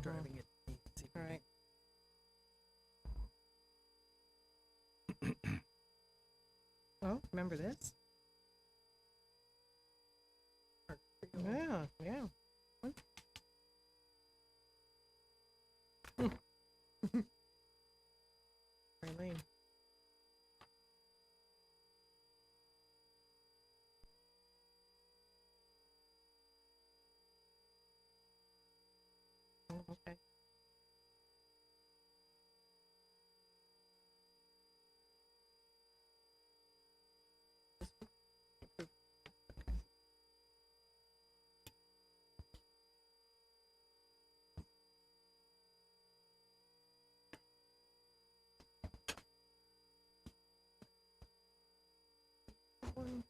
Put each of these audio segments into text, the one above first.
driving it. All right. Oh, remember this? Yeah, yeah. Eileen. Oh, okay. One.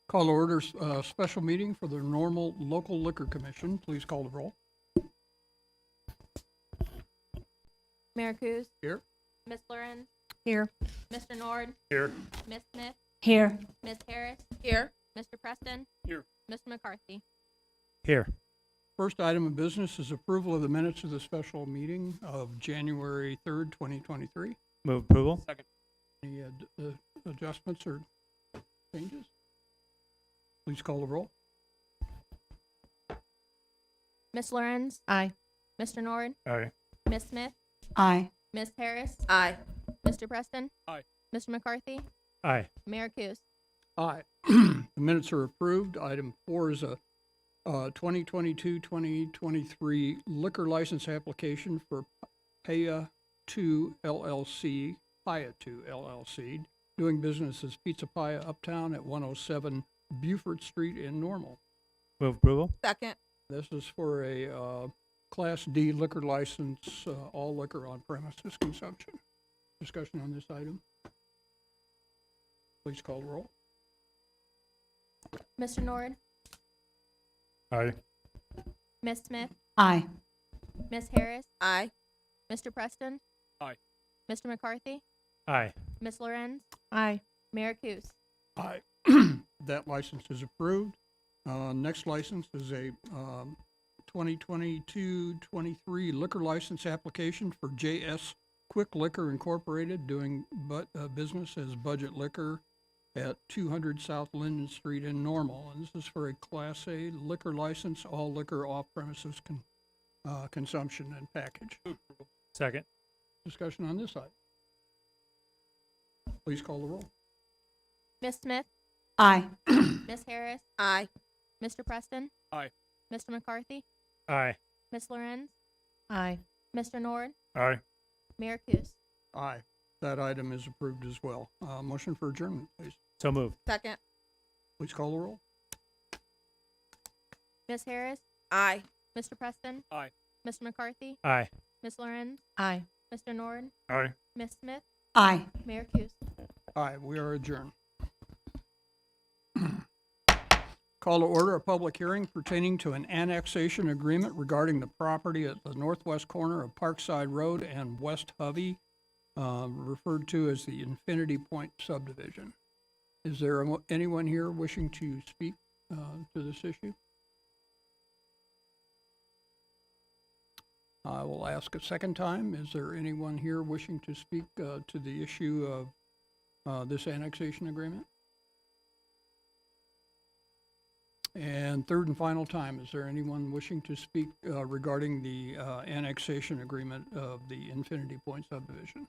Call to order, special meeting for the normal local liquor commission. Please call the roll. Mayor Coos, Here. Miss Lorenz, Here. Mr. Nord, Here. Miss Smith, Here. Miss Harris, Here. Mr. Preston, Here. Mr. McCarthy. Here. First item of business is approval of the minutes of the special meeting of January 3rd, 2023. Move approval. Second. Any adjustments or changes? Please call the roll. Miss Lorenz, Aye. Mr. Nord, Aye. Miss Smith, Aye. Miss Harris, Aye. Mr. Preston. Aye. Mr. McCarthy, Aye. Mayor Coos. Aye. The minutes are approved. Item 4 is a 2022-2023 liquor license application for Paya 2 LLC, Paya 2 LLC, doing business as Pizza Paya Uptown at 107 Buford Street in Normal. Move approval. Second. This is for a Class D liquor license, all liquor on premises consumption. Discussion on this item. Please call the roll. Mr. Nord, Aye. Ms. Smith, Aye. Ms. Harris, Aye. Mr. Preston. Aye. Mr. McCarthy, Aye. Ms. Lorenz, Aye. Mayor Kus. Aye. That license is approved. Next license is a 2022-23 liquor license application for JS Quick Liquor Incorporated, doing business as Budget Liquor at 200 South Linden Street in Normal. And this is for a Class A liquor license, all liquor off-premises consumption and package. Second. Discussion on this item. Please call the roll. Ms. Smith, Aye. Ms. Harris, Aye. Mr. Preston. Aye. Mr. McCarthy, Aye. Ms. Lorenz, Aye. Mr. Nord, Aye. Mayor Kus. Aye. That item is approved as well. Motion for adjournment, please. So moved. Second. Please call the roll. Ms. Harris, Aye. Mr. Preston. Aye. Mr. McCarthy, Aye. Ms. Lorenz, Aye. Mr. Nord, Aye. Ms. Smith, Aye. Mayor Kus. Aye, we are adjourned. Call to order a public hearing pertaining to an annexation agreement regarding the property at the northwest corner of Parkside Road and West Hovey, referred to as the Infinity Point subdivision. Is there anyone here wishing to speak to this issue? I will ask a second time. Is there anyone here wishing to speak to the issue of this annexation agreement? And third and final time, is there anyone wishing to speak regarding the annexation agreement of the Infinity Point subdivision?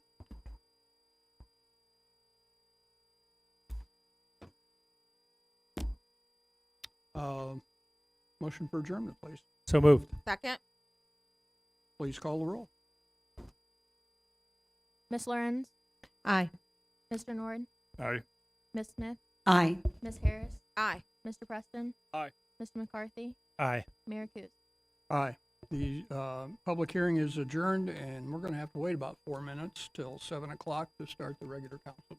Motion for adjournment, please. So moved. Second. Please call the roll. Ms. Lorenz, Aye. Mr. Nord, Aye. Ms. Smith, Aye. Ms. Harris, Aye. Mr. Preston. Aye. Mr. McCarthy, Aye. Mayor Kus. Aye. The public hearing is adjourned, and we're going to have to wait about 4 minutes till 7 o'clock to start the regular council.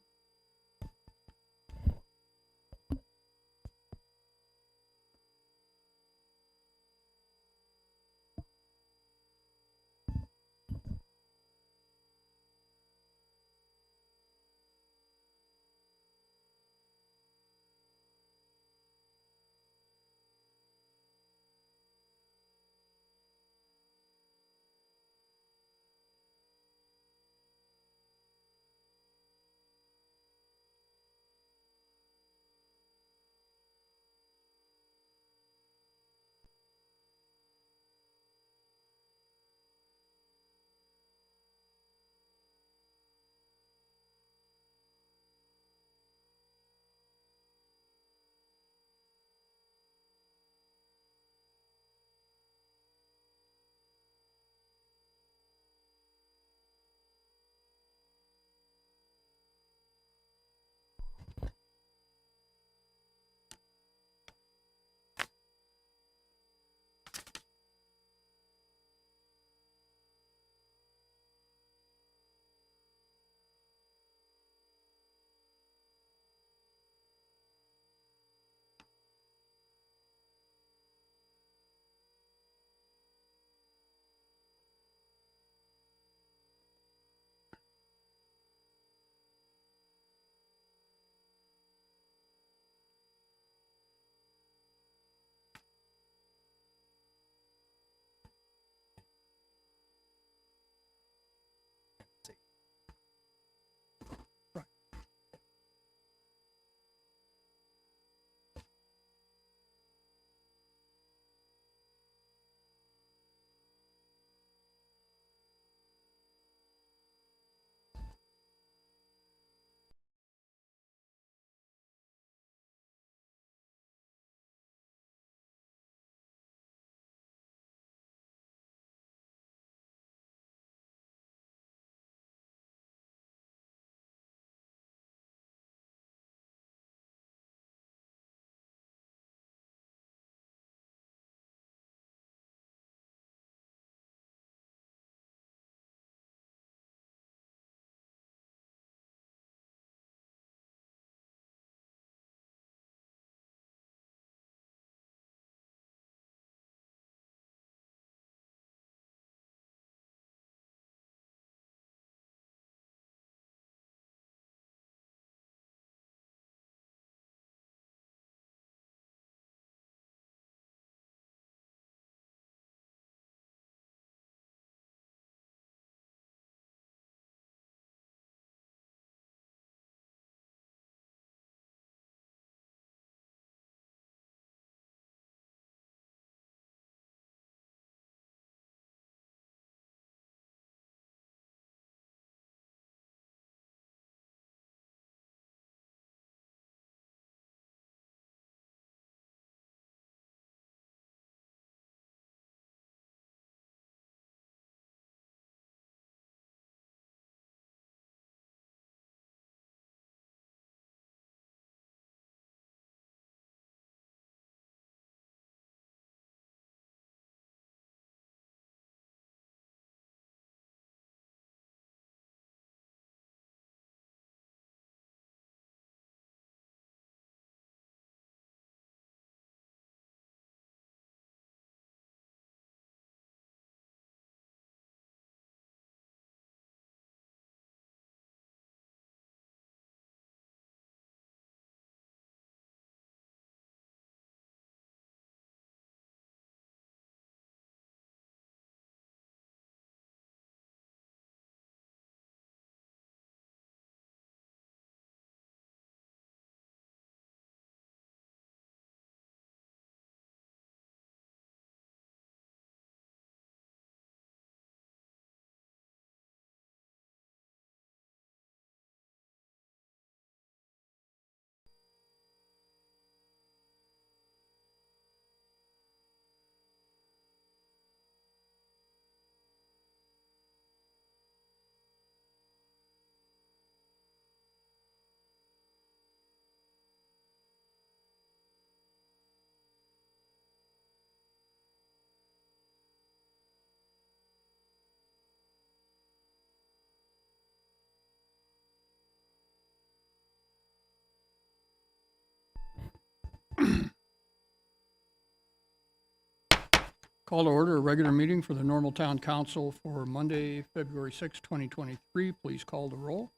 Call to order a regular meeting for the Normal Town Council for Monday, February 6, 2023. Please call the roll.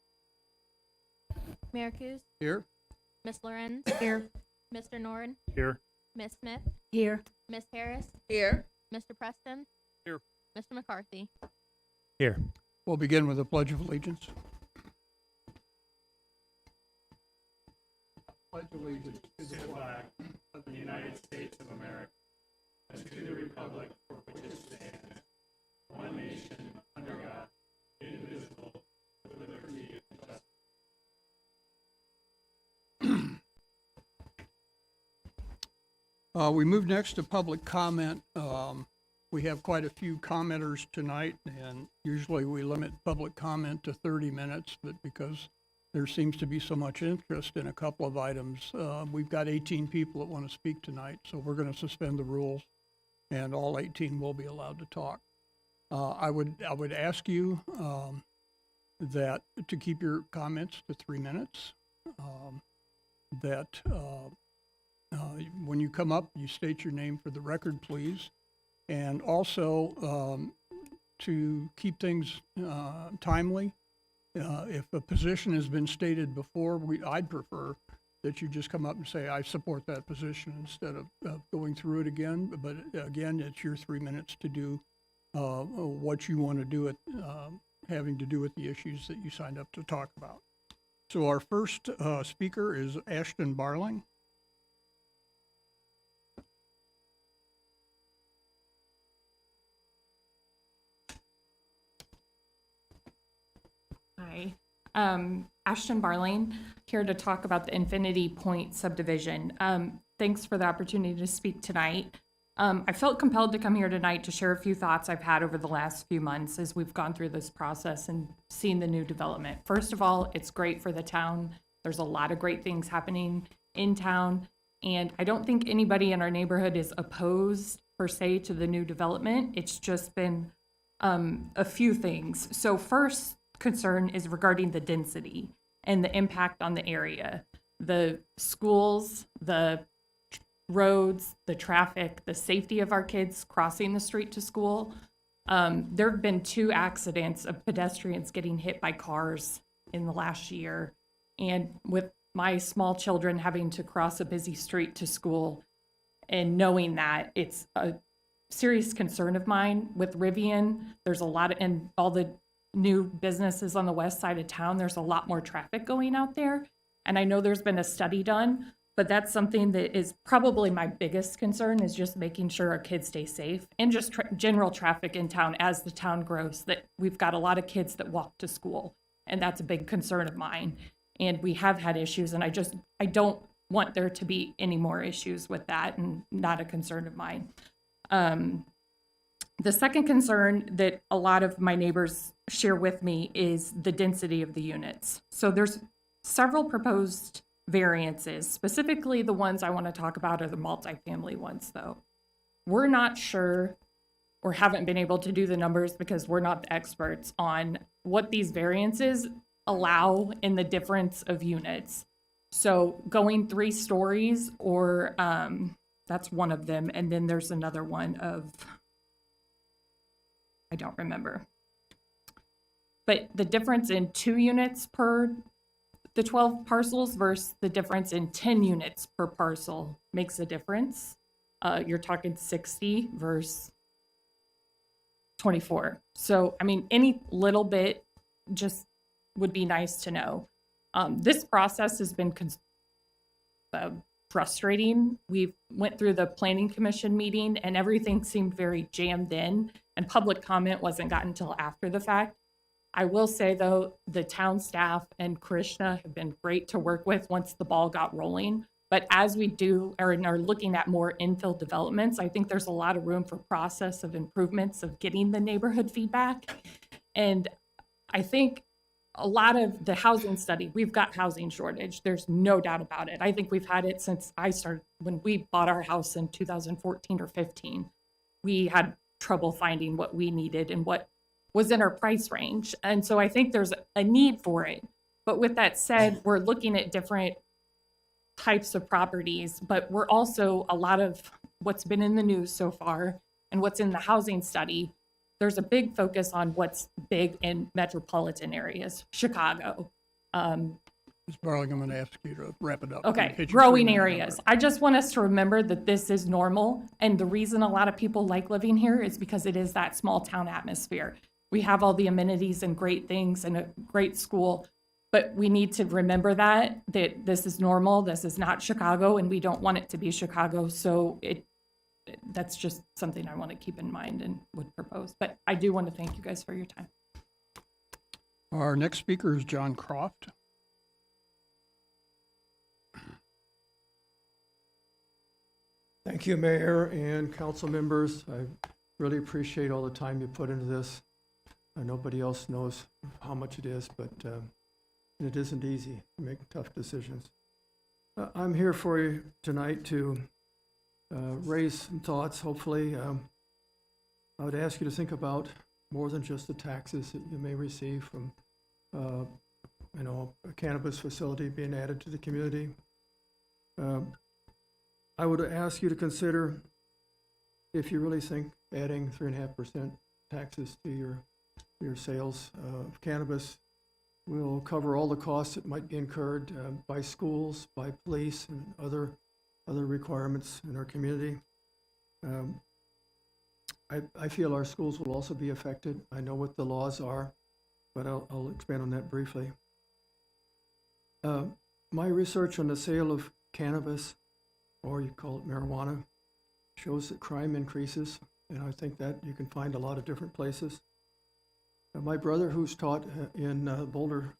Mayor Kus, Here. Miss Lorenz, Here. Mr. Nord, Here. Miss Smith, Here. Miss Harris, Here. Mr. Preston. Here. Mr. McCarthy. Here. We'll begin with the Pledge of Allegiance. Pledge allegiance to the flag of the United States of America, and to the republic for which it stands, one nation, under God, indivisible, with liberty and justice. We move next to public comment. We have quite a few commenters tonight, and usually we limit public comment to 30 minutes, but because there seems to be so much interest in a couple of items, we've got 18 people that want to speak tonight, so we're going to suspend the rules, and all 18 will be allowed to talk. I would ask you that to keep your comments to 3 minutes, when you come up, you state your name for the record, please. And also to keep things timely. If a position has been stated before, I'd prefer that you just come up and say, I support that position instead of going through it again. But again, it's your 3 minutes to do what you want to do it, having to do with the issues that you signed up to talk about. So our first speaker is Ashton Barling. Hi, Ashton Barling, here to talk about the Infinity Point subdivision. Thanks for the opportunity to speak tonight. I felt compelled to come here tonight to share a few thoughts I've had over the last few months as we've gone through this process and seen the new development. First of all, it's great for the town. There's a lot of great things happening in town, and I don't think anybody in our neighborhood is opposed per se to the new development. It's just been a few things. So first concern is regarding the density and the impact on the area. The schools, the roads, the traffic, the safety of our kids crossing the street to school. There have been 2 accidents of pedestrians getting hit by cars in the last year. And with my small children having to cross a busy street to school and knowing that, it's a serious concern of mine. With Rivian, there's a lot of, and all the new businesses on the west side of town, there's a lot more traffic going out there. And I know there's been a study done, but that's something that is probably my biggest concern, is just making sure our kids stay safe, and just general traffic in town as the town grows, that we've got a lot of kids that walk to school, and that's a big concern of mine. And we have had issues, and I don't want there to be any more issues with that, and not a concern of mine. The second concern that a lot of my neighbors share with me is the density of the units. So there's several proposed variances. Specifically, the ones I want to talk about are the multifamily ones, though. We're not sure, or haven't been able to do the numbers because we're not the experts on what these variances allow in the difference of units. So going 3 stories, or that's one of them. And then there's another one of, I don't remember. But the difference in 2 units per the 12 parcels versus the difference in 10 units per parcel makes a difference. You're talking 60 versus 24. So, I mean, any little bit just would be nice to know. This process has been frustrating. We went through the planning commission meeting and everything seemed very jammed in, and public comment wasn't gotten until after the fact. I will say, though, the town staff and Krishna have been great to work with once the ball got rolling. But as we are looking at more infill developments, I think there's a lot of room for process of improvements of getting the neighborhood feedback. And I think a lot of the housing study, we've got housing shortage. There's no doubt about it. I think we've had it since I started, when we bought our house in 2014 or 15. We had trouble finding what we needed and what was in our price range. And so I think there's a need for it. But with that said, we're looking at different types of properties, but we're also, a lot of what's been in the news so far and what's in the housing study, there's a big focus on what's big in metropolitan areas, Chicago. Ms. Barling, I'm going to ask you to wrap it up. Okay, In case you're growing running out of areas. time. I just want us to remember that this is normal, and the reason a lot of people like living here is because it is that small town atmosphere. We have all the amenities and great things and a great school, but we need to remember that this is normal, this is not Chicago, and we don't want it to be Chicago, so that's just something I want to keep in mind and would propose. But I do want to thank you guys for your time. Our next speaker is John Croft. Thank you, Mayor and council members. I really appreciate all the time you put into this. Nobody else knows how much it is, but it isn't easy to make tough decisions. I'm here for you tonight to raise some thoughts, hopefully. I would ask you to think about more than just the taxes that you may receive from, a cannabis facility being added to the community. I would ask you to consider if you really think adding 3.5% taxes to your sales of cannabis will cover all the costs that might be incurred by schools, by police, and other requirements in our community. I feel our schools will also be affected. I know what the laws are, but I'll expand on that briefly. My research on the sale of cannabis, or you call it marijuana, shows that crime increases, and I think that you can find a lot of different places. My brother, who's taught in Boulder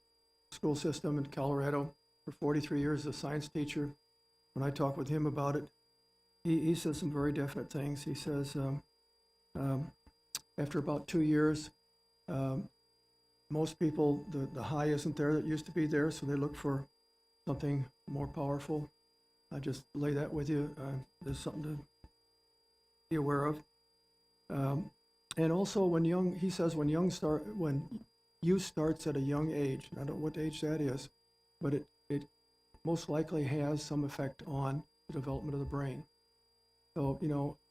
school system in Colorado for 43 years as a science teacher, when I talk with him about it, he says some very definite things. He says after about 2 years, most people, the high isn't there that used to be there, so they look for something more powerful. I just lay that with you. There's something to be aware of. And also, when youth starts at a young age, I don't know what age that is, but it most likely has some effect on the development of the brain. So,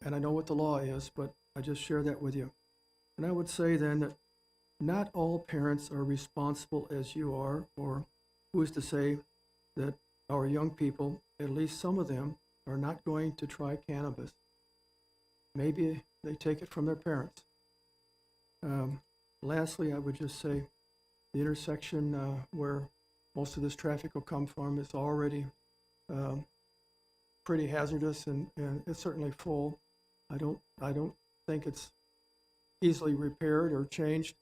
and I know what the law is, but I just share that with you. And I would say then that not all parents are responsible as you are, or who is to say that our young people, at least some of them, are not going to try cannabis. Maybe they take it from their parents. Lastly, I would just say the intersection where most of this traffic will come from is already pretty hazardous, and it's certainly full. I don't think it's easily repaired or changed.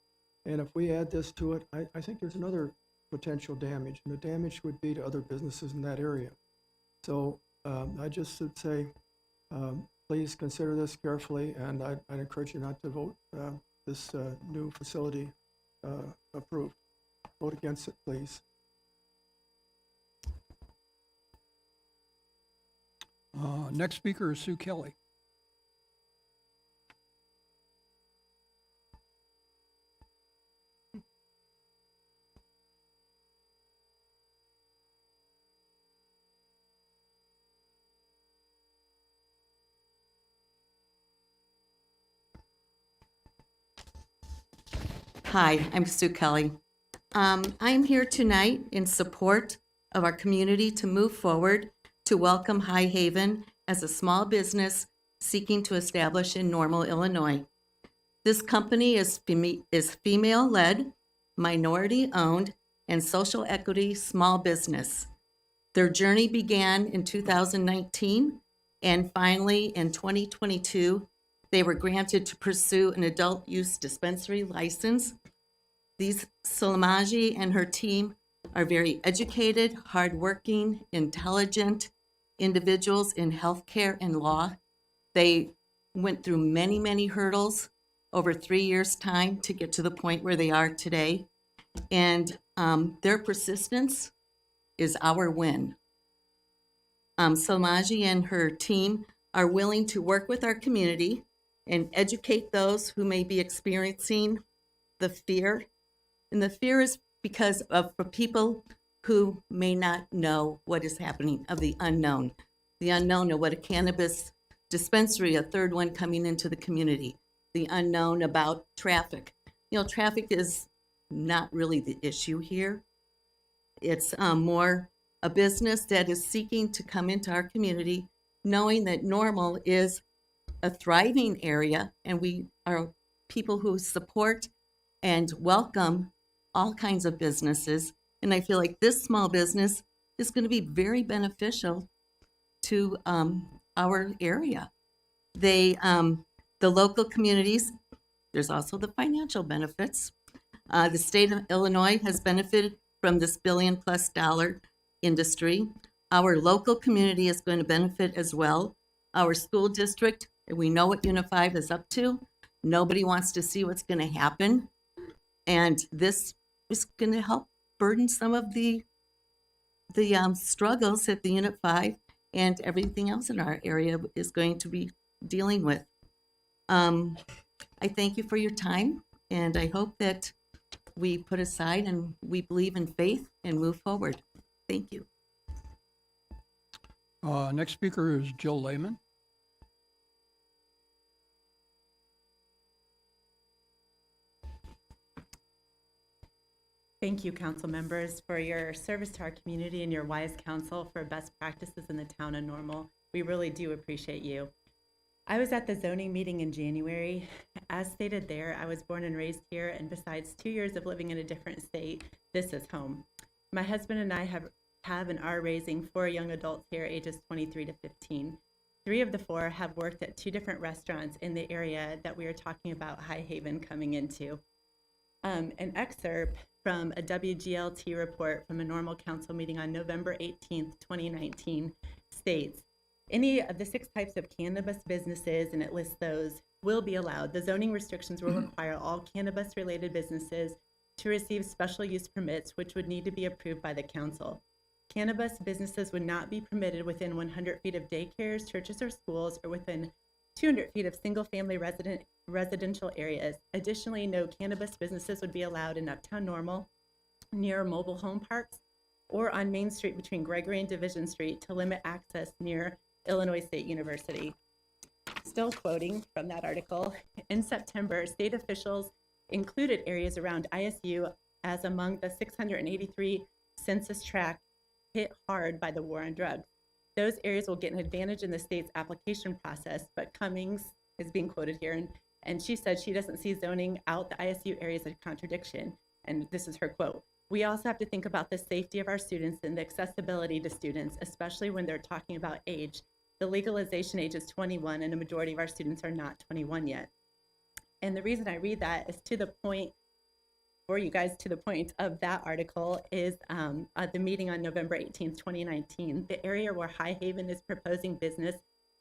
And if we add this to it, I think there's another potential damage, and the damage would be to other businesses in that area. So I just would say, please consider this carefully, and I'd encourage you not to vote this new facility approved. Vote against it, please. Next speaker is Sue Kelly. Hi, I'm Sue Kelly. I'm here tonight in support of our community to move forward to welcome High Haven as a small business seeking to establish in Normal, Illinois. This company is female-led, minority-owned, and social equity small business. Their journey began in 2019, and finally in 2022, they were granted to pursue an adult use dispensary license. These Salamaji and her team are very educated, hardworking, intelligent individuals in healthcare and law. They went through many, many hurdles over 3 years' time to get to the point where they are today. And their persistence is our win. Salamaji and her team are willing to work with our community and educate those who may be experiencing the fear. And the fear is because of for people who may not know what is happening, of the unknown of what a cannabis dispensary, a third one coming into the community. The unknown about traffic. You know, traffic is not really the issue here. It's more a business that is seeking to come into our community, knowing that Normal is a thriving area, and we are people who support and welcome all kinds of businesses. And I feel like this small business is going to be very beneficial to our area. The local communities, there's also the financial benefits. The state of Illinois has benefited from this $1 billion+ industry. Our local community is going to benefit as well. Our school district, we know what Unit 5 is up to. Nobody wants to see what's going to happen. And this is going to help burden some of the struggles that the Unit 5 and everything else in our area is going to be dealing with. I thank you for your time, and I hope that we put aside and we believe in faith and move forward. Thank you. Next speaker is Jill Lehman. Thank you, council members, for your service to our community and your wise counsel for best practices in the town of Normal. We really do appreciate you. I was at the zoning meeting in January. As stated there, I was born and raised here, and besides 2 years of living in a different state, this is home. My husband and I have and are raising 4 young adults here, ages 23 to 15. 3 of the 4 have worked at 2 different restaurants in the area that we are talking about High Haven coming into. An excerpt from a WGLT report from a Normal council meeting on November 18th, 2019 states, any of the 6 types of cannabis businesses, and it lists those, will be allowed. The zoning restrictions will require all cannabis-related businesses to receive special use permits, which would need to be approved by the council. Cannabis businesses would not be permitted within 100 feet of daycares, churches, or schools, or within 200 feet of single-family residential areas. Additionally, no cannabis businesses would be allowed in Uptown Normal, near mobile home parks, or on Main Street between Gregory and Division Street to limit access near Illinois State University. Still quoting from that article, in September, state officials included areas around ISU as among the 683 census tracts hit hard by the war on drugs. Those areas will get an advantage in the state's application process, but Cummings is being quoted here, and she said she doesn't see zoning out the ISU areas as a contradiction, and this is her quote. We also have to think about the safety of our students and the accessibility to students, especially when they're talking about age. The legalization age is 21, and a majority of our students are not 21 yet. And the reason I read that is to the point, for you guys, to the point of that article is at the meeting on November 18th, 2019, the area where High Haven is proposing business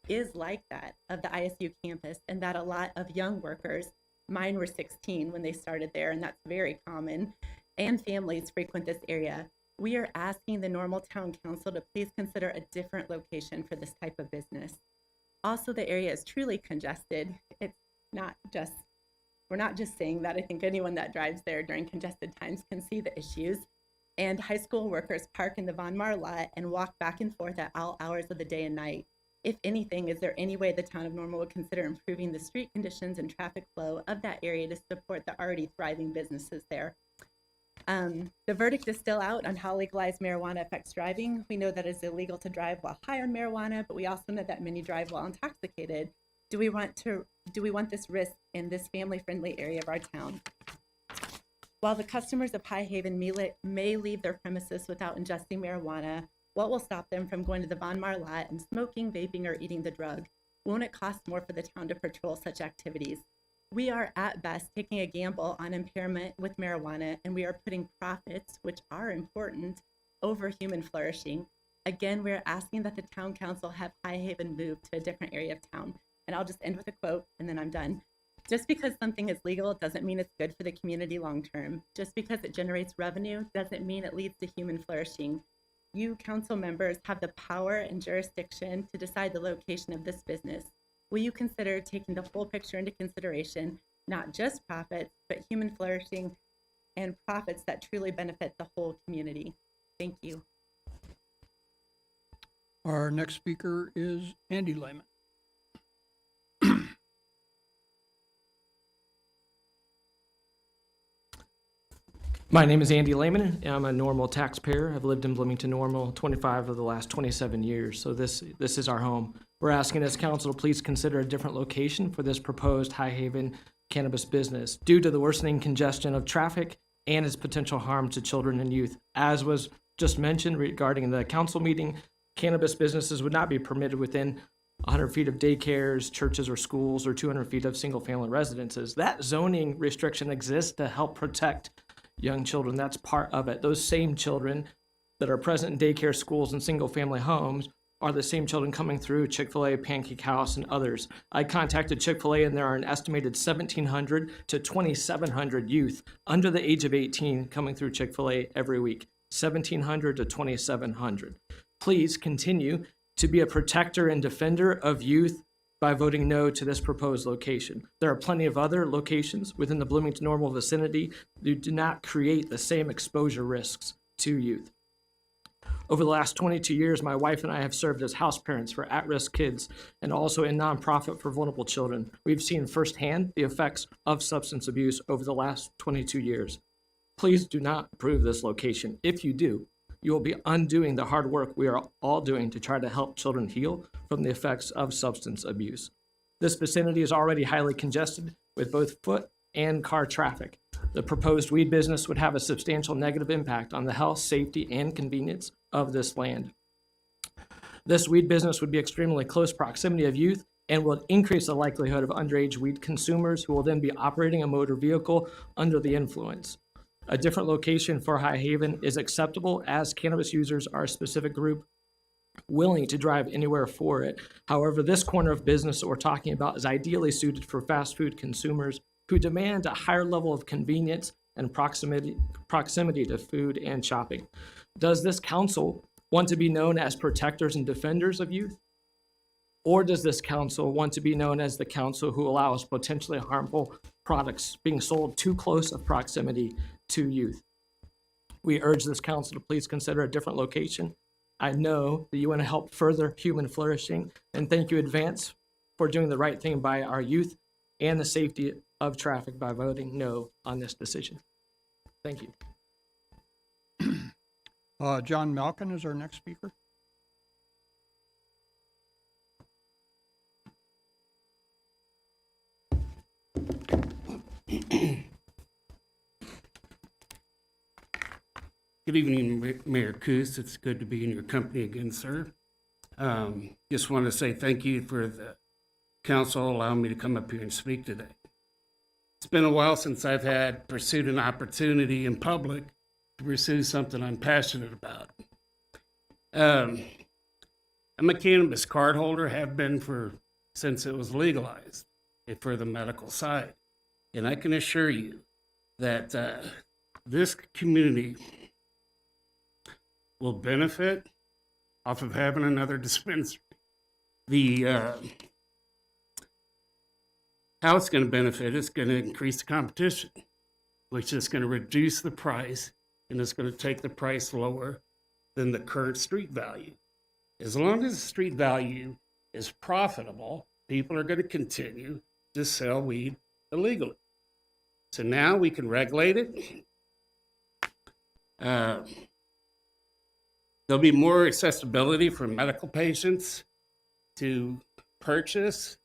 is like that of the ISU campus, and that a lot of young workers, mine were 16 when they started there, and that's very common, and families frequent this area. We are asking the Normal Town Council to please consider a different location for this type of business. Also, the area is truly congested. It's not just, we're not just saying that. I think anyone that drives there during congested times can see the issues. And high school workers park in the Von Maur lot and walk back and forth at all hours of the day and night. If anything, is there any way the town of Normal would consider improving the street conditions and traffic flow of that area to support the already thriving businesses there? The verdict is still out on how legalized marijuana affects driving. We know that it's illegal to drive while high on marijuana, but we also know that many drive while intoxicated. Do we want this risk in this family-friendly area of our town? While the customers of High Haven may leave their premises without ingesting marijuana, what will stop them from going to the Von Maur lot and smoking, vaping, or eating the drug? Won't it cost more for the town to patrol such activities? We are at best taking a gamble on impairment with marijuana, and we are putting profits, which are important, over human flourishing. Again, we're asking that the town council have High Haven moved to a different area of town. And I'll just end with a quote, and then I'm done. Just because something is legal doesn't mean it's good for the community long term. Just because it generates revenue doesn't mean it leads to human flourishing. You council members have the power and jurisdiction to decide the location of this business. Will you consider taking the whole picture into consideration, not just profits, but human flourishing and profits that truly benefit the whole community? Thank you. Our next speaker is Andy Lehman. My name is Andy Lehman. I'm a Normal taxpayer. I've lived in Bloomington Normal 25 of the last 27 years, so this is our home. We're asking this council to please consider a different location for this proposed High Haven cannabis business due to the worsening congestion of traffic and its potential harm to children and youth. As was just mentioned regarding the council meeting, cannabis businesses would not be permitted within 100 feet of daycares, churches, or schools, or 200 feet of single-family residences. That zoning restriction exists to help protect young children. That's part of it. Those same children that are present in daycare, schools, and single-family homes are the same children coming through Chick-fil-A, Pancake House, and others. I contacted Chick-fil-A, and there are an estimated 1,700 to 2,700 youth under the age of 18 coming through Chick-fil-A every week. 1,700 to 2,700. Please continue to be a protector and defender of youth by voting no to this proposed location. There are plenty of other locations within the Bloomington Normal vicinity that do not create the same exposure risks to youth. Over the last 22 years, my wife and I have served as house parents for at-risk kids and also in nonprofit for vulnerable children. We've seen firsthand the effects of substance abuse over the last 22 years. Please do not approve this location. If you do, you will be undoing the hard work we are all doing to try to help children heal from the effects of substance abuse. This vicinity is already highly congested with both foot and car traffic. The proposed weed business would have a substantial negative impact on the health, safety, and convenience of this land. This weed business would be extremely close proximity of youth and will increase the likelihood of underage weed consumers who will then be operating a motor vehicle under the influence. A different location for High Haven is acceptable as cannabis users are a specific group willing to drive anywhere for it. However, this corner of business that we're talking about is ideally suited for fast food consumers who demand a higher level of convenience and proximity to food and shopping. Does this council want to be known as protectors and defenders of youth? Or does this council want to be known as the council who allows potentially harmful products being sold too close of proximity to youth? We urge this council to please consider a different location. I know that you want to help further human flourishing, and thank you in advance for doing the right thing by our youth and the safety of traffic by voting no on this decision. Thank you. John Malkin is our next speaker. Good evening, Mayor Coos. It's good to be in your company again, sir. Just want to say thank you for the council allowing me to come up here and speak today. It's been a while since I've had pursued an opportunity in public to pursue something I'm passionate about. I'm a cannabis card holder, have been since it was legalized for the medical side. And I can assure you that this community will benefit off of having another dispensary. How it's going to benefit, it's going to increase the competition, which is going to reduce the price, and it's going to take the price lower than the current street value. As long as the street value is profitable, people are going to continue to sell weed illegally. So now we can regulate it. There'll be more accessibility for medical patients to purchase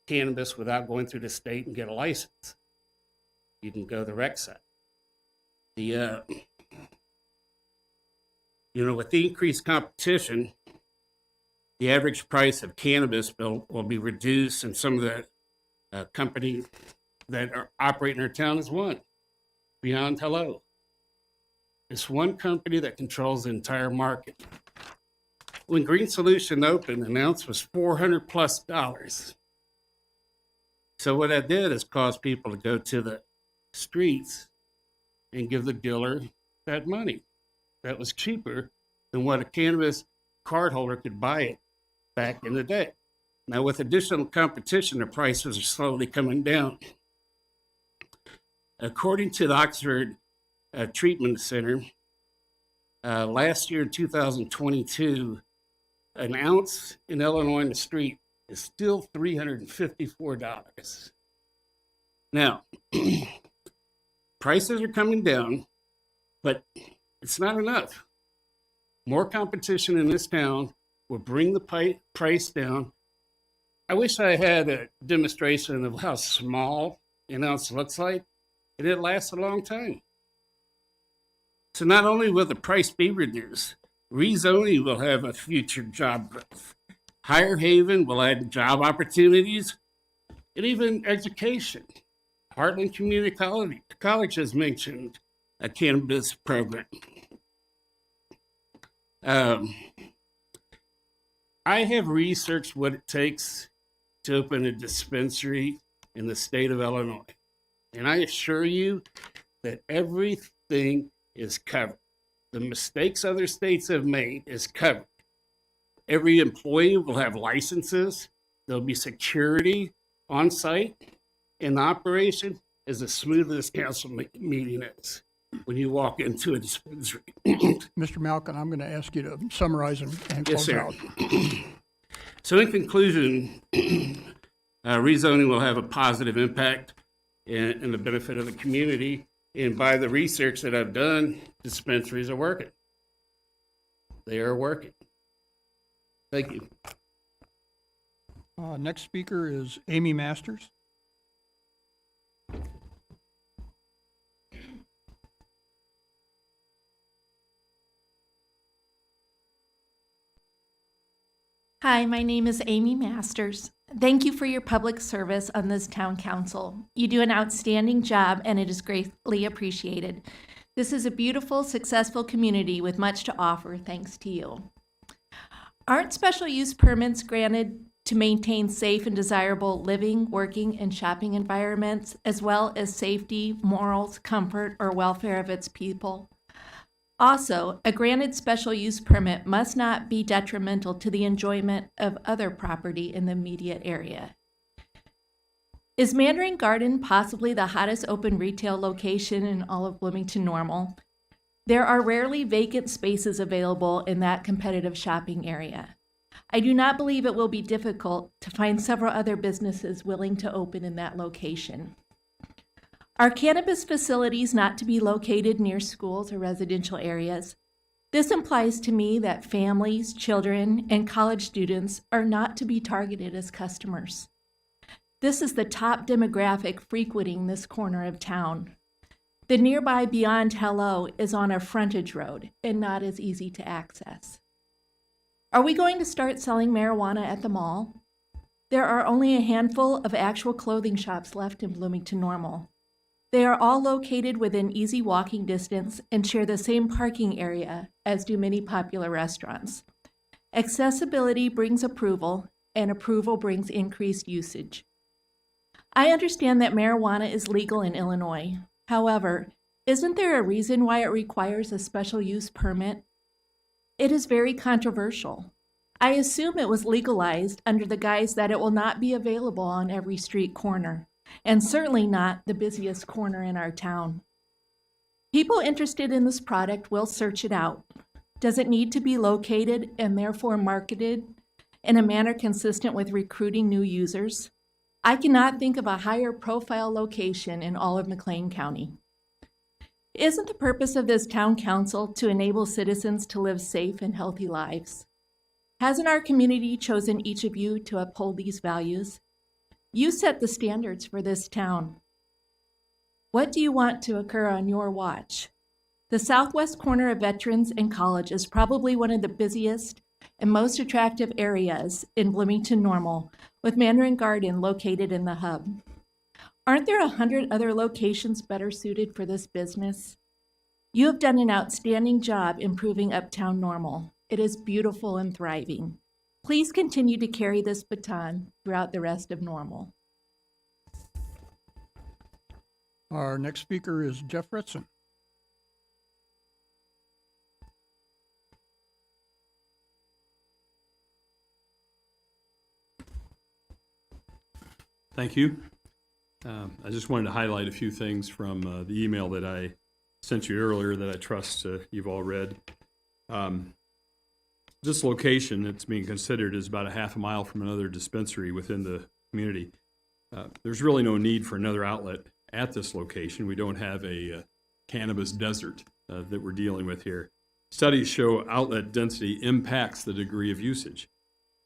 cannabis without going through the state and get a license. You can go to the rec side. With the increased competition, the average price of cannabis will be reduced, and some of the companies that are operating in our town is one, Beyond Hello. It's one company that controls the entire market. When Green Solution opened, the ounce was $400+. So what that did is cause people to go to the streets and give the dealer that money. That was cheaper than what a cannabis card holder could buy it back in the day. Now, with additional competition, the prices are slowly coming down. According to the Oxford Treatment Center, last year, 2022, an ounce in Illinois in the street is still $354. Now, prices are coming down, but it's not enough. More competition in this town will bring the price down. I wish I had a demonstration of how small an ounce looks like, and it lasts a long time. So not only will the price be reduced, rezoning will have a future job growth. Higher Haven will add job opportunities and even education. Heartland Community College has mentioned a cannabis program. I have researched what it takes to open a dispensary in the state of Illinois. And I assure you that everything is covered. The mistakes other states have made is covered. Every employee will have licenses. There'll be security on site, and the operation is as smooth as council meeting is when you walk into a dispensary. Mr. Malkin, I'm going to ask you to summarize and Yes, close sir. out. So in conclusion, rezoning will have a positive impact and the benefit of the community. And by the research that I've done, dispensaries are working. They are working. Thank you. Next speaker is Amy Masters. Hi, my name is Amy Masters. Thank you for your public service on this town council. You do an outstanding job and it is greatly appreciated. This is a beautiful, successful community with much to offer thanks to you. Aren't special use permits granted to maintain safe and desirable living, working, and shopping environments, as well as safety, morals, comfort, or welfare of its people? Also, a granted special use permit must not be detrimental to the enjoyment of other property in the immediate area. Is Mandarin Garden possibly the hottest open retail location in all of Bloomington Normal? There are rarely vacant spaces available in that competitive shopping area. I do not believe it will be difficult to find several other businesses willing to open in that location. Are cannabis facilities not to be located near schools or residential areas? This implies to me that families, children, and college students are not to be targeted as customers. This is the top demographic frequenting this corner of town. The nearby Beyond Hello is on a frontage road and not as easy to access. Are we going to start selling marijuana at the mall? There are only a handful of actual clothing shops left in Bloomington Normal. They are all located within easy walking distance and share the same parking area as do many popular restaurants. Accessibility brings approval, and approval brings increased usage. I understand that marijuana is legal in Illinois. However, isn't there a reason why it requires a special use permit? It is very controversial. I assume it was legalized under the guise that it will not be available on every street corner, and certainly not the busiest corner in our town. People interested in this product will search it out. Does it need to be located and therefore marketed in a manner consistent with recruiting new users? I cannot think of a higher profile location in all of McLean County. Isn't the purpose of this town council to enable citizens to live safe and healthy lives? Hasn't our community chosen each of you to uphold these values? You set the standards for this town. What do you want to occur on your watch? The southwest corner of Veterans and College is probably one of the busiest and most attractive areas in Bloomington Normal, with Mandarin Garden located in the hub. Aren't there 100 other locations better suited for this business? You have done an outstanding job improving Uptown Normal. It is beautiful and thriving. Please continue to carry this baton throughout the rest of Normal. Our next speaker is Jeff Ritson. Thank you. I just wanted to highlight a few things from the email that I sent you earlier that I trust you've all read. This location that's being considered is about a half a mile from another dispensary within the community. There's really no need for another outlet at this location. We don't have a cannabis desert that we're dealing with here. Studies show outlet density impacts the degree of usage.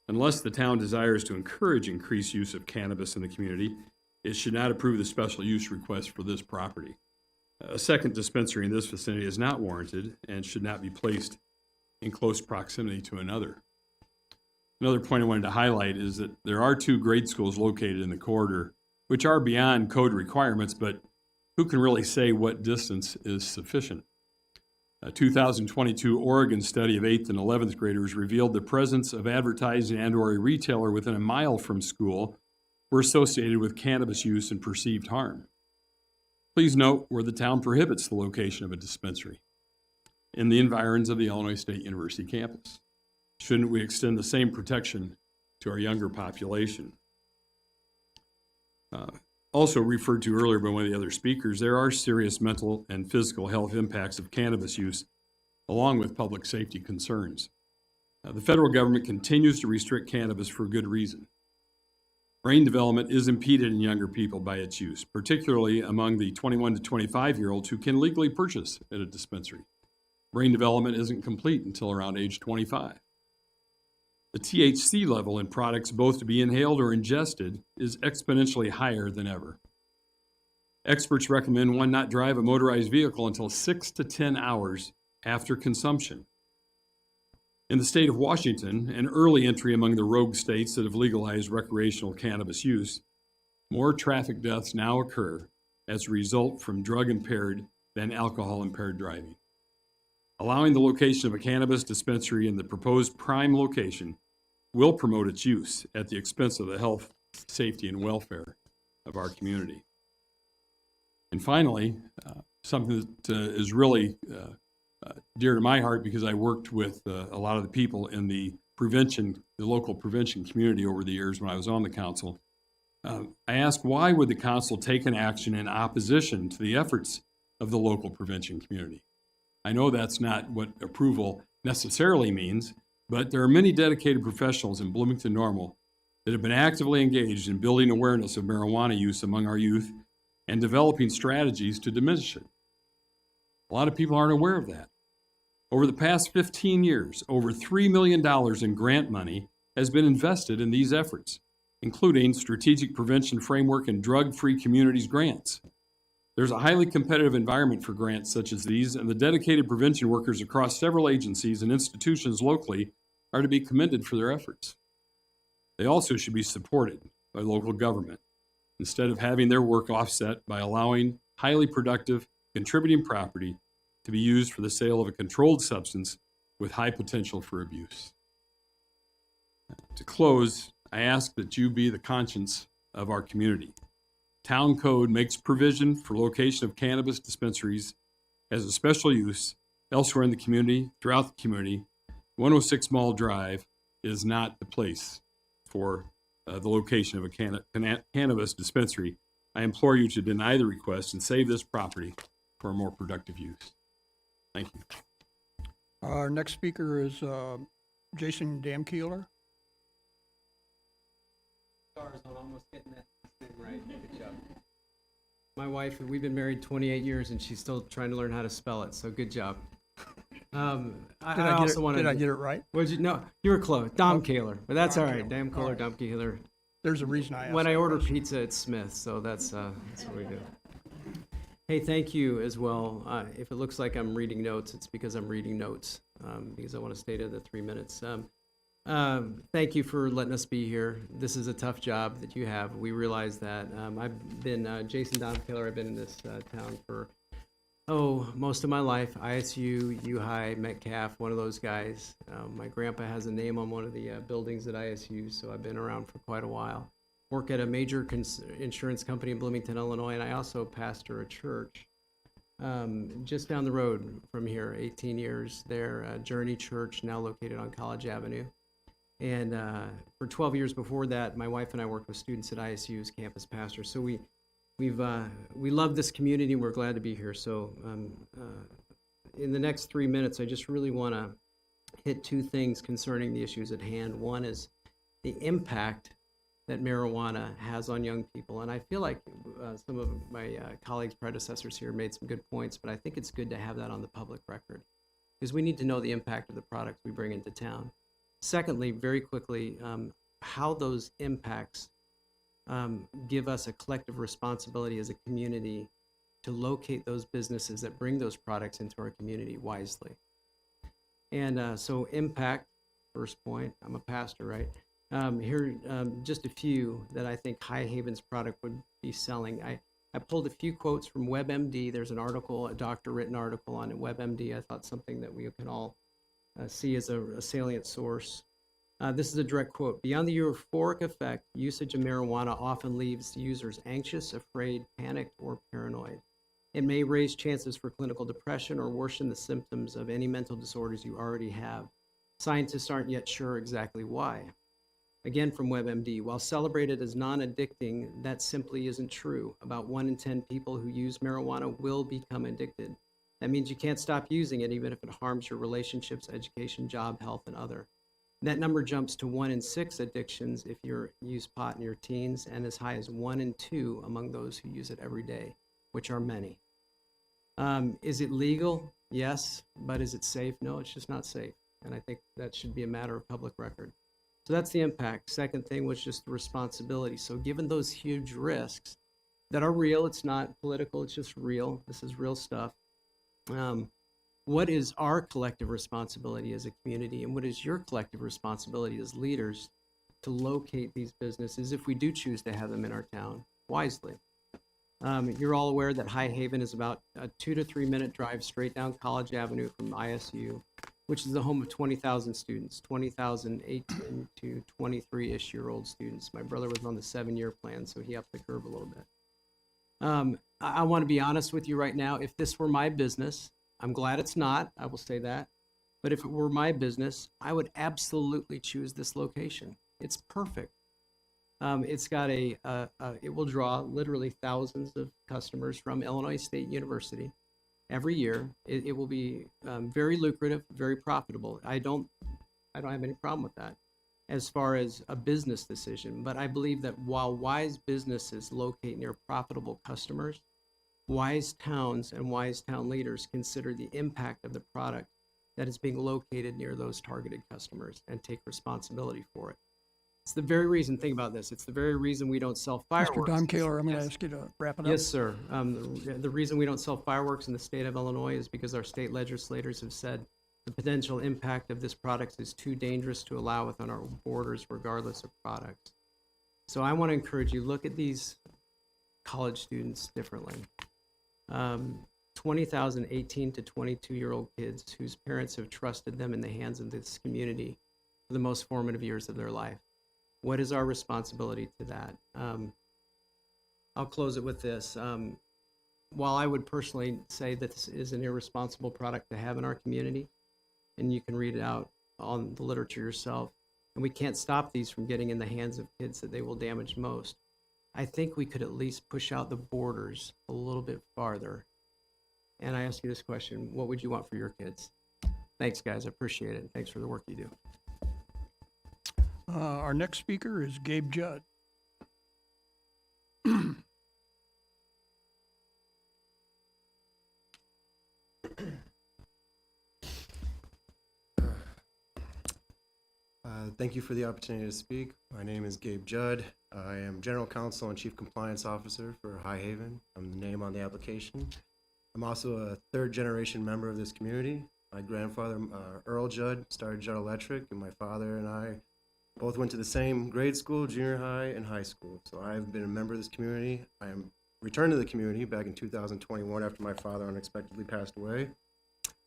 Unless the town desires to encourage increased use of cannabis in the community, it should not approve the special use request for this property. A second dispensary in this vicinity is not warranted and should not be placed in close proximity to another. Another point I wanted to highlight is that there are 2 grade schools located in the corridor, which are beyond code requirements, but who can really say what distance is sufficient? A 2022 Oregon study of 8th and 11th graders revealed the presence of advertising and/or a retailer within a mile from school were associated with cannabis use and perceived harm. Please note where the town prohibits the location of a dispensary: in the environs of the Illinois State University campus. Shouldn't we extend the same protection to our younger population? Also referred to earlier by one of the other speakers, there are serious mental and physical health impacts of cannabis use, along with public safety concerns. The federal government continues to restrict cannabis for good reason. Brain development is impeded in younger people by its use, particularly among the 21 to 25-year-olds who can legally purchase at a dispensary. Brain development isn't complete until around age 25. The THC level in products both to be inhaled or ingested is exponentially higher than ever. Experts recommend one not drive a motorized vehicle until 6 to 10 hours after consumption. In the state of Washington, an early entry among the rogue states that have legalized recreational cannabis use, more traffic deaths now occur as a result from drug-impaired than alcohol-impaired driving. Allowing the location of a cannabis dispensary in the proposed prime location will promote its use at the expense of the health, safety, and welfare of our community. And finally, something that is really dear to my heart, because I worked with a lot of the people in the local prevention community over the years when I was on the council. I asked, why would the council take an action in opposition to the efforts of the local prevention community? I know that's not what approval necessarily means, but there are many dedicated professionals in Bloomington Normal that have been actively engaged in building awareness of marijuana use among our youth and developing strategies to diminish it. A lot of people aren't aware of that. Over the past 15 years, over $3 million in grant money has been invested in these efforts, including Strategic Prevention Framework and Drug-Free Communities grants. There's a highly competitive environment for grants such as these, and the dedicated prevention workers across several agencies and institutions locally are to be commended for their efforts. They also should be supported by local government, instead of having their work offset by allowing highly productive, contributing property to be used for the sale of a controlled substance with high potential for abuse. To close, I ask that you be the conscience of our community. Town code makes provision for location of cannabis dispensaries as a special use elsewhere in the community, throughout the community. 106 Mall Drive is not the place for the location of a cannabis dispensary. I implore you to deny the request and save this property for a more productive use. Thank you. Our next speaker is Jason Damkeeler. Stars on almost getting that thing right. Good job. My wife, we've been married 28 years, and she's still trying to learn how to spell it. So good job. Did I get it right? No, you were close. Damkeeler, but that's all right. Damkeeler, Damkeeler. There's a reason I asked. When I order pizza, it's Smith, so that's what we do. Hey, thank you as well. If it looks like I'm reading notes, it's because I'm reading notes, because I want to stay to the 3 minutes. Thank you for letting us be here. This is a tough job that you have. We realize that. I've been Jason Damkeeler. I've been in this town for most of my life. ISU, U-High, Metcalf, one of those guys. My grandpa has a name on one of the buildings at ISU, so I've been around for quite a while. Work at a major insurance company in Bloomington, Illinois, and I also pastor a church just down the road from here, 18 years there, Journey Church, now located on College Avenue. And for 12 years before that, my wife and I worked with students at ISU as campus pastors. So we love this community, and we're glad to be here. So in the next 3 minutes, I just really want to hit two things concerning the issues at hand. One is the impact that marijuana has on young people. And I feel like some of my colleagues, predecessors here made some good points, but I think it's good to have that on the public record because we need to know the impact of the products we bring into town. Secondly, very quickly, how those impacts give us a collective responsibility as a community to locate those businesses that bring those products into our community wisely. And so impact, first point, I'm a pastor, right? Here, just a few that I think High Haven's product would be selling. I pulled a few quotes from WebMD. There's an article, a doctor-written article on WebMD. I thought something that we can all see as a salient source. This is a direct quote. Beyond the euphoric effect, usage of marijuana often leaves users anxious, afraid, panicked, or paranoid. It may raise chances for clinical depression or worsen the symptoms of any mental disorders you already have. Scientists aren't yet sure exactly why. Again, from WebMD, while celebrated as non-addicting, that simply isn't true. About 1 in 10 people who use marijuana will become addicted. That means you can't stop using it even if it harms your relationships, education, job, health, and other. That number jumps to 1 in 6 addictions if you use pot in your teens, and as high as 1 in 2 among those who use it every day, which are many. Is it legal? Yes. But is it safe? No, it's just not safe. And I think that should be a matter of public record. So that's the impact. Second thing was just the responsibility. So given those huge risks that are real, it's not political, it's just real. This is real stuff. What is our collective responsibility as a community, and what is your collective responsibility as leaders to locate these businesses if we do choose to have them in our town wisely? You're all aware that High Haven is about a 2 to 3 minute drive straight down College Avenue from ISU, which is the home of 20,000 students, 20,000 18 to 23-ish year old students. My brother was on the 7-year plan, so he upped the curve a little bit. I want to be honest with you right now. If this were my business, I'm glad it's not, I will say that. But if it were my business, I would absolutely choose this location. It's perfect. It's got it will draw literally thousands of customers from Illinois State University every year. It will be very lucrative, very profitable. I don't have any problem with that as far as a business decision. But I believe that while wise businesses locate near profitable customers, wise towns and wise town leaders consider the impact of the product that is being located near those targeted customers and take responsibility for it. It's the very reason, think about this, it's the very reason we don't sell fireworks. Mr. Don Kaler, I'm going to ask you to wrap it up. Yes, sir. The reason we don't sell fireworks in the state of Illinois is because our state legislators have said the potential impact of this product is too dangerous to allow within our borders, regardless of products. So I want to encourage you, look at these college students differently. 20,000 18 to 22-year-old kids whose parents have trusted them in the hands of this community for the most formative years of their life. What is our responsibility to that? I'll close it with this. While I would personally say that this is an irresponsible product to have in our community, and you can read it out on the literature yourself, and we can't stop these from getting in the hands of kids that they will damage most, I think we could at least push out the borders a little bit farther. And I ask you this question, what would you want for your kids? Thanks, guys. I appreciate it. Thanks for the work you do. Our next speaker is Gabe Judd. Thank you for the opportunity to speak. My name is Gabe Judd. I am General Counsel and Chief Compliance Officer for High Haven. I'm the name on the application. I'm also a third-generation member of this community. My grandfather, Earl Judd, started Judd Electric, and my father and I both went to the same grade school, junior high, and high school. So I've been a member of this community. I am returned to the community back in 2021 after my father unexpectedly passed away,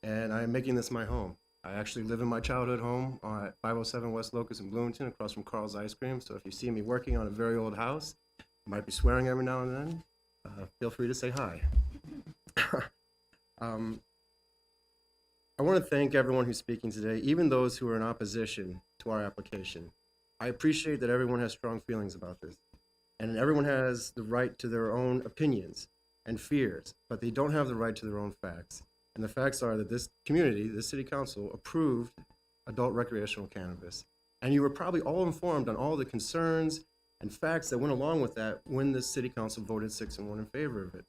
and I am making this my home. I actually live in my childhood home at 507 West Locust in Bloomington, across from Carl's Ice Cream. So if you see me working on a very old house, I might be swearing every now and then, feel free to say hi. I want to thank everyone who's speaking today, even those who are in opposition to our application. I appreciate that everyone has strong feelings about this, and everyone has the right to their own opinions and fears, but they don't have the right to their own facts. And the facts are that this community, this city council, approved adult recreational cannabis. And you were probably all informed on all the concerns and facts that went along with that when the city council voted 6-1 in favor of it.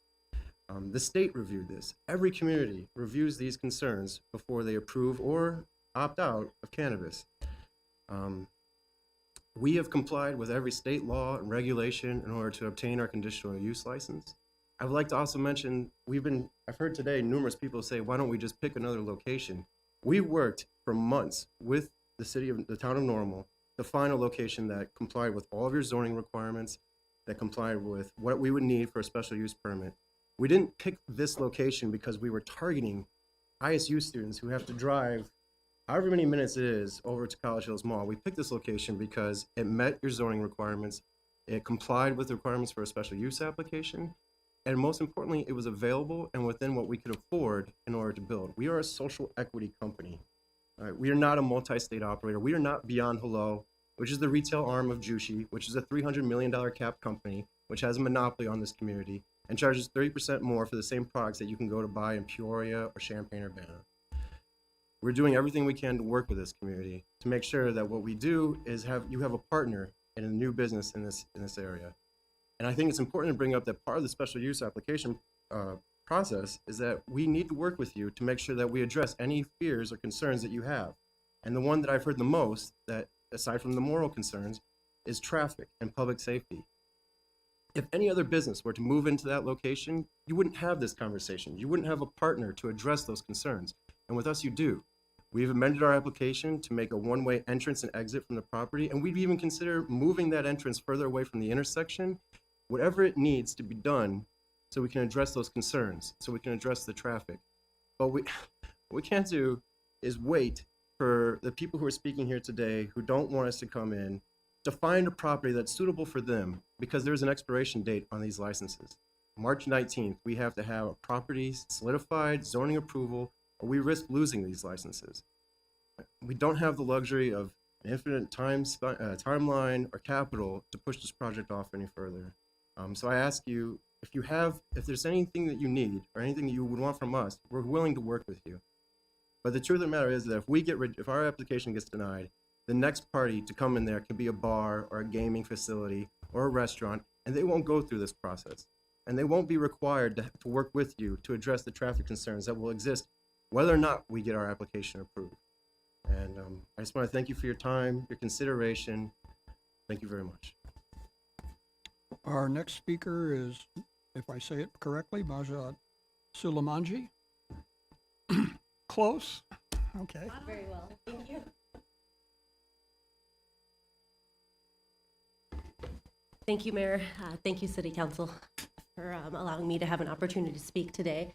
The state reviewed this. Every community reviews these concerns before they approve or opt out of cannabis. We have complied with every state law and regulation in order to obtain our conditional use license. I would like to also mention, I've heard today numerous people say, why don't we just pick another location? We worked for months with the town of Normal to find a location that complied with all of your zoning requirements, that complied with what we would need for a special use permit. We didn't pick this location because we were targeting ISU students who have to drive however many minutes it is over to College Hills Mall. We picked this location because it met your zoning requirements, it complied with the requirements for a special use application, and most importantly, it was available and within what we could afford in order to build. We are a social equity company. We are not a multi-state operator. We are not Beyond Hello, which is the retail arm of Jushi, which is a $300 million cap company, which has a monopoly on this community and charges 30% more for the same products that you can go to buy in Peoria or Champaign-Urbana. We're doing everything we can to work with this community to make sure that what we do is you have a partner in a new business in this area. And I think it's important to bring up that part of the special use application process is that we need to work with you to make sure that we address any fears or concerns that you have. And the one that I've heard the most, that aside from the moral concerns, is traffic and public safety. If any other business were to move into that location, you wouldn't have this conversation. You wouldn't have a partner to address those concerns. And with us, you do. We've amended our application to make a one-way entrance and exit from the property, and we'd even consider moving that entrance further away from the intersection, whatever it needs to be done so we can address those concerns, so we can address the traffic. But what we can't do is wait for the people who are speaking here today who don't want us to come in to find a property that's suitable for them, because there's an expiration date on these licenses. March 19th, we have to have a property solidified, zoning approval, or we risk losing these licenses. We don't have the luxury of an infinite timeline or capital to push this project off any further. So I ask you, if there's anything that you need or anything that you would want from us, we're willing to work with you. But the truth of the matter is that if our application gets denied, the next party to come in there can be a bar or a gaming facility or a restaurant, and they won't go through this process. And they won't be required to work with you to address the traffic concerns that will exist whether or not we get our application approved. And I just want to thank you for your time, your consideration. Thank you very much. Our next speaker is, if I say it correctly, Majid Sulamanji. Close. Okay. Very well. Thank you. Thank you, Mayor. Thank you, City Council, for allowing me to have an opportunity to speak today.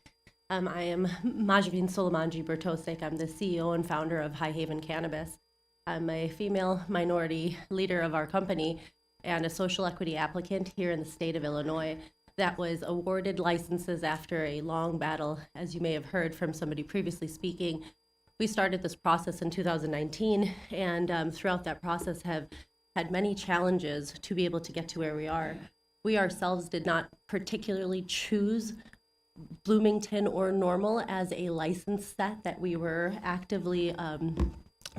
I am Majvin Sulamanji Bertosik. I'm the CEO and founder of High Haven Cannabis. I'm a female minority leader of our company and a social equity applicant here in the state of Illinois that was awarded licenses after a long battle, as you may have heard from somebody previously speaking. We started this process in 2019, and throughout that process have had many challenges to be able to get to where we are. We ourselves did not particularly choose Bloomington or Normal as a license set that we were actively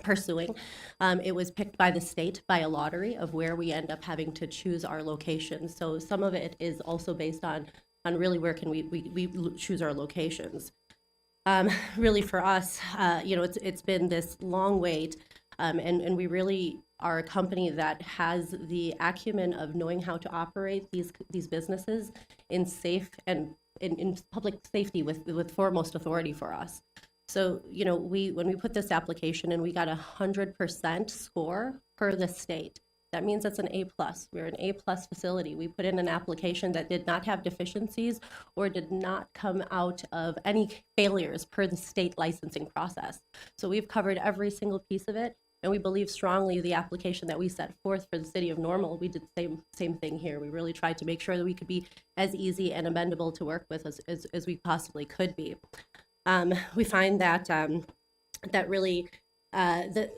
pursuing. It was picked by the state by a lottery of where we end up having to choose our location. So some of it is also based on really where can we choose our locations. Really for us, it's been this long wait, and we really are a company that has the acumen of knowing how to operate these businesses in safe and in public safety with foremost authority for us. So, when we put this application in, we got 100% score per the state. That means it's an A+. We're an A+ facility. We put in an application that did not have deficiencies or did not come out of any failures per the state licensing process. So we've covered every single piece of it, and we believe strongly the application that we set forth for the city of Normal, we did the same thing here. We really tried to make sure that we could be as easy and amendable to work with as we possibly could be. We find that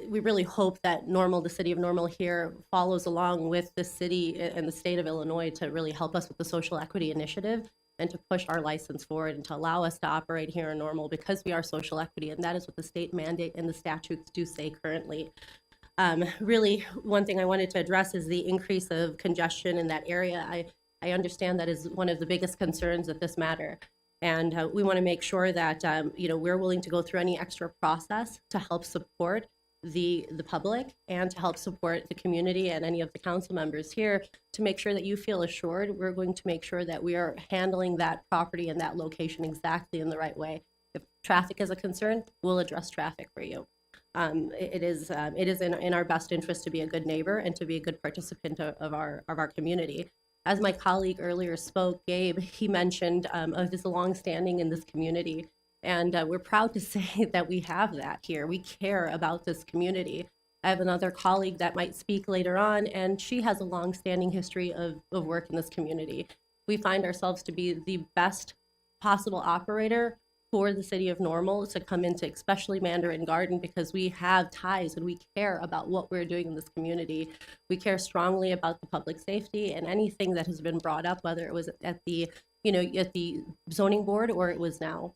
we really hope that the city of Normal here follows along with the city and the state of Illinois to really help us with the social equity initiative and to push our license forward and to allow us to operate here in Normal because we are social equity, and that is what the state mandate and the statutes do say currently. Really, one thing I wanted to address is the increase of congestion in that area. I understand that is one of the biggest concerns of this matter. And we want to make sure that, we're willing to go through any extra process to help support the public and to help support the community and any of the council members here to make sure that you feel assured. We're going to make sure that we are handling that property and that location exactly in the right way. If traffic is a concern, we'll address traffic for you. It is in our best interest to be a good neighbor and to be a good participant of our community. As my colleague earlier spoke, Gabe, he mentioned of his longstanding in this community. And we're proud to say that we have that here. We care about this community. I have another colleague that might speak later on, and she has a longstanding history of work in this community. We find ourselves to be the best possible operator for the city of Normal to come into, especially Mandarin Garden, because we have ties and we care about what we're doing in this community. We care strongly about the public safety and anything that has been brought up, whether it was at the zoning board or it was now.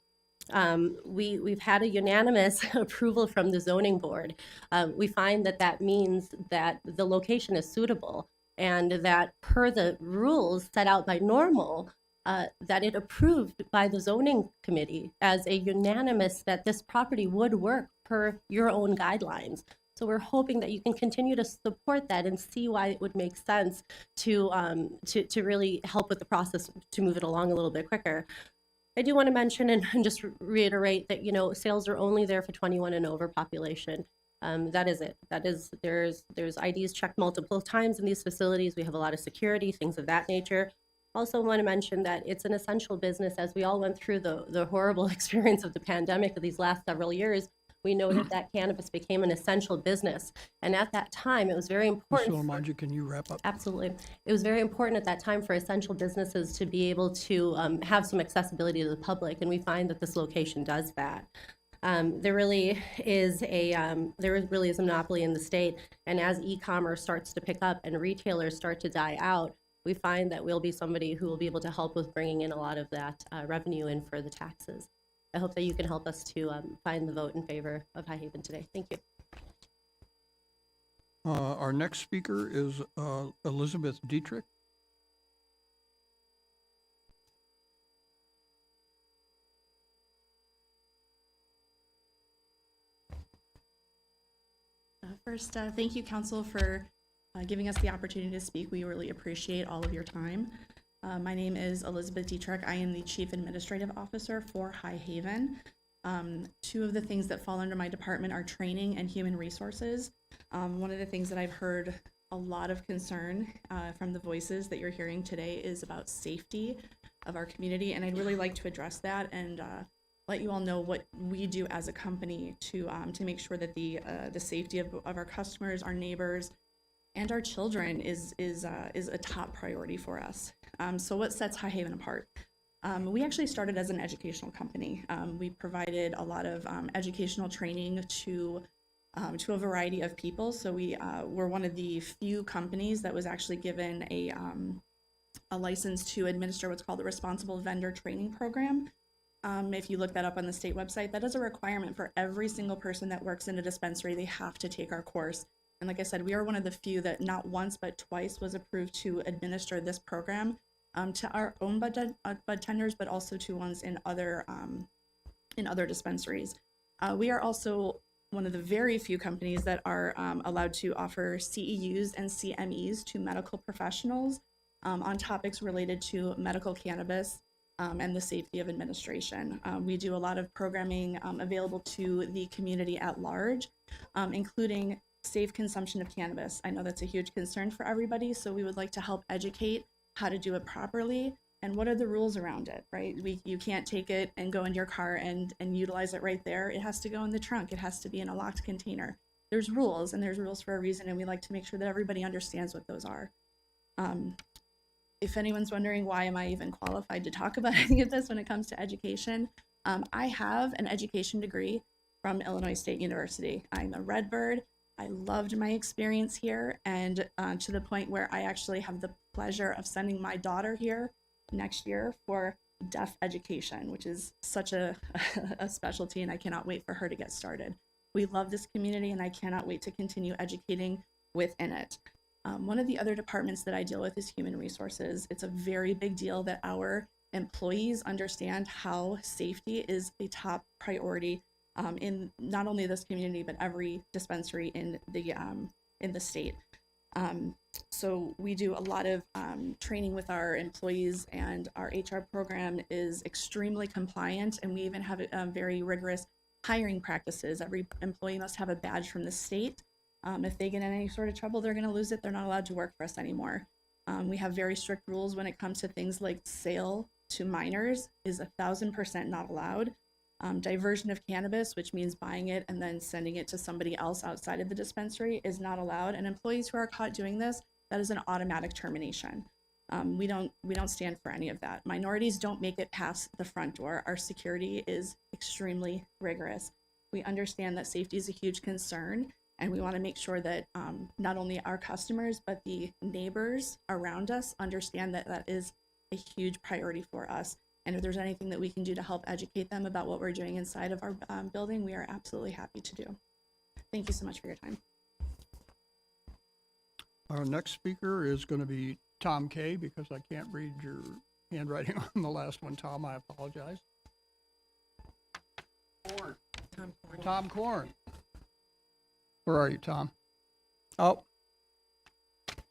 We've had a unanimous approval from the zoning board. We find that means that the location is suitable and that per the rules set out by Normal, that it approved by the zoning committee as a unanimous that this property would work per your own guidelines. So we're hoping that you can continue to support that and see why it would make sense to really help with the process to move it along a little bit quicker. I do want to mention and just reiterate that, sales are only there for 21 and over population. That is it. There's IDs checked multiple times in these facilities. We have a lot of security, things of that nature. Also want to mention that it's an essential business. As we all went through the horrible experience of the pandemic of these last several years, we noted that cannabis became an essential business. And at that time, it was very important. Ms. Solomanji, can you wrap up? Absolutely. It was very important at that time for essential businesses to be able to have some accessibility to the public, and we find that this location does that. There really is a monopoly in the state, and as e-commerce starts to pick up and retailers start to die out, we find that we'll be somebody who will be able to help with bringing in a lot of that revenue in for the taxes. I hope that you can help us to find the vote in favor of High Haven today. Thank you. Our next speaker is Elizabeth Dietrich. First, thank you, Council, for giving us the opportunity to speak. We really appreciate all of your time. My name is Elizabeth Dietrich. I am the Chief Administrative Officer for High Haven. Two of the things that fall under my department are training and human resources. One of the things that I've heard a lot of concern from the voices that you're hearing today is about safety of our community, and I'd really like to address that and let you all know what we do as a company to make sure that the safety of our customers, our neighbors, and our children is a top priority for us. So what sets High Haven apart? We actually started as an educational company. We provided a lot of educational training to a variety of people. So we were one of the few companies that was actually given a license to administer what's called the Responsible Vendor Training Program. If you look that up on the state website, that is a requirement for every single person that works in a dispensary. They have to take our course. And like I said, we are one of the few that not once but twice was approved to administer this program to our own bud tenders, but also to ones in other dispensaries. We are also one of the very few companies that are allowed to offer CEUs and CMEs to medical professionals on topics related to medical cannabis and the safety of administration. We do a lot of programming available to the community at large, including safe consumption of cannabis. I know that's a huge concern for everybody, so we would like to help educate how to do it properly and what are the rules around it, right? You can't take it and go in your car and utilize it right there. It has to go in the trunk. It has to be in a locked container. There's rules, and there's rules for a reason, and we like to make sure that everybody understands what those are. If anyone's wondering why am I even qualified to talk about any of this when it comes to education, I have an education degree from Illinois State University. I'm a Redbird. I loved my experience here, and to the point where I actually have the pleasure of sending my daughter here next year for deaf education, which is such a specialty, and I cannot wait for her to get started. We love this community, and I cannot wait to continue educating within it. One of the other departments that I deal with is human resources. It's a very big deal that our employees understand how safety is a top priority in not only this community, but every dispensary in the state. So we do a lot of training with our employees, and our HR program is extremely compliant, and we even have very rigorous hiring practices. Every employee must have a badge from the state. If they get in any sort of trouble, they're going to lose it. They're not allowed to work for us anymore. We have very strict rules when it comes to things like sale to minors is 1,000% not allowed. Diversion of cannabis, which means buying it and then sending it to somebody else outside of the dispensary, is not allowed. And employees who are caught doing this, that is an automatic termination. We don't stand for any of that. Minorities don't make it past the front door. Our security is extremely rigorous. We understand that safety is a huge concern, and we want to make sure that not only our customers, but the neighbors around us understand that that is a huge priority for us. And if there's anything that we can do to help educate them about what we're doing inside of our building, we are absolutely happy to do. Thank you so much for your time. Our next speaker is going to be Tom Kay, because I can't read your handwriting on the last one. Tom, I apologize. Tom Korn. Where are you, Tom? Oh.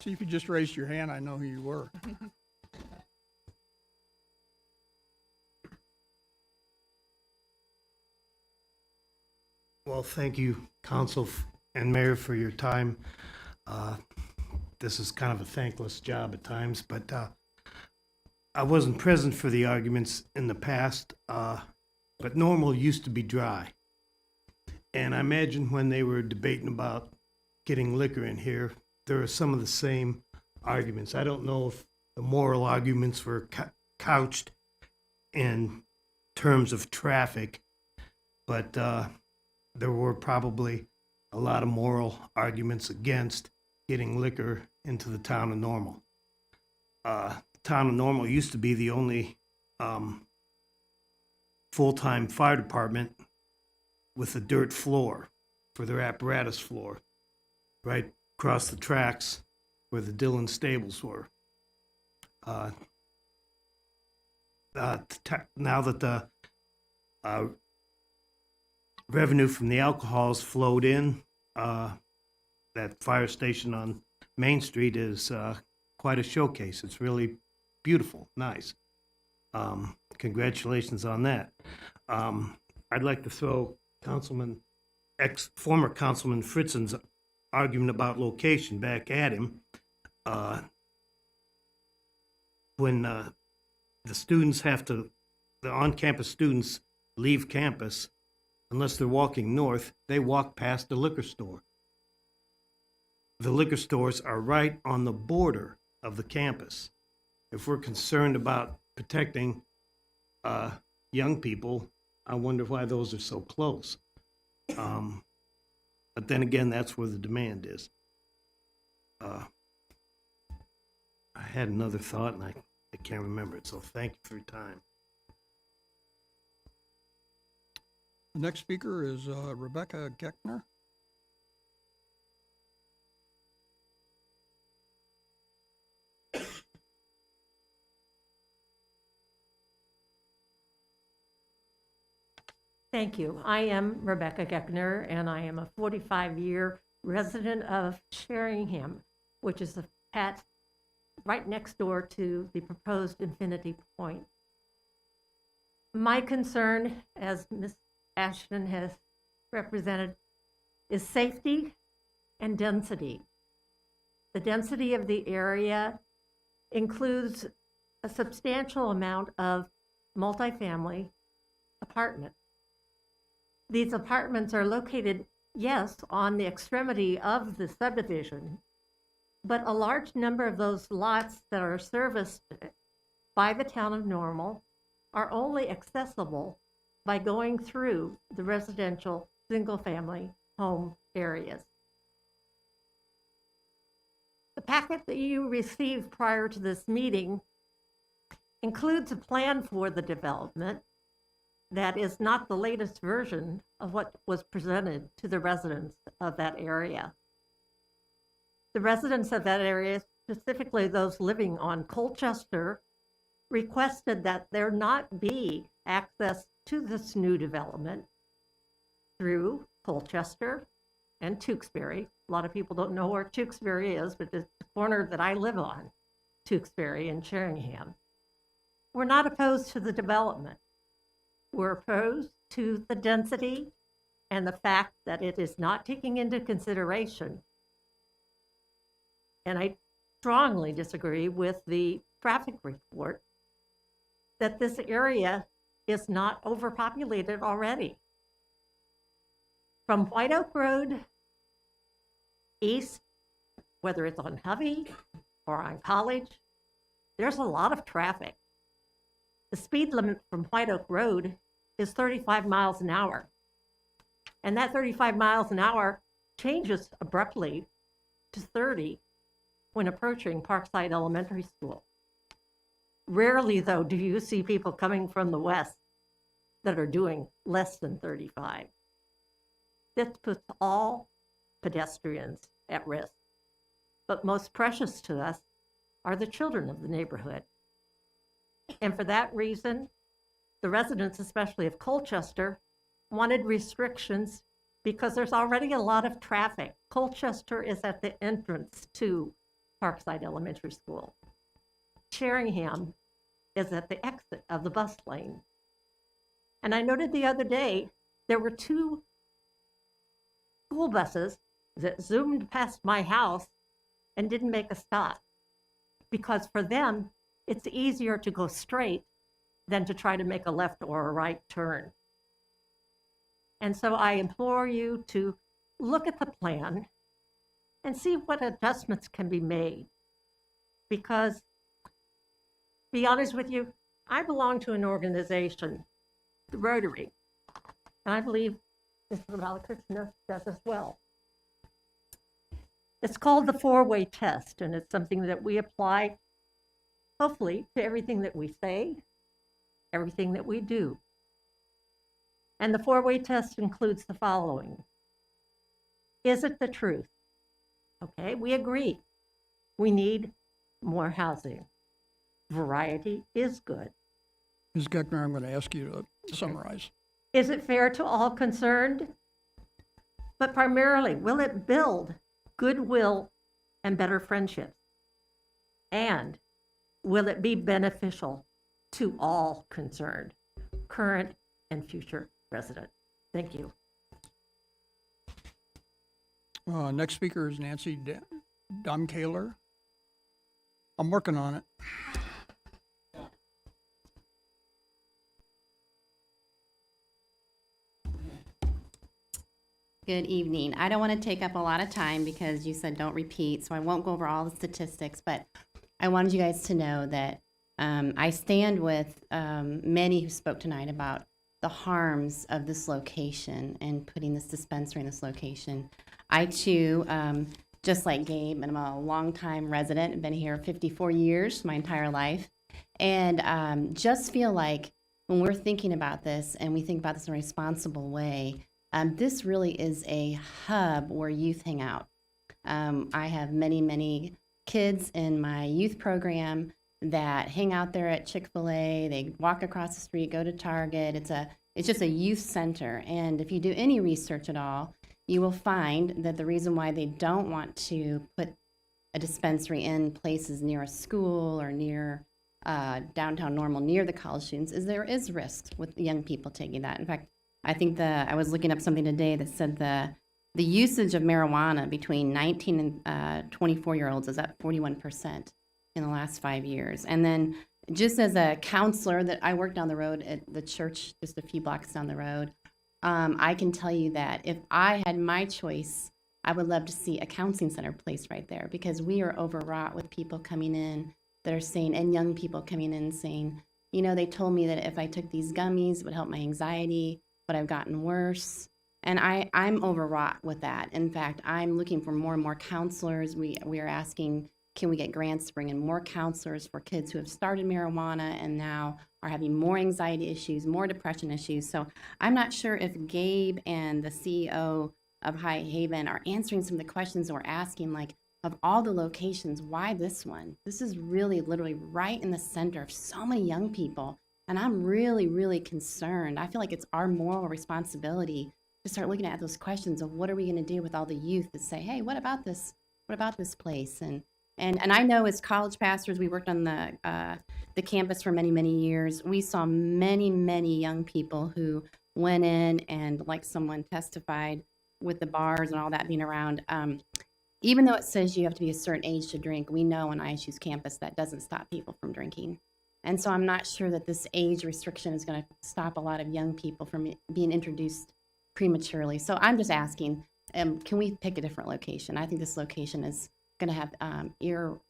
See, if you just raised your hand, I know who you were. Well, thank you, Council and Mayor, for your time. This is kind of a thankless job at times, but I wasn't present for the arguments in the past, but Normal used to be dry. And I imagine when they were debating about getting liquor in here, there were some of the same arguments. I don't know if the moral arguments were couched in terms of traffic, but there were probably a lot of moral arguments against getting liquor into the town of Normal. The town of Normal used to be the only full-time fire department with a dirt floor for their apparatus floor, right across the tracks where the Dillon stables were. Now that the revenue from the alcohols flowed in, that fire station on Main Street is quite a showcase. It's really beautiful, nice. Congratulations on that. I'd like to throw former Councilman Fritzen's argument about location back at him. When the on-campus students leave campus, unless they're walking north, they walk past the liquor store. The liquor stores are right on the border of the campus. If we're concerned about protecting young people, I wonder why those are so close. But then again, that's where the demand is. I had another thought, and I can't remember it, so thank you for your time. The next speaker is Rebecca Geckner. Thank you. I am Rebecca Geckner, and I am a 45-year resident of Sheringham, which is a patch right next door to the proposed Infinity Point. My concern, as Ms. Ashton has represented, is safety and density. The density of the area includes a substantial amount of multifamily apartments. These apartments are located, yes, on the extremity of the subdivision, but a large number of those lots that are serviced by the town of Normal are only accessible by going through the residential single-family home areas. The packet that you received prior to this meeting includes a plan for the development, that is not the latest version of what was presented to the residents of that area. The residents of that area, specifically those living on Colchester, requested that there not be access to this new development through Colchester and Tewksbury. A lot of people don't know where Tewksbury is, but it's the corner that I live on, Tewksbury and Sheringham. We're not opposed to the development. We're opposed to the density and the fact that it is not taking into consideration. And I strongly disagree with the traffic report that this area is not overpopulated already. From White Oak Road east, whether it's on Hovey or on College, there's a lot of traffic. The speed limit from White Oak Road is 35 miles an hour. And that 35 miles an hour changes abruptly to 30 when approaching Parkside Elementary School. Rarely, though, do you see people coming from the west that are doing less than 35. This puts all pedestrians at risk. But most precious to us are the children of the neighborhood. And for that reason, the residents, especially of Colchester, wanted restrictions because there's already a lot of traffic. Colchester is at the entrance to Parkside Elementary School. Sheringham is at the exit of the bus lane. And I noted the other day, there were 2 school buses that zoomed past my house and didn't make a stop. Because for them, it's easier to go straight than to try to make a left or a right turn. And so I implore you to look at the plan and see what adjustments can be made. Because, to be honest with you, I belong to an organization, the Rotary, and I believe Mr. Balakrishna does as well. It's called the 4-way test, and it's something that we apply, hopefully, to everything that we say, everything that we do. And the 4-way test includes the following. Is it the truth? Okay, we agree. We need more housing. Variety is good. Ms. Geckner, I'm going to ask you to summarize. Is it fair to all concerned? But primarily, will it build goodwill and better friendships? And will it be beneficial to all concerned, current and future residents? Thank you. Next speaker is Nancy Domkaler. I'm working on it. Good evening. I don't want to take up a lot of time because you said don't repeat, so I won't go over all the statistics, but I wanted you guys to know that I stand with many who spoke tonight about the harms of this location and putting this dispensary in this location. I too, just like Gabe, and I'm a longtime resident, I've been here 54 years, my entire life, and just feel like when we're thinking about this and we think about this in a responsible way, this really is a hub where youth hang out. I have many, many kids in my youth program that hang out there at Chick-fil-A. They walk across the street, go to Target. It's just a youth center. And if you do any research at all, you will find that the reason why they don't want to put a dispensary in places near a school or near downtown Normal, near the college students, is there is risk with young people taking that. In fact, I think I was looking up something today that said the usage of marijuana between 19 and 24-year-olds is at 41% in the last 5 years. And then just as a counselor that I work down the road at the church just a few blocks down the road, I can tell you that if I had my choice, I would love to see a counseling center placed right there, because we are overwrought with people coming in that are saying, and young people coming in saying, you know, they told me that if I took these gummies, it would help my anxiety, but I've gotten worse. And I'm overwrought with that. In fact, I'm looking for more and more counselors. We are asking, can we get grants to bring in more counselors for kids who have started marijuana and now are having more anxiety issues, more depression issues. So I'm not sure if Gabe and the CEO of High Haven are answering some of the questions we're asking, like, of all the locations, why this one? This is really literally right in the center of so many young people. And I'm really, really concerned. I feel like it's our moral responsibility to start looking at those questions of what are we going to do with all the youth that say, hey, what about this? What about this place? And I know as college pastors, we worked on the campus for many, many years. We saw many, many young people who went in and, like someone testified, with the bars and all that being around, even though it says you have to be a certain age to drink, we know on ISU's campus that doesn't stop people from drinking. And so I'm not sure that this age restriction is going to stop a lot of young people from being introduced prematurely. So I'm just asking, can we pick a different location? I think this location is going to have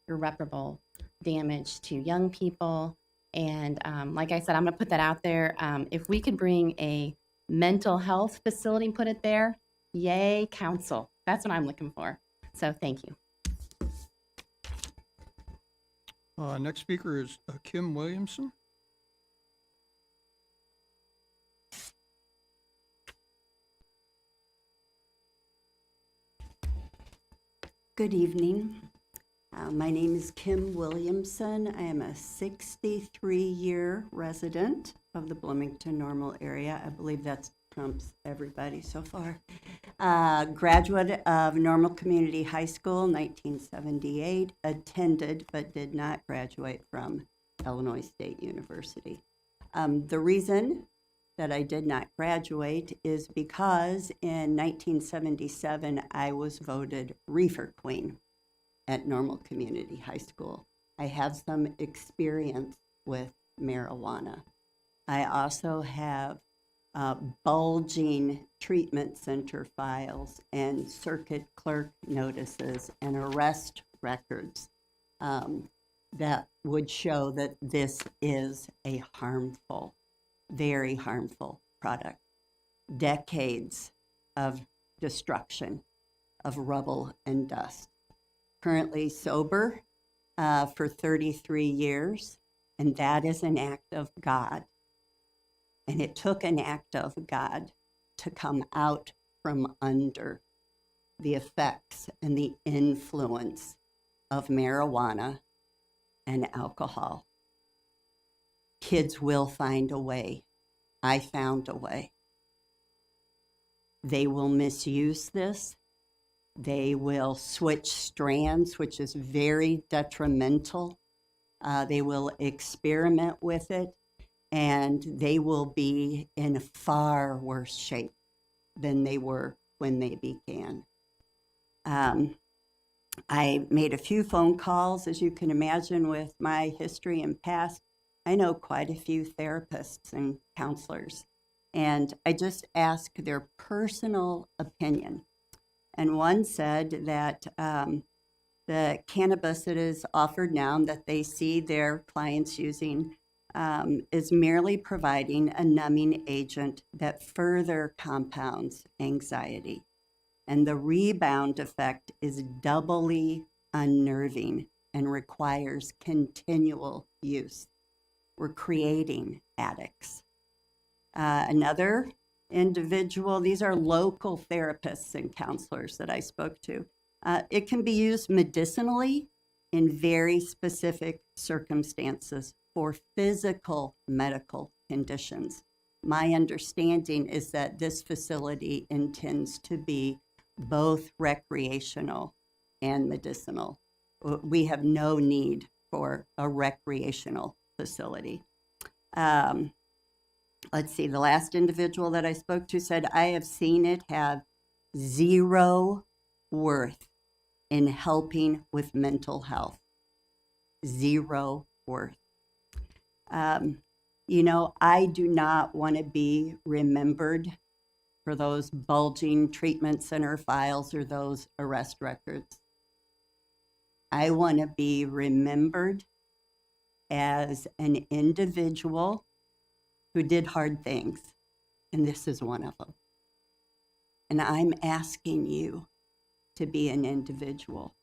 irreparable damage to young people. And like I said, I'm going to put that out there. If we could bring a mental health facility and put it there, yay, council. That's what I'm looking for. So thank you. Next speaker is Kim Williamson. Good evening. My name is Kim Williamson. I am a 63-year resident of the Bloomington Normal area. I believe that trumps everybody so far. Graduate of Normal Community High School, 1978. Attended but did not graduate from Illinois State University. The reason that I did not graduate is because in 1977 I was voted Reefer Queen at Normal Community High School. I have some experience with marijuana. I also have bulging treatment center files and circuit clerk notices and arrest records that would show that this is a harmful, very harmful product. Decades of destruction of rubble and dust. Currently sober for 33 years, and that is an act of God. And it took an act of God to come out from under the effects and the influence of marijuana and alcohol. Kids will find a way. I found a way. They will misuse this. They will switch strands, which is very detrimental. They will experiment with it, and they will be in far worse shape than they were when they began. I made a few phone calls, as you can imagine, with my history and past. I know quite a few therapists and counselors, and I just asked their personal opinion. And one said that the cannabis that is offered now that they see their clients using is merely providing a numbing agent that further compounds anxiety. And the rebound effect is doubly unnerving and requires continual use. We're creating addicts. Another individual, these are local therapists and counselors that I spoke to. It can be used medicinally in very specific circumstances for physical medical conditions. My understanding is that this facility intends to be both recreational and medicinal. We have no need for a recreational facility. Let's see, the last individual that I spoke to said, I have seen it have zero worth in helping with mental health. Zero worth. You know, I do not want to be remembered for those bulging treatment center files or those arrest records. I want to be remembered as an individual who did hard things, and this is one of them. And I'm asking you to be an individual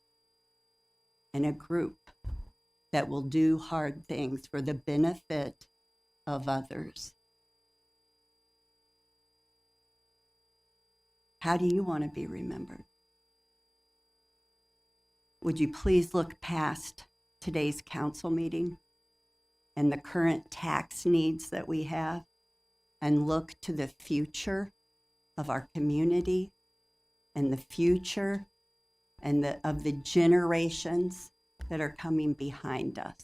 and a group that will do hard things for the benefit of others. How do you want to be remembered? Would you please look past today's council meeting and the current tax needs that we have and look to the future of our community and the future and of the generations that are coming behind us?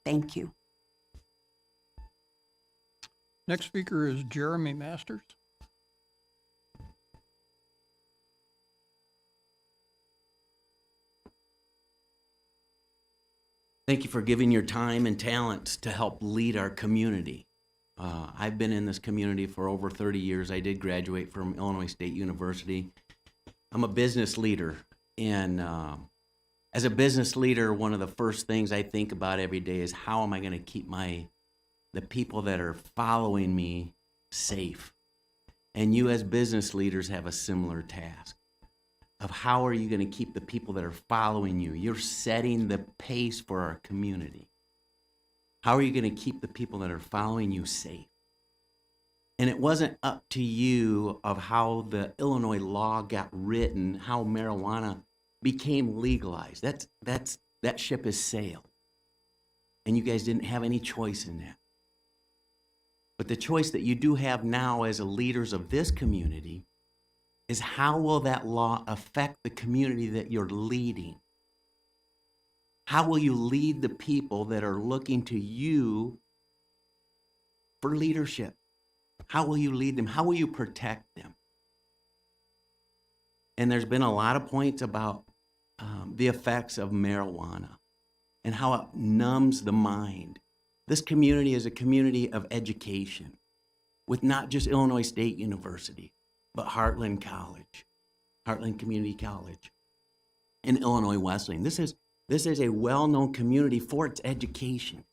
Thank you. Next speaker is Jeremy Masters. Thank you for giving your time and talents to help lead our community. I've been in this community for over 30 years. I did graduate from Illinois State University. I'm a business leader, and as a business leader, one of the first things I think about every day is how am I going to keep the people that are following me safe? And you as business leaders have a similar task of how are you going to keep the people that are following you? You're setting the pace for our community. How are you going to keep the people that are following you safe? And it wasn't up to you of how the Illinois law got written, how marijuana became legalized. That ship has sailed. And you guys didn't have any choice in that. But the choice that you do have now as leaders of this community is how will that law affect the community that you're leading? How will you lead the people that are looking to you for leadership? How will you lead them? How will you protect them? And there's been a lot of points about the effects of marijuana and how it numbs the mind. This community is a community of education with not just Illinois State University, but Heartland College, Heartland Community College, and Illinois Wesleyan. This is a well-known community for its education.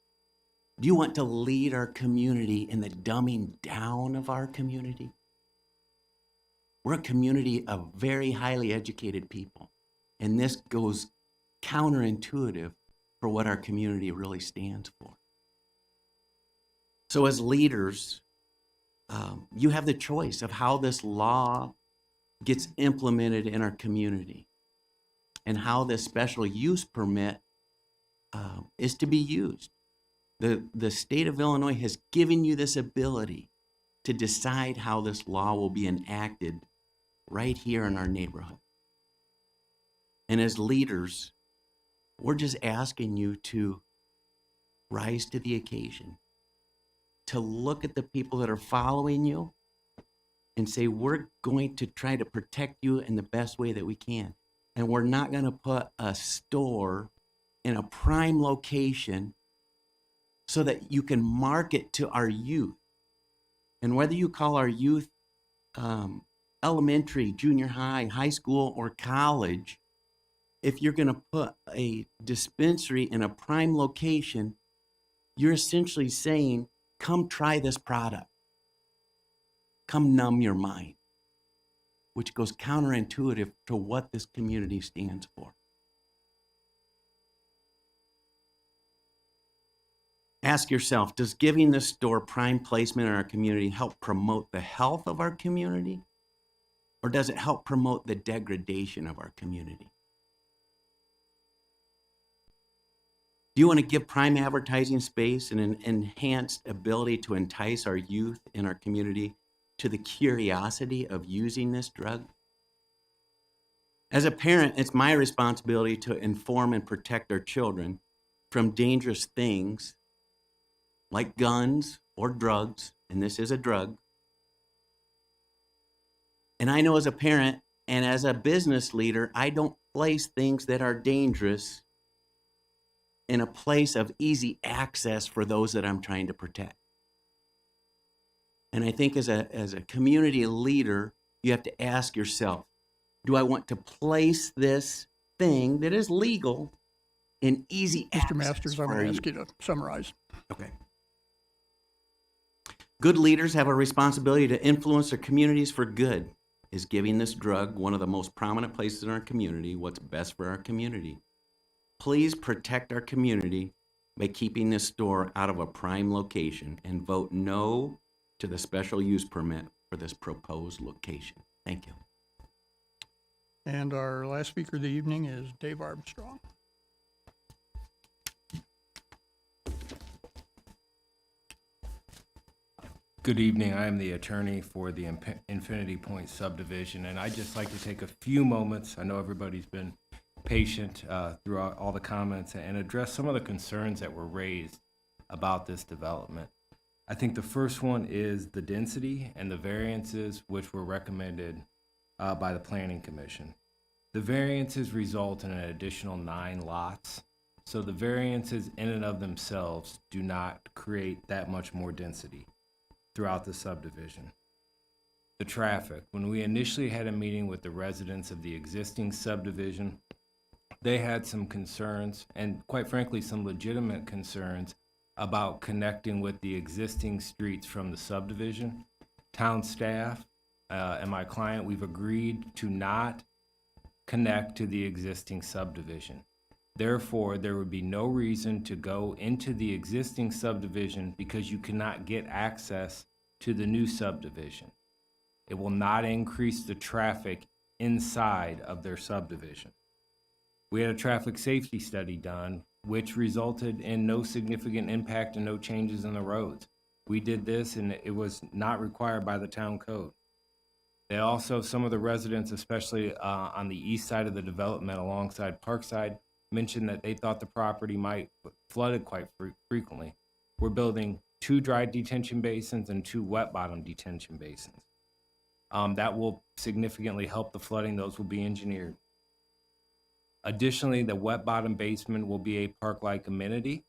Do you want to lead our community in the dumbing down of our community? We're a community of very highly educated people, and this goes counterintuitive for what our community really stands for. So as leaders, you have the choice of how this law gets implemented in our community and how this special use permit is to be used. The state of Illinois has given you this ability to decide how this law will be enacted right here in our neighborhood. And as leaders, we're just asking you to rise to the occasion, to look at the people that are following you and say, we're going to try to protect you in the best way that we can. And we're not going to put a store in a prime location so that you can market to our youth. And whether you call our youth elementary, junior high, high school, or college, if you're going to put a dispensary in a prime location, you're essentially saying, come try this product. Come numb your mind, which goes counterintuitive to what this community stands for. Ask yourself, does giving this store prime placement in our community help promote the health of our community? Or does it help promote the degradation of our community? Do you want to give prime advertising space and an enhanced ability to entice our youth in our community to the curiosity of using this drug? As a parent, it's my responsibility to inform and protect our children from dangerous things like guns or drugs, and this is a drug. And I know as a parent and as a business leader, I don't place things that are dangerous in a place of easy access for those that I'm trying to protect. And I think as a community leader, you have to ask yourself, do I want to place this thing that is legal in easy access? Mr. Masters, I'm going to ask you to summarize. Okay. Good leaders have a responsibility to influence their communities for good. Is giving this drug one of the most prominent places in our community what's best for our community? Please protect our community by keeping this store out of a prime location and vote no to the special use permit for this proposed location. Thank you. And our last speaker of the evening is Dave Armstrong. Good evening. I am the attorney for the Infinity Point subdivision, and I'd just like to take a few moments. I know everybody's been patient throughout all the comments and address some of the concerns that were raised about this development. I think the first one is the density and the variances which were recommended by the Planning Commission. The variances result in an additional 9 lots, so the variances in and of themselves do not create that much more density throughout the subdivision. The traffic. When we initially had a meeting with the residents of the existing subdivision, they had some concerns, and quite frankly, some legitimate concerns about connecting with the existing streets from the subdivision. Town staff and my client, we've agreed to not connect to the existing subdivision. Therefore, there would be no reason to go into the existing subdivision because you cannot get access to the new subdivision. It will not increase the traffic inside of their subdivision. We had a traffic safety study done, which resulted in no significant impact and no changes in the roads. We did this and it was not required by the town code. They also, some of the residents, especially on the east side of the development alongside Parkside, mentioned that they thought the property might flooded quite frequently. We're building 2 dry detention basins and 2 wet bottom detention basins. That will significantly help the flooding. Those will be engineered. Additionally, the wet bottom basement will be a park-like amenity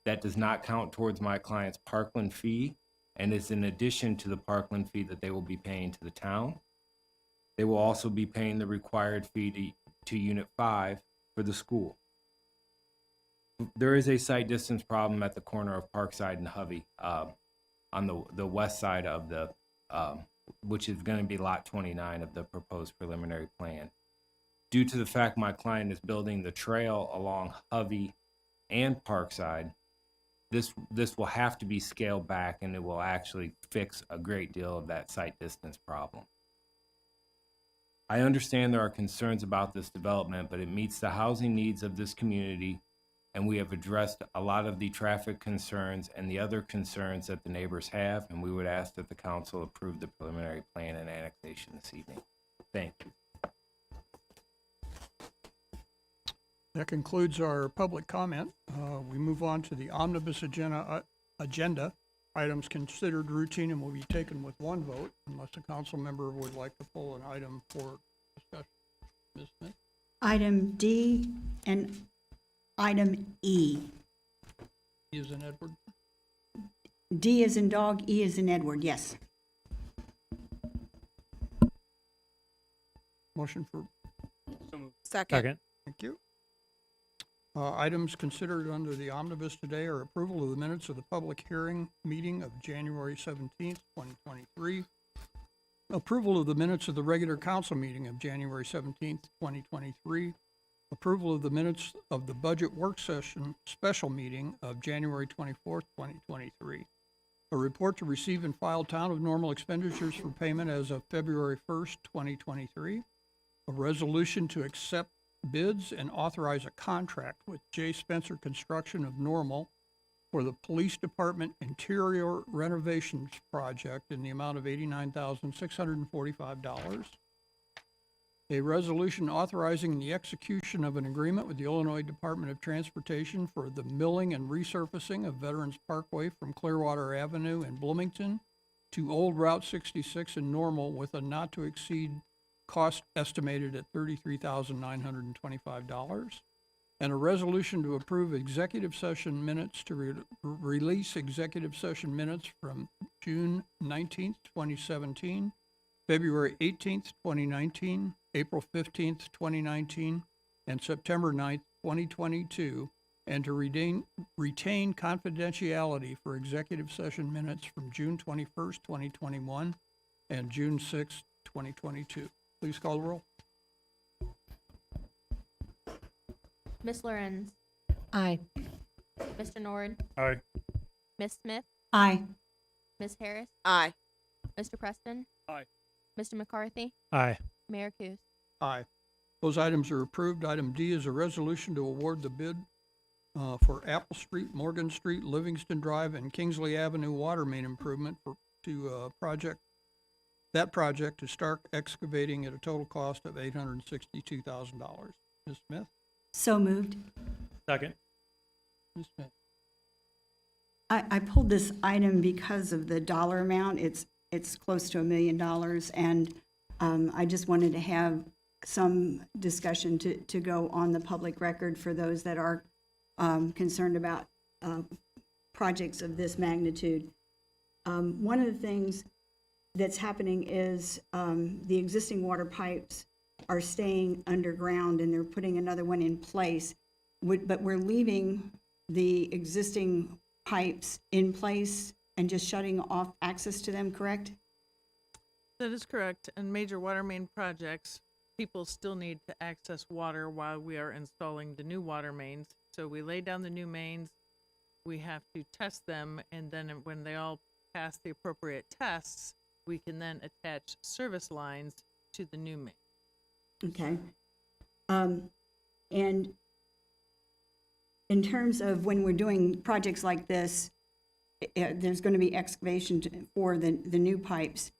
that does not count towards my client's parkland fee and is in addition to the parkland fee that they will be paying to the town. They will also be paying the required fee to Unit 5 for the school. There is a site distance problem at the corner of Parkside and Hovey on the west side of the, which is going to be lot 29 of the proposed preliminary plan. Due to the fact my client is building the trail along Hovey and Parkside, this will have to be scaled back, and it will actually fix a great deal of that site distance problem. I understand there are concerns about this development, but it meets the housing needs of this community, and we have addressed a lot of the traffic concerns and the other concerns that the neighbors have, and we would ask that the council approve the preliminary plan and annexation this evening. Thank you. That concludes our public comment. We move on to the omnibus agenda. Items considered routine and will be taken with one vote unless a council member would like to pull an item for discussion. Ms. Smith? Item D and item E. E as in Edward? D as in dog, E as in Edward, yes. Motion for? Second. Thank you. Items considered under the omnibus today are approval of the minutes of the public hearing meeting of January 17th, 2023. Approval of the minutes of the regular council meeting of January 17th, 2023. Approval of the minutes of the budget work session special meeting of January 24th, 2023. A report to receive and file town of Normal expenditures for payment as of February 1st, 2023. A resolution to accept bids and authorize a contract with J. Spencer Construction of Normal for the Police Department Interior Renovations Project in the amount of $89,645. A resolution authorizing the execution of an agreement with the Illinois Department of Transportation for the milling and resurfacing of Veterans Parkway from Clearwater Avenue in Bloomington to Old Route 66 in Normal with a not to exceed cost estimated at $33,925, and a resolution to approve executive session minutes to release executive session minutes from June 19th, 2017, February 18th, 2019, April 15th, 2019, and September 9th, 2022, and to retain confidentiality for executive session minutes from June 21st, 2021, and June 6th, 2022. Please call the roll. Ms. Lorenz. Aye. Mr. Nord, Aye. Ms. Smith, Aye. Ms. Harris, Aye. Mr. Preston, Aye. Mr. McCarthy, Aye. Mayor Kus. Aye. Those items are approved. Item D is a resolution to award the bid for Apple Street, Morgan Street, Livingston Drive, and Kingsley Avenue water main improvement to Stark Excavating at a total cost of $862,000. Ms. Smith? So moved. Second. Ms. Smith? I pulled this item because of the dollar amount. It's close to $1 million, and I just wanted to have some discussion to go on the public record for those that are concerned about projects of this magnitude. One of the things that's happening is the existing water pipes are staying underground, and they're putting another one in place, but we're leaving the existing pipes in place and just shutting off access to them, correct? That is correct. And major water main projects, people still need to access water while we are installing the new water mains. So we lay down the new mains, we have to test them, and then when they all pass the appropriate tests, we can then attach service lines to the new main. Okay. And in terms of when we're doing projects like this, there's going to be excavation for the new pipes.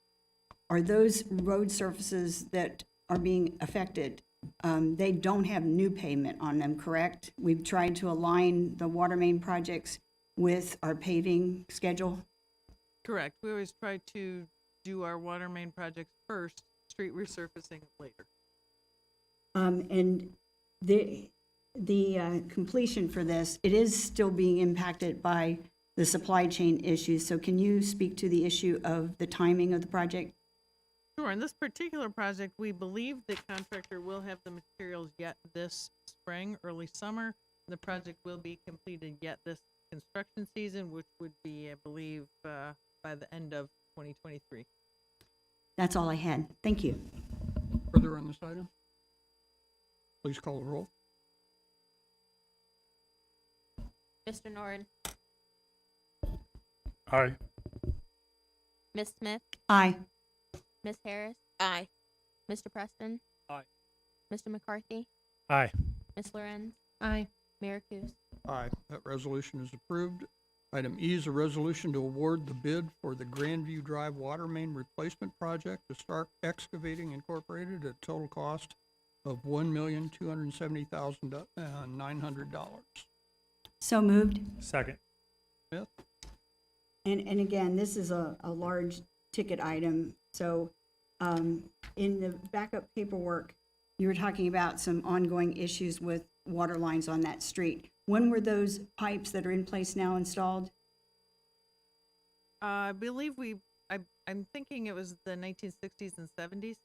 Are those road surfaces that are being affected, they don't have new pavement on them, correct? We've tried to align the water main projects with our paving schedule? Correct. We always try to do our water main projects first, street resurfacing later. And the completion for this, it is still being impacted by the supply chain issues. So can you speak to the issue of the timing of the project? Sure. In this particular project, we believe the contractor will have the materials yet this spring, early summer. The project will be completed yet this construction season, which would be, I believe, by the end of 2023. That's all I had. Thank you. Further on this item? Please call the roll. Mr. Nord, Aye. Ms. Smith, Aye. Ms. Harris, Aye. Mr. Preston, Aye. Mr. McCarthy, Aye. Ms. Lorenz, Aye. Mayor Kus. Aye. That resolution is approved. Item E is a resolution to award the bid for the Grandview Drive water main replacement project to Stark Excavating Incorporated at a total cost of $1,270,900. So moved. Second. Smith? And again, this is a large ticket item. So in the backup paperwork, you were talking about some ongoing issues with water lines on that street. When were those pipes that are in place now installed? I believe I'm thinking it was the 1960s and 70s.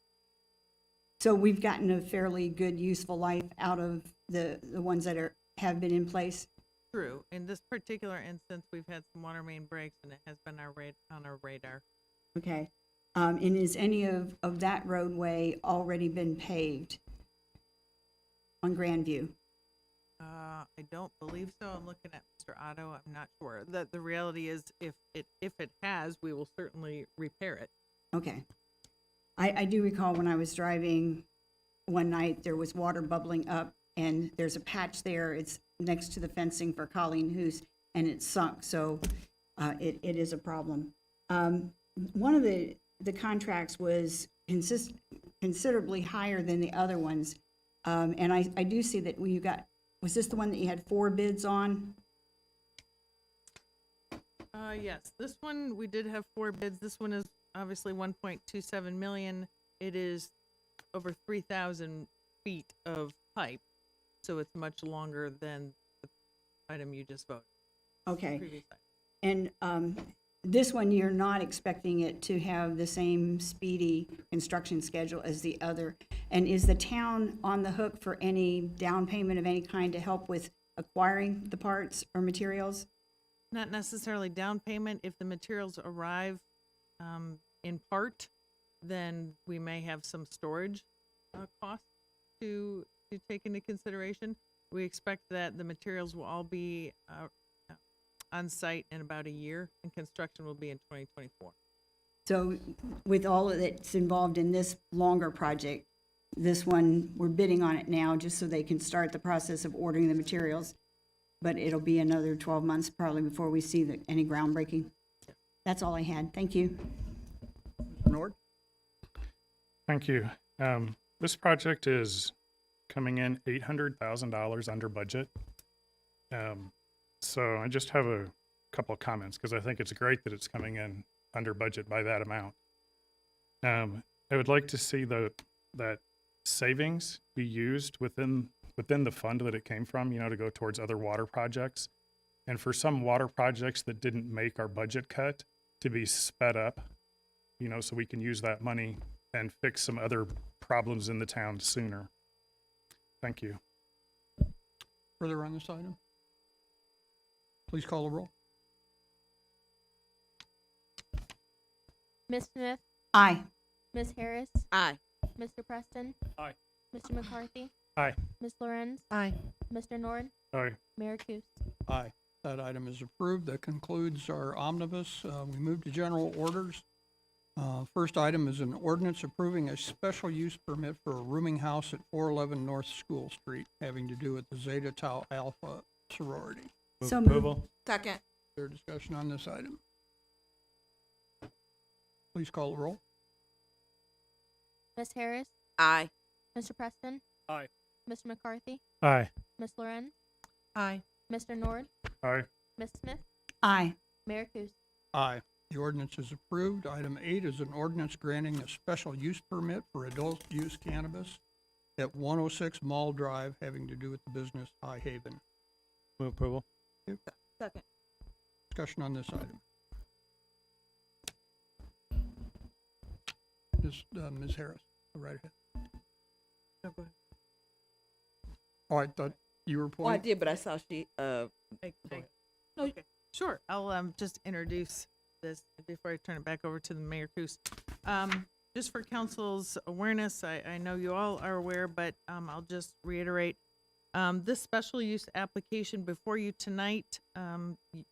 So we've gotten a fairly good useful life out of the ones that have been in place? True. In this particular instance, we've had some water main breaks, and it has been on our radar. Okay. And is any of that roadway already been paved on Grandview? I don't believe so. I'm looking at Mr. Otto. I'm not sure. The reality is, if it has, we will certainly repair it. Okay. I do recall when I was driving one night, there was water bubbling up, and there's a patch there. It's next to the fencing for Colleen Hoos, and it's sunk, so it is a problem. One of the contracts was considerably higher than the other ones, and I do see that you got, was this the one that you had 4 bids on? Yes, this one, we did have 4 bids. This one is obviously 1.27 million. It is over 3,000 feet of pipe, so it's much longer than the item you just voted. Okay. Previous item. And this one, you're not expecting it to have the same speedy construction schedule as the other. And is the town on the hook for any down payment of any kind to help with acquiring the parts or materials? Not necessarily down payment. If the materials arrive in part, then we may have some storage costs to take into consideration. We expect that the materials will all be on site in about a year, and construction will be in 2024. So with all that's involved in this longer project, this one, we're bidding on it now just so they can start the process of ordering the materials. But it'll be another 12 months probably before we see any groundbreaking. That's all I had. Thank you. Mr. Nord? Thank you. This project is coming in $800,000 under budget. So I just have a couple of comments because I think it's great that it's coming in under budget by that amount. I would like to see that savings be used within the fund that it came from, to go towards other water projects. And for some water projects that didn't make our budget cut to be sped up, so we can use that money and fix some other problems in the town sooner. Thank you. Further on this item? Please call the roll. Ms. Smith? Aye. Ms. Harris? Aye. Mr. Preston? Aye. Mr. McCarthy? Aye. Ms. Lorenz? Aye. Mr. Nord? Aye. Mayor Kus? Aye. That item is approved. That concludes our omnibus. We move to general orders. First item is an ordinance approving a special use permit for a rooming house at 411 North School Street, having to do with the Zeta Tau Alpha sorority. So moved. Approval. Second. Is there discussion on this item? Please call the roll. Ms. Harris? Aye. Mr. Preston? Aye. Mr. McCarthy? Aye. Ms. Lorenz? Aye. Mr. Nord? Aye. Ms. Smith? Aye. Mayor Kus? Aye. The ordinance is approved. Item 8 is an ordinance granting a special use permit for adult use cannabis at 106 Mall Drive, having to do with the business High Haven. Move approval. Second. Discussion on this item. Ms. Harris, go right ahead. No, go ahead. Oh, I thought you were Well, I pointing. did, but I saw she, No, okay. Sure. I'll just introduce this before I turn it back over to the Mayor Kus. Just for council's awareness, I know you all are aware, but I'll just reiterate. This special use application before you tonight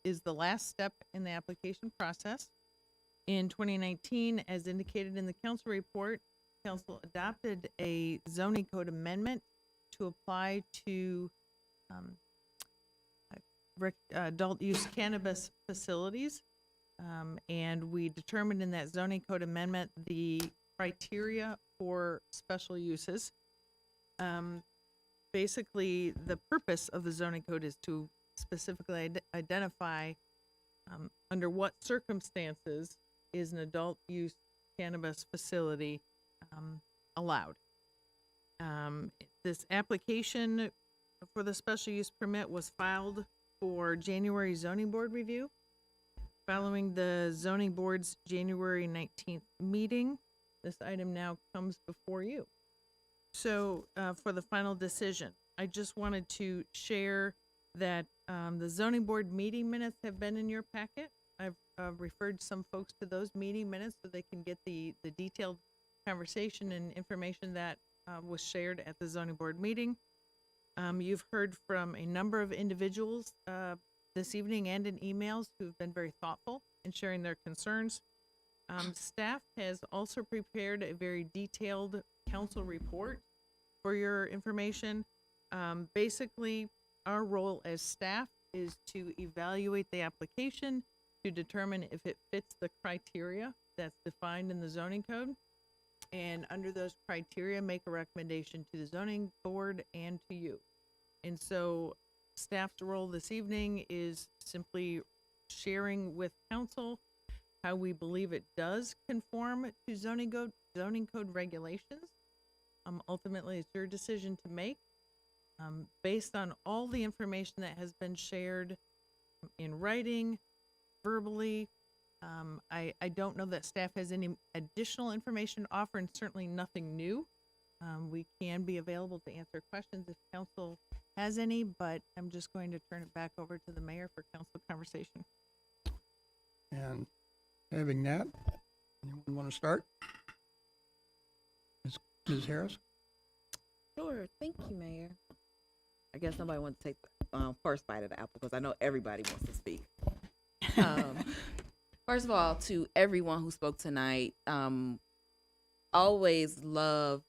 is the last step in the application process. In 2019, as indicated in the council report, council adopted a zoning code amendment to apply to adult use cannabis facilities. And we determined in that zoning code amendment the criteria for special uses. Basically, the purpose of the zoning code is to specifically identify under what circumstances is an adult use cannabis facility allowed. This application for the special use permit was filed for January zoning board review. Following the zoning board's January 19th meeting, this item now comes before you. So for the final decision, I just wanted to share that the zoning board meeting minutes have been in your packet. I've referred some folks to those meeting minutes so they can get the detailed conversation and information that was shared at the zoning board meeting. You've heard from a number of individuals this evening and in emails who've been very thoughtful in sharing their concerns. Staff has also prepared a very detailed council report for your information. Basically, our role as staff is to evaluate the application to determine if it fits the criteria that's defined in the zoning code. And under those criteria, make a recommendation to the zoning board and to you. And so staff's role this evening is simply sharing with council how we believe it does conform to zoning code regulations. Ultimately, it's your decision to make. Based on all the information that has been shared in writing, verbally, I don't know that staff has any additional information to offer, and certainly nothing new. We can be available to answer questions if council has any, but I'm just going to turn it back over to the mayor for council conversation. And having that, anyone want to start? Ms. Harris? Sure. Thank you, Mayor. I guess somebody wants to take first bite of the apple because I know everybody wants to speak. First of all, to everyone who spoke tonight, always love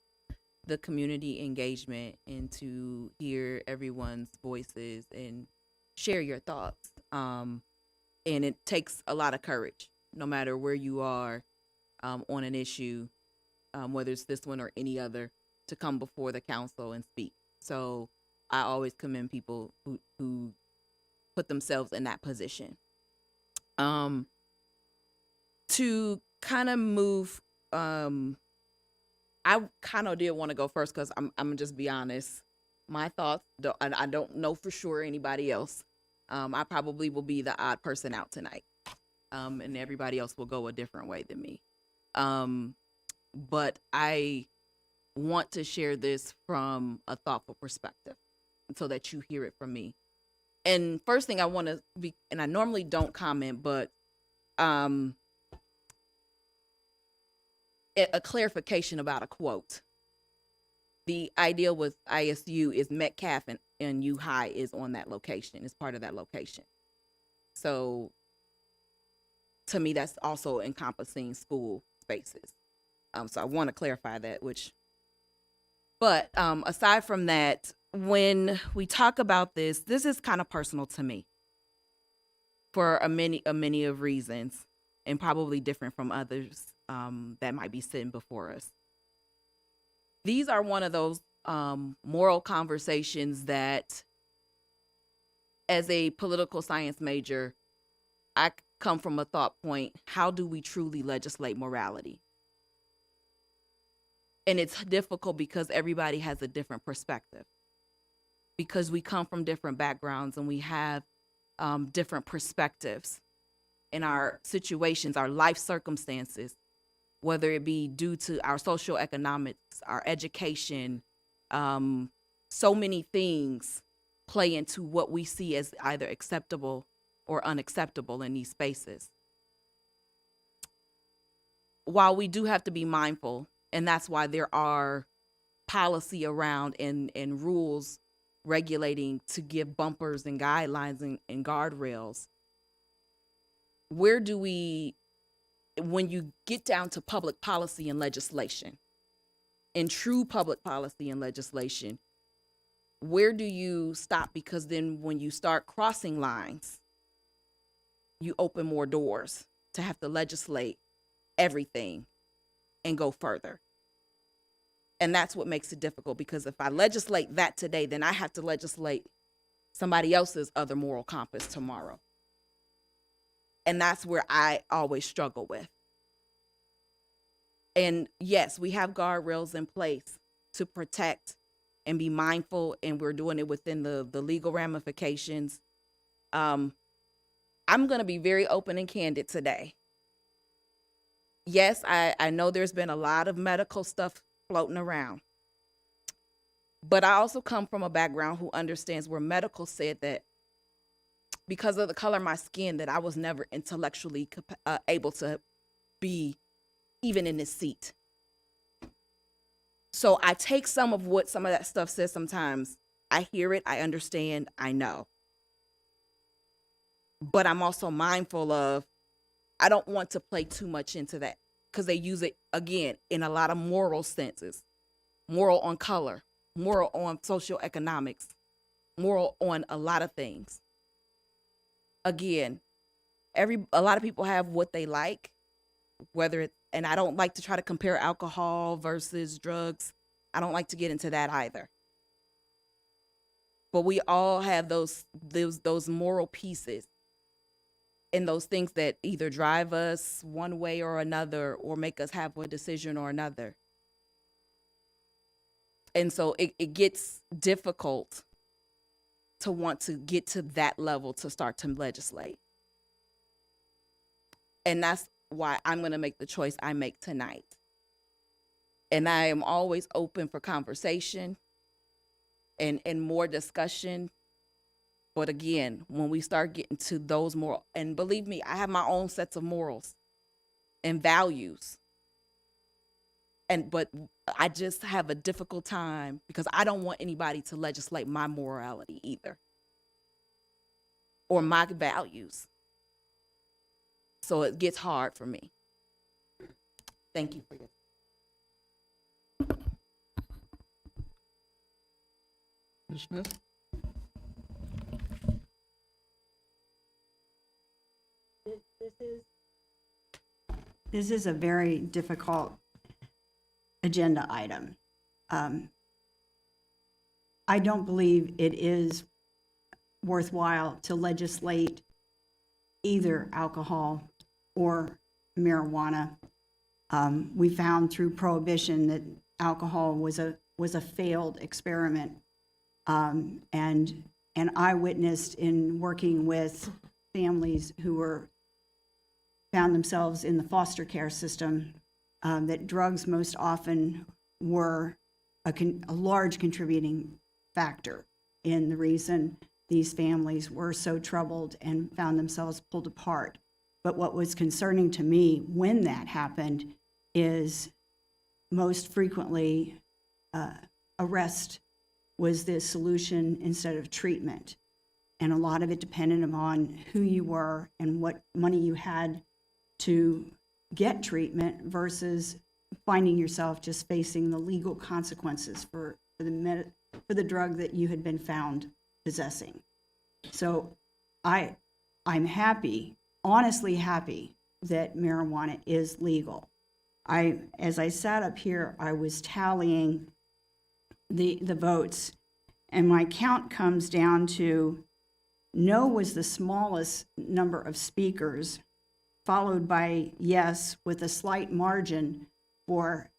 the community engagement and to hear everyone's voices and share your thoughts. And it takes a lot of courage, no matter where you are on an issue, whether it's this one or any other, to come before the council and speak. So I always commend people who put themselves in that position. To kind of move, I kind of did want to go first because I'm gonna just be honest. My thoughts, I don't know for sure anybody else. I probably will be the odd person out tonight, and everybody else will go a different way than me. But I want to share this from a thoughtful perspective so that you hear it from me. And first thing I want to be, and I normally don't comment, but a clarification about a quote. The idea with ISU is Metcalf and U High is on that location, is part of that location. So to me, that's also encompassing school spaces. So I want to clarify that, but aside from that, when we talk about this is kind of personal to me for a many of reasons, and probably different from others that might be sitting before us. These are one of those moral conversations that, as a political science major, I come from a thought point: how do we truly legislate morality? And it's difficult because everybody has a different perspective, because we come from different backgrounds and we have different perspectives in our situations, our life circumstances, whether it be due to our social economics, our education. So many things play into what we see as either acceptable or unacceptable in these spaces. While we do have to be mindful, and that's why there are policy around and rules regulating to give bumpers and guidelines and guardrails, where do we, when you get down to public policy and legislation, in true public policy and legislation, where do you stop? Because then when you start crossing lines, you open more doors to have to legislate everything and go further. And that's what makes it difficult, because if I legislate that today, then I have to legislate somebody else's other moral compass tomorrow. And that's where I always struggle with. And yes, we have guardrails in place to protect and be mindful, and we're doing it within the legal ramifications. I'm going to be very open and candid today. Yes, I know there's been a lot of medical stuff floating around, but I also come from a background who understands where medical said that because of the color of my skin, that I was never intellectually able to be even in this seat. So I take some of that stuff says sometimes. I hear it, I understand, I know. But I'm also mindful of, I don't want to play too much into that, because they use it, again, in a lot of moral senses. Moral on color, moral on socioeconomics, moral on a lot of things. Again, a lot of people have what they like, whether it's, and I don't like to try to compare alcohol versus drugs. I don't like to get into that either. But we all have those moral pieces and those things that either drive us one way or another, or make us have a decision or another. And so it gets difficult to want to get to that level to start to legislate. And that's why I'm going to make the choice I make tonight. And I am always open for conversation and more discussion. But again, when we start getting to those moral, and believe me, I have my own sets of morals and values. But I just have a difficult time, because I don't want anybody to legislate my morality either, or my values. So it gets hard for me. Thank you for your. Ms. Smith? This is a very difficult agenda item. I don't believe it is worthwhile to legislate either alcohol or marijuana. We found through prohibition that alcohol was a failed experiment. And I witnessed in working with families who found themselves in the foster care system, that drugs most often were a large contributing factor in the reason these families were so troubled and found themselves pulled apart. But what was concerning to me when that happened is most frequently arrest was the solution instead of treatment. And a lot of it depended upon who you were and what money you had to get treatment versus finding yourself just facing the legal consequences for the drug that you had been found possessing. So I'm happy, honestly happy, that marijuana is legal. As I sat up here, I was tallying the votes, and my count comes down to no was the smallest number of speakers, followed by yes with a slight margin for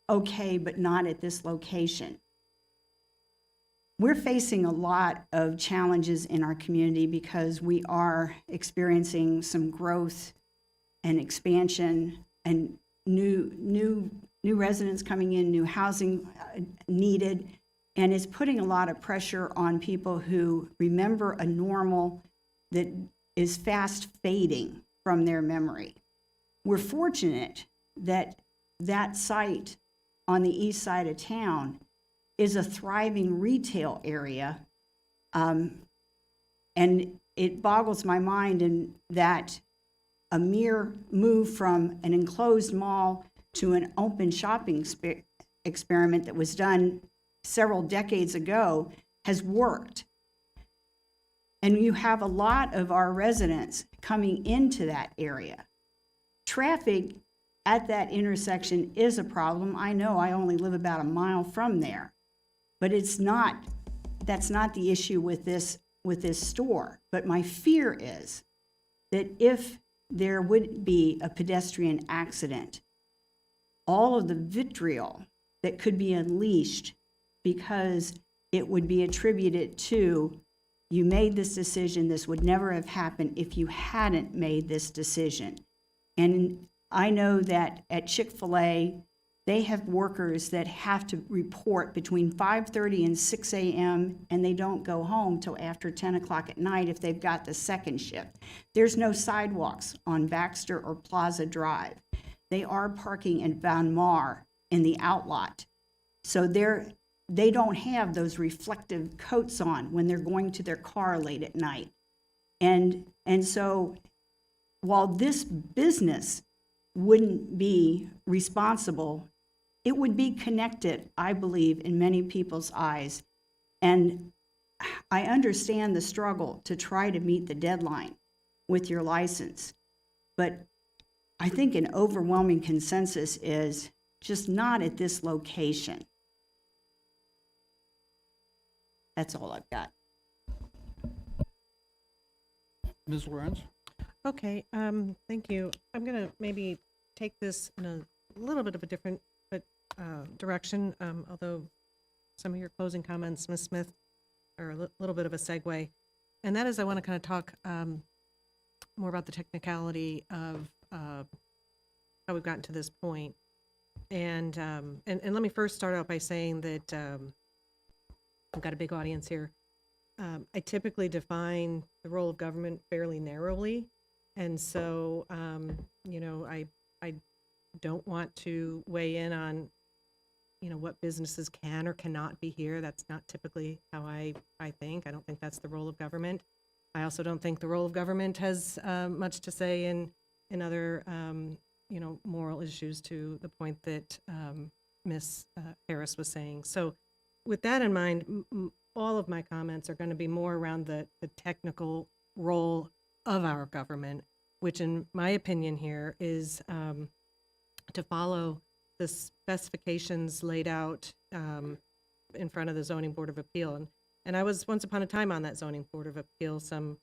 okay, but not at this location. We're facing a lot of challenges in our community because we are experiencing some growth and expansion and new residents coming in, new housing needed, and it's putting a lot of pressure on people who remember a normal that is fast fading from their memory. We're fortunate that that site on the east side of town is a thriving retail area, and it boggles my mind in that a mere move from an enclosed mall to an open shopping experiment that was done several decades ago has worked. And you have a lot of our residents coming into that area. Traffic at that intersection is a problem. I know I only live about a mile from there, but that's not the issue with this store. But my fear is that if there would be a pedestrian accident, all of the vitriol that could be unleashed because it would be attributed to, you made this decision, this would never have happened if you hadn't made this decision. And I know that at Chick-fil-A, they have workers that have to report between 5:30 and 6 a.m. and they don't go home till after 10 o'clock at night if they've got the second shift. There's no sidewalks on Baxter or Plaza Drive. They are parking in Van Mar in the outlot. So they don't have those reflective coats on when they're going to their car late at night. And so while this business wouldn't be responsible, it would be connected, I believe, in many people's eyes. And I understand the struggle to try to meet the deadline with your license, but I think an overwhelming consensus is just not at this location. That's all I've got. Ms. Lorenz? Okay, thank you. I'm gonna maybe take this in a little bit of a different direction, although some of your closing comments, Ms. Smith, are a little bit of a segue. And that is, I want to kind of talk more about the technicality of how we've gotten to this point. And let me first start out by saying that I've got a big audience here. I typically define the role of government fairly narrowly. And so, I don't want to weigh in on, what businesses can or cannot be here. That's not typically how I think. I don't think that's the role of government. I also don't think the role of government has much to say in and other, moral issues to the point that Ms. Harris was saying. So with that in mind, all of my comments are going to be more around the technical role of our government, which in my opinion here is to follow the specifications laid out in front of the Zoning Board of Appeal. And I was once upon a time on that Zoning Board of Appeal some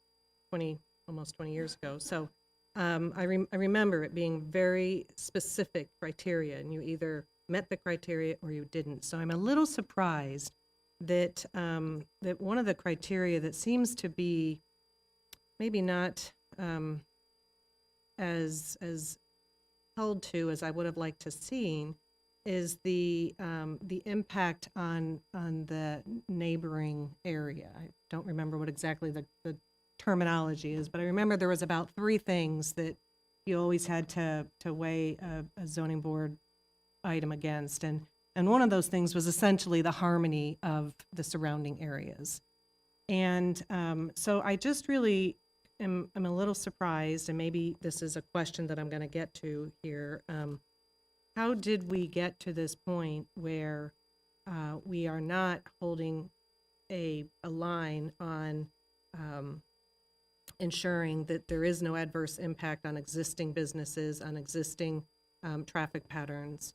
almost 20 years ago. So I remember it being very specific criteria, and you either met the criteria or you didn't. So I'm a little surprised that that one of the criteria that seems to be maybe not as held to as I would have liked to seen is the impact on the neighboring area. I don't remember what exactly the terminology is, but I remember there was about 3 things that you always had to weigh a zoning board item against, and one of those things was essentially the harmony of the surrounding areas. And so I just really am a little surprised, and maybe this is a question that I'm going to get to here. How did we get to this point where we are not holding a line on ensuring that there is no adverse impact on existing businesses, on existing traffic patterns?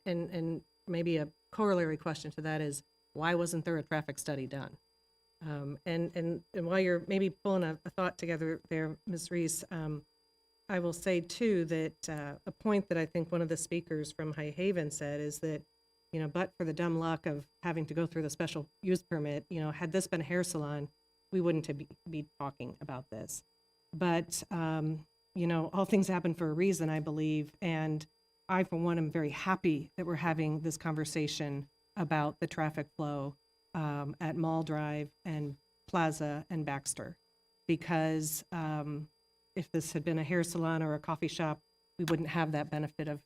And maybe a corollary question to that is, why wasn't there a traffic study done? And while you're maybe pulling a thought together there, Ms. Reese, I will say too that a point that I think one of the speakers from High Haven said is that, but for the dumb luck of having to go through the special use permit, had this been a hair salon, we wouldn't be talking about this. But, all things happen for a reason, I believe. And I, for one, am very happy that we're having this conversation about the traffic flow at Mall Drive and Plaza and Baxter, because if this had been a hair salon or a coffee shop, we wouldn't have that benefit of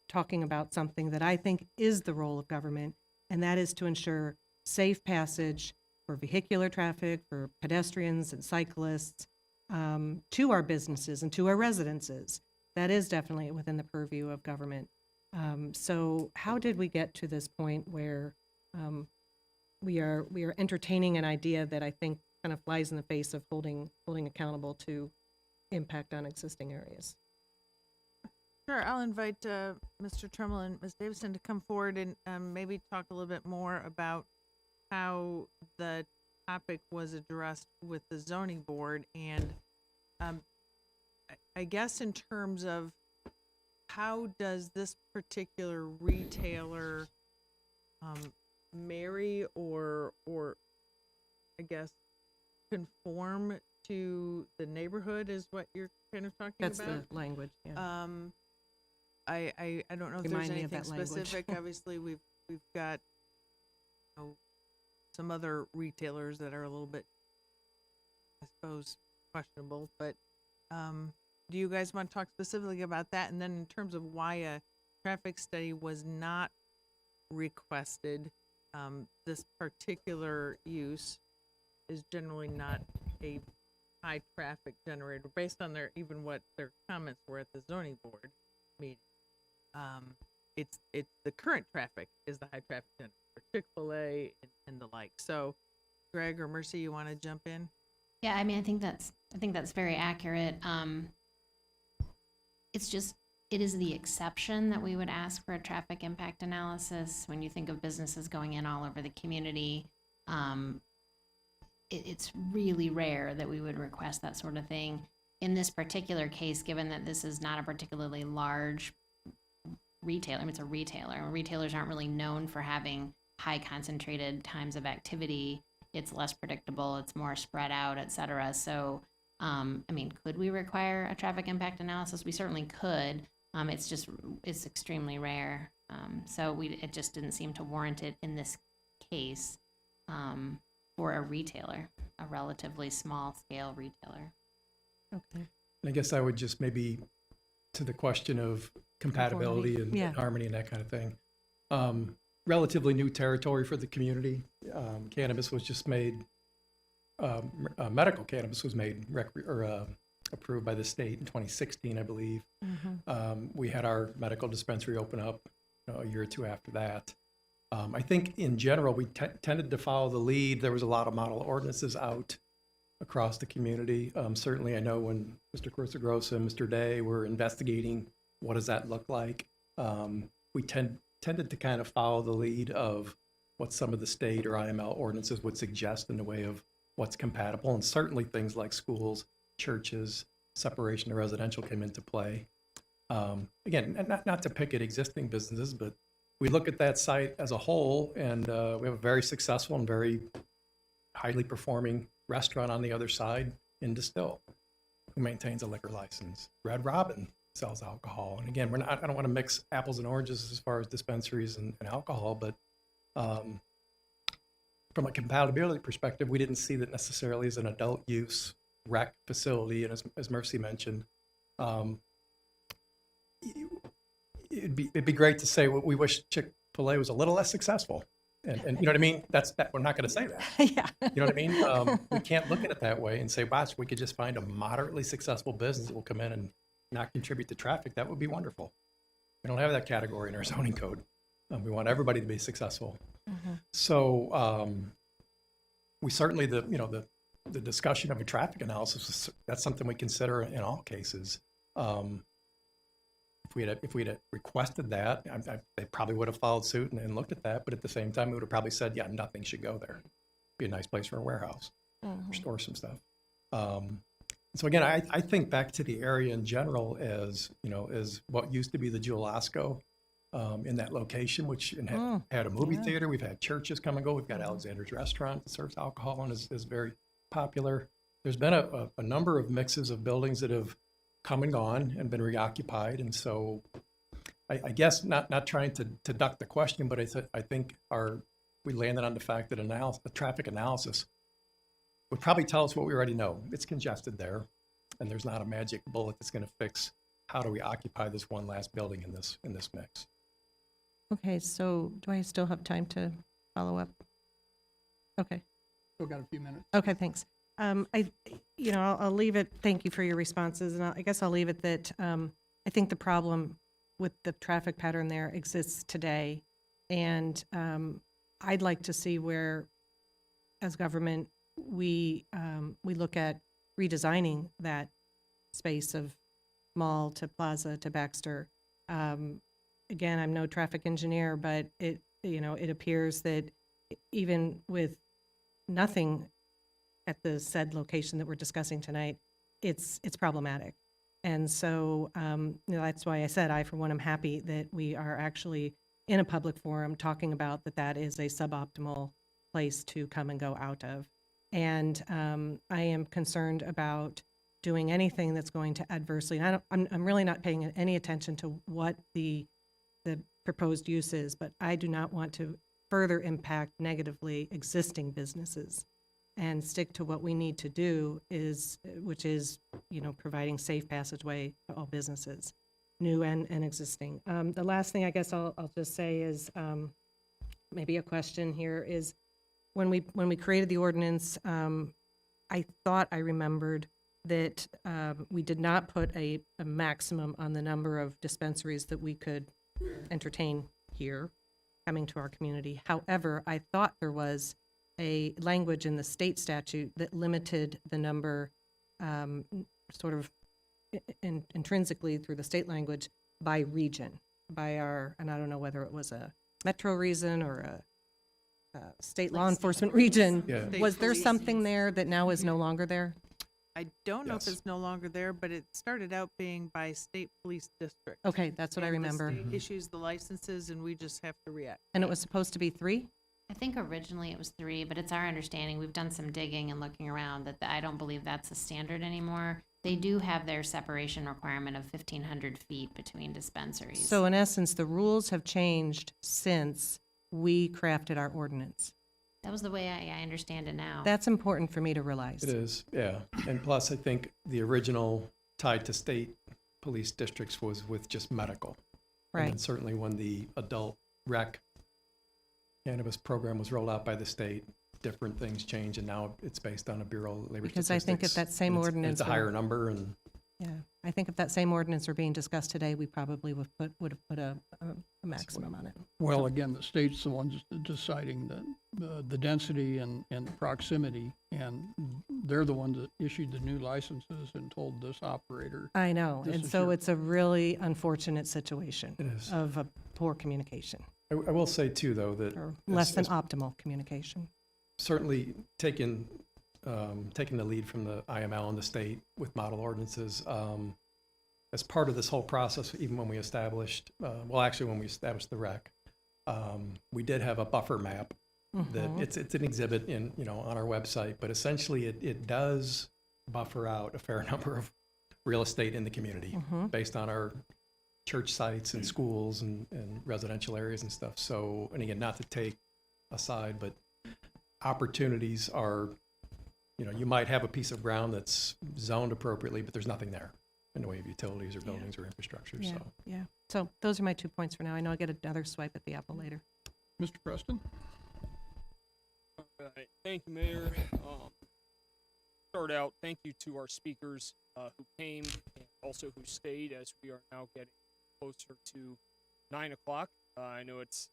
talking about something that I think is the role of government, and that is to ensure safe passage for vehicular traffic, for pedestrians and cyclists, to our businesses and to our residences. That is definitely within the purview of government. So how did we get to this point where we are entertaining an idea that I think kind of flies in the face of holding accountable to impact on existing areas? Sure, I'll invite Mr. Trumbull and Ms. Davison to come forward and maybe talk a little bit more about how the topic was addressed with the zoning board, and I guess in terms of how does this particular retailer marry or I guess conform to the neighborhood is what you're kind of talking That's about? the language, yeah. I don't know if Remind there's me of anything that language. specific. Obviously, we've got some other retailers that are a little bit, I suppose, questionable. But do you guys want to talk specifically about that? And then in terms of why a traffic study was not requested, this particular use is generally not a high traffic generator based on what their comments were at the zoning board meeting. It's the current traffic is the high traffic generator, Chick-fil-A and the like. So Greg or Mercy, you want to jump in? Yeah, I mean, I think that's very accurate. It is the exception that we would ask for a traffic impact analysis when you think of businesses going in all over the community. It's really rare that we would request that sort of thing. In this particular case, given that this is not a particularly large retailer, I mean, it's a retailer, and retailers aren't really known for having high concentrated times of activity. It's less predictable, it's more spread out, et cetera. So, I mean, could we require a traffic impact analysis? We certainly could. It's extremely rare. So it just didn't seem to warrant it in this case for a retailer, a relatively small scale retailer. Okay. And I guess I would just maybe to the question of compatibility and harmony and that kind of thing. Relatively new territory for the community. Cannabis was just made, medical cannabis was made approved by the state in 2016, I believe. Mhm. We had our medical dispensary open up a year or two after that. I think in general, we tended to follow the lead. There was a lot of model ordinances out across the community. Certainly, I know when Mr. Corsa and Mr. Day were investigating what does that look like, we tended to kind of follow the lead of what some of the state or IML ordinances would suggest in the way of what's compatible. And certainly things like schools, churches, separation of residential came into play. Again, not to pick at existing businesses, but we look at that site as a whole, and we have a very successful and very highly performing restaurant on the other side in Distill, who maintains a liquor license. Red Robin sells alcohol. And again, I don't want to mix apples and oranges as far as dispensaries and alcohol, but from a compatibility perspective, we didn't see that necessarily as an adult use rec facility. And as Mercy mentioned, it'd be great to say we wish Chick-fil-A was a little less successful. And you know what I mean? We're not going to say that. Yeah. You know what I mean? We can't look at it that way and say, watch, we could just find a moderately successful business that will come in and not contribute to traffic. That would be wonderful. We don't have that category in our zoning code. We want everybody to be successful. So we certainly, the discussion of a traffic analysis, that's something we consider in all cases. If we had requested that, they probably would have followed suit and looked at that. But at the same time, we would have probably said, yeah, nothing should go there. Be a nice place for a warehouse, or store some stuff. So again, I think back to the area in general as what used to be the Jewel Osco in that location, which had a movie theater. We've had churches come and go. We've got Alexander's Restaurant that serves alcohol and is very popular. There's been a number of mixes of buildings that have come and gone and been reoccupied. And so I guess not trying to duck the question, but I think we landed on the fact that a traffic analysis would probably tell us what we already know. It's congested there, and there's not a magic bullet that's going to fix how do we occupy this one last building in this mix. Okay, so do I still have time to follow up? Okay. Still got a few minutes. Okay, thanks. I'll leave it. Thank you for your responses, and I guess I'll leave it that I think the problem with the traffic pattern there exists today, and I'd like to see where, as government, we look at redesigning that space of mall to plaza to Baxter. Again, I'm no traffic engineer, but it appears that even with nothing at the said location that we're discussing tonight, it's problematic. And so that's why I said for one, am happy that we are actually in a public forum talking about that is a suboptimal place to come and go out of. And I am concerned about doing anything that's going to adversely, and I'm really not paying any attention to what the proposed use is, but I do not want to further impact negatively existing businesses, and stick to what we need to do which is providing safe passageway to all businesses, new and existing. The last thing I guess I'll just say is maybe a question here is when we created the ordinance, I thought I remembered that we did not put a maximum on the number of dispensaries that we could entertain here coming to our community. However, I thought there was a language in the state statute that limited the number sort of intrinsically through the state language by region, and I don't know whether it was a metro reason or a state law enforcement region. Yeah. Was there something there that now is no longer there? I don't know if Yes. it's no longer there, but it started out being by state police district. Okay, that's what I And the remember. state issues the licenses and we just have to react. And it was supposed to be 3? I think originally it was 3, but it's our understanding, we've done some digging and looking around, that I don't believe that's a standard anymore. They do have their separation requirement of 1,500 feet between dispensaries. So in essence, the rules have changed since we crafted our ordinance. That was the way I understand it now. That's important for me to realize. It is, yeah. And plus, I think the original tied to state police districts was with just medical. And then Right. certainly when the adult rec cannabis program was rolled out by the state, different things changed, and now it's based on a Bureau of Labor Because I think at Statistics, that same and it's ordinance a higher where- number, and Yeah, I think if that same ordinance were being discussed today, we probably would have put a maximum on it. Well, again, the state's the ones deciding the density and the proximity, and they're the ones that issued the new licenses and told this operator. I know, This and is so your- it's a really unfortunate situation It is. of a poor communication, I will say too, though, that or less than as optimal communication. certainly taking the lead from the IML and the state with model ordinances, as part of this whole process, even when we established, when we established the rec, we did have a buffer map that Mhm. it's an exhibit in, on our website, but essentially it does buffer out a fair number of real estate in the community Mhm. based on our church sites and schools and residential areas and stuff. So, and again, not to take aside, but opportunities are, you might have a piece of ground that's zoned appropriately, but there's nothing there in the way of utilities or buildings or infrastructure, Yeah, so. yeah. So those are my 2 points for now. I know I'll get another swipe at the apple later. Mr. Preston? Right. Thank you, Mayor. Start out, thank you to our speakers who came and also who stayed as we are now getting closer to 9 o'clock. I know it's,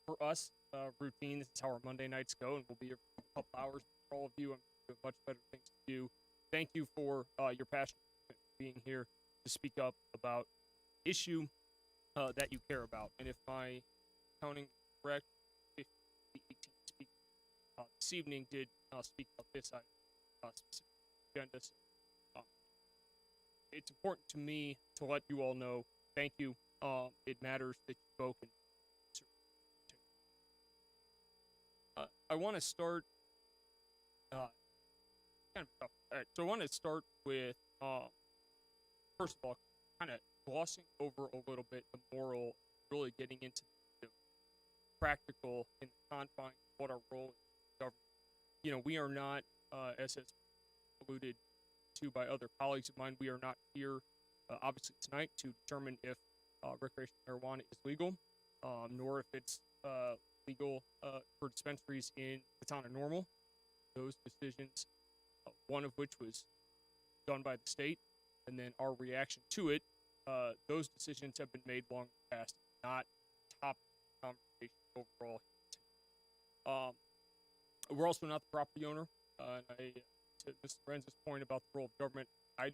for us, routine. This is how our Monday nights go, and we'll be here for a couple hours. For all of you, I'm doing much better things to do. Thank you for your passion for being here to speak up about issue that you care about. And if my counting is correct, 15 to 18 speakers this evening did speak about this item, specific agenda. So, it's important to me to let you all know, thank you. It matters that you spoke. And I want to start, kind of tough. All right, so I want to start with, first of all, kind of glossing over a little bit the moral, really getting into the practical in the confines of what our role is in government. We are not, as has alluded to by other colleagues of mine, we are not here, obviously tonight, to determine if recreational marijuana is legal, nor if it's legal for dispensaries in the town of Normal. Those decisions, one of which was done by the state, and then our reaction to it, those decisions have been made long past, not top conversation overall. We're also not the property owner, and to Mr. Lorenzo's point about the role of government, I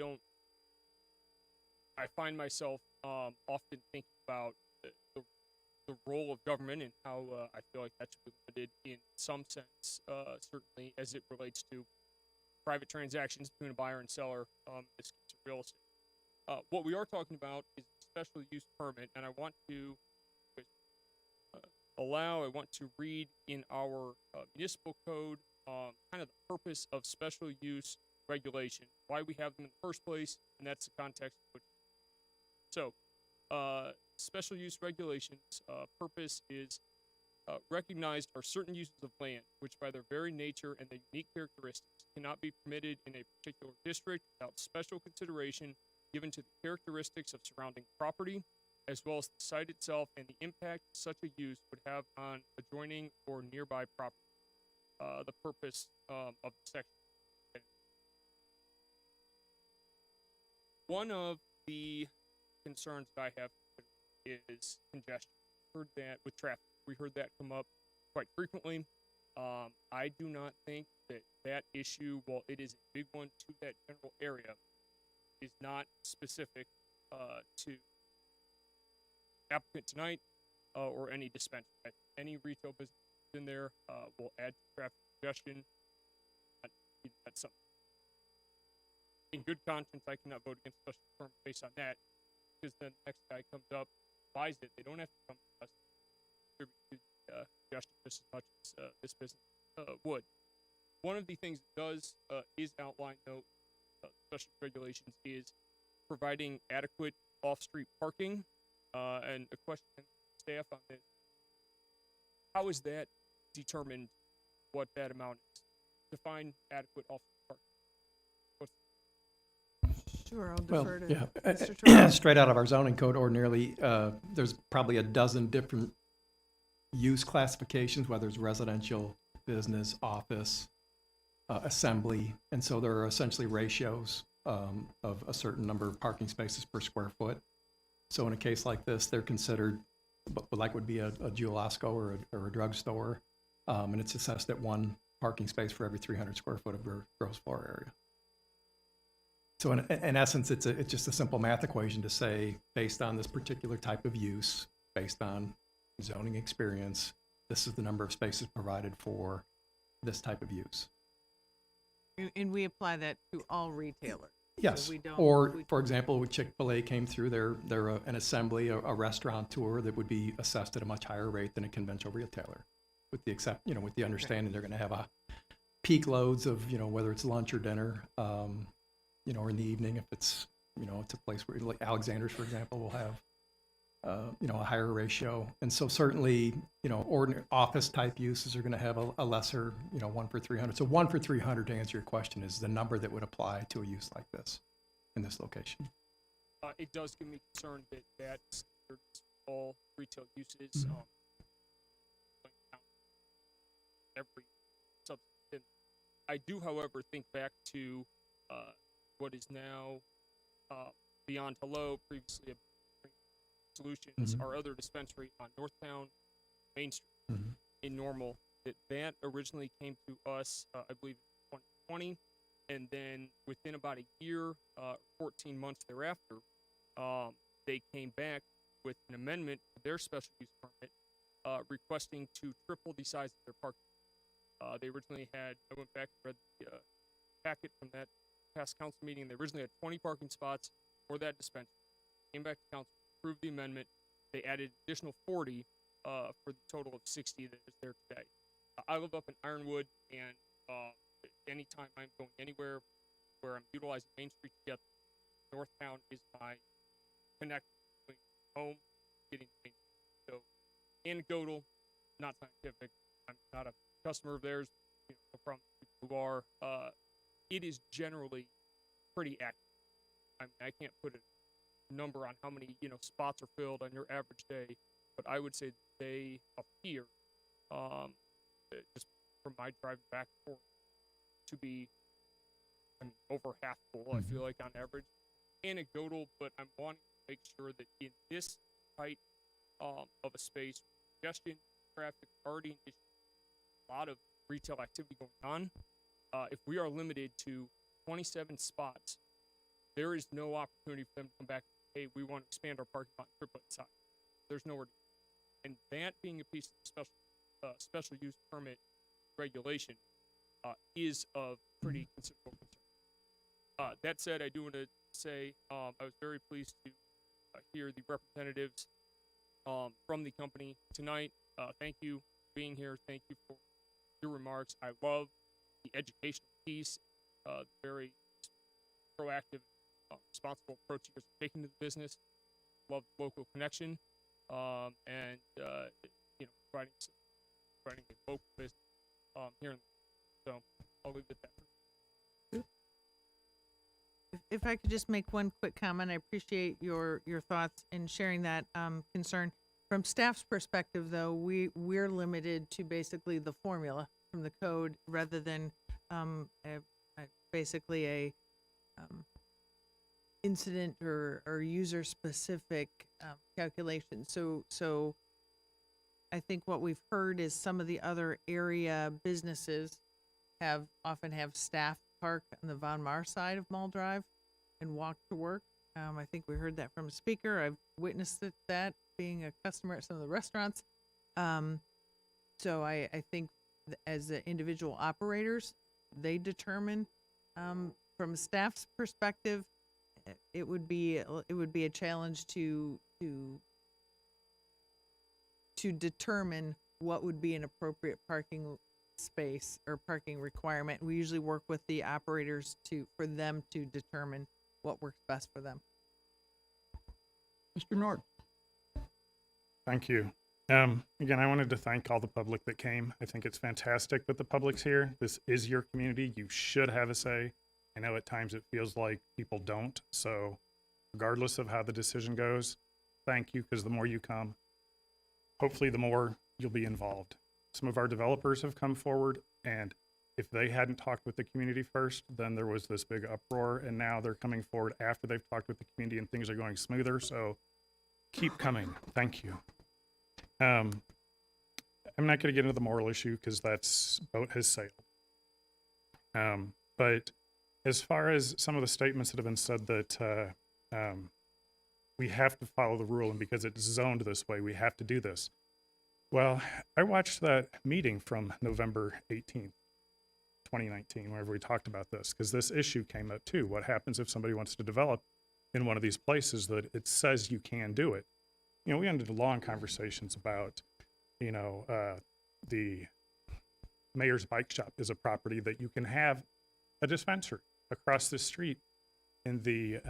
find myself often thinking about the role of government and how I feel like that should be limited in some sense, certainly as it relates to private transactions between a buyer and seller, in this case of real estate. What we are talking about is a special use permit, and I want to I want to read in our municipal code kind of the purpose of special use regulation, why we have them in the first place, and that's the context in which. So, special use regulations purpose is recognized are certain uses of land which by their very nature and their unique characteristics cannot be permitted in a particular district without special consideration given to the characteristics of surrounding property, as well as the site itself and the impact such a use would have on adjoining or nearby property. The purpose of the section. One of the concerns that I have is congestion. Heard that with traffic. We heard that come up quite frequently. I do not think that issue, while it is a big one to that general area, is not specific to applicant tonight or any dispensary. Any retail business in there will add to traffic congestion. That's something. In good conscience, I cannot vote against special permit based on that, because then the next guy comes up, buys it. They don't have to come to us to contribute to congestion just as much as this business would. One of the things it does is outlined, though, special regulations is providing adequate off-street parking. And a question to staff on this: how is that determined? What that amount is? Define adequate off-street parking. Sure, I'll defer to Yeah, Mr. Terrell. straight out of our zoning code, ordinarily, there's probably a dozen different use classifications, whether it's residential, business, office, assembly, and so there are essentially ratios of a certain number of parking spaces per square foot. So in a case like this, they're considered, like would be a Jewel Osco or a drugstore, and it's assessed at 1 parking space for every 300 square foot of gross floor area. So in essence, it's just a simple math equation to say, based on this particular type of use, based on zoning experience, this is the number of spaces provided for this type of use. And we apply that to all retailers. Yes, So we don't, or we- for example, when Chick-fil-A came through, they're an assembly, a restaurateur that would be assessed at a much higher rate than a conventional retailer, with the understanding they're going to have a peak loads of, whether it's lunch or dinner, or in the evening if it's, it's a place where, like Alexander's, for example, will have, a higher ratio. And so certainly, ordinary office type uses are going to have a lesser, 1 for 300. So 1 for 300, to answer your question, is the number that would apply to a use like this in this location. It does give me concern that all retail uses, every substance. I do, however, think back to what is now Beyond Hello, previously a Solutions, our other dispensary on Northtown Main Street in Normal. That originally came to us, I believe, in 2020, and then within about a year, 14 months thereafter, they came back with an amendment to their special use permit, requesting to triple the size of their parking. They originally had, I went back and read the packet from that past council meeting. They originally had 20 parking spots for that dispensary. Came back to council, approved the amendment. They added additional 40 for the total of 60 that is there today. I live up in Ironwood, and anytime I'm going anywhere where I'm utilizing Main Street to get Northtown is my connect between home getting to Main Street. So anecdotal, not scientific. I'm not a customer of theirs, from people who are. It is generally pretty accurate. I mean, I can't put a number on how many spots are filled on your average day, but I would say they appear, just from my drive back and forth, to be, over half full. I feel like on average, anecdotal, but I'm wanting to make sure that in this type of a space, congestion, traffic, already an issue, a lot of retail activity going on. If we are limited to 27 spots, there is no opportunity for them to come back and say, hey, we want to expand our parking lot and triple its size. There's nowhere to go. And that being a piece of special use permit regulation is of pretty considerable concern. That said, I do want to say I was very pleased to hear the representatives from the company tonight. Thank you for being here. Thank you for your remarks. I love the educational piece, very proactive, responsible approach you guys are taking to the business. Love the local connection, and providing a local business here. So I'll leave it at that. If I could just make one quick comment, I appreciate your thoughts in sharing that concern. From staff's perspective, though, we're limited to basically the formula from the code rather than basically a incident or user specific calculation. So I think what we've heard is some of the other area businesses often have staff park on the Von Mar side of Mall Drive and walk to work. I think we heard that from a speaker. I've witnessed that being a customer at some of the restaurants. So I think as the individual operators, they determine from a staff's perspective, it would be a challenge to determine what would be an appropriate parking space or parking requirement. We usually work with the operators for them to determine what works best for them. Mr. Nord. Thank you. Again, I wanted to thank all the public that came. I think it's fantastic that the public's here. This is your community. You should have a say. I know at times it feels like people don't. So regardless of how the decision goes, thank you, because the more you come, hopefully the more you'll be involved. Some of our developers have come forward, and if they hadn't talked with the community first, then there was this big uproar, and now they're coming forward after they've talked with the community and things are going smoother. So keep coming. Thank you. I'm not going to get into the moral issue because that's boat has sailed. But as far as some of the statements that have been said that we have to follow the rule, and because it's zoned this way, we have to do this. Well, I watched that meeting from November 18th, 2019, wherever we talked about this, because this issue came up too. What happens if somebody wants to develop in one of these places that it says you can do it? You know, we ended long conversations about, you know, the Mayor's Bike Shop is a property that you can have a dispensary across the street in the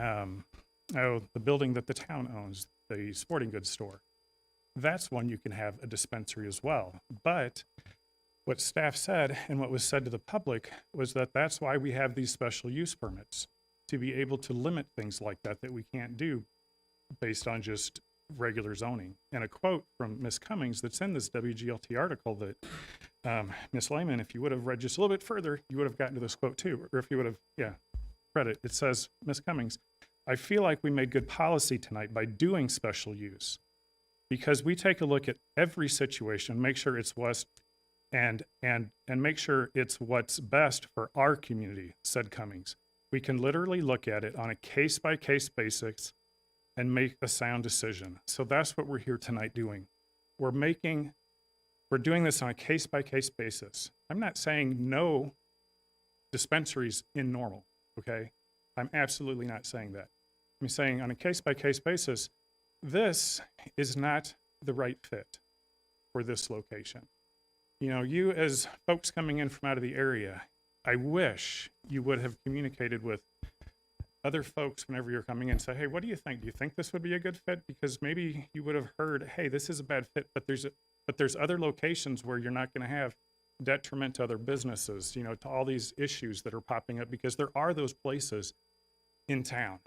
building that the town owns, the sporting goods store. That's one you can have a dispensary as well. But what staff said and what was said to the public was that that's why we have these special use permits, to be able to limit things like that that we can't do based on just regular zoning. And a quote from Ms. Cummings that's in this WGLT article that Ms. Lehman, if you would have read just a little bit further, you would have gotten to this quote too, or if you would have, read it. It says, Ms. Cummings, I feel like we made good policy tonight by doing special use, because we take a look at every situation, make sure it's what's and make sure it's what's best for our community, said Cummings. We can literally look at it on a case-by-case basis and make a sound decision. So that's what we're here tonight doing. We're doing this on a case-by-case basis. I'm not saying no dispensaries in Normal, okay? I'm absolutely not saying that. I'm saying on a case-by-case basis, this is not the right fit for this location. You know, you as folks coming in from out of the area, I wish you would have communicated with other folks whenever you're coming in, say, hey, what do you think? Do you think this would be a good fit? Because maybe you would have heard, hey, this is a bad fit, but there's other locations where you're not going to have detriment to other businesses, you know, to all these issues that are popping up, because there are those places in town.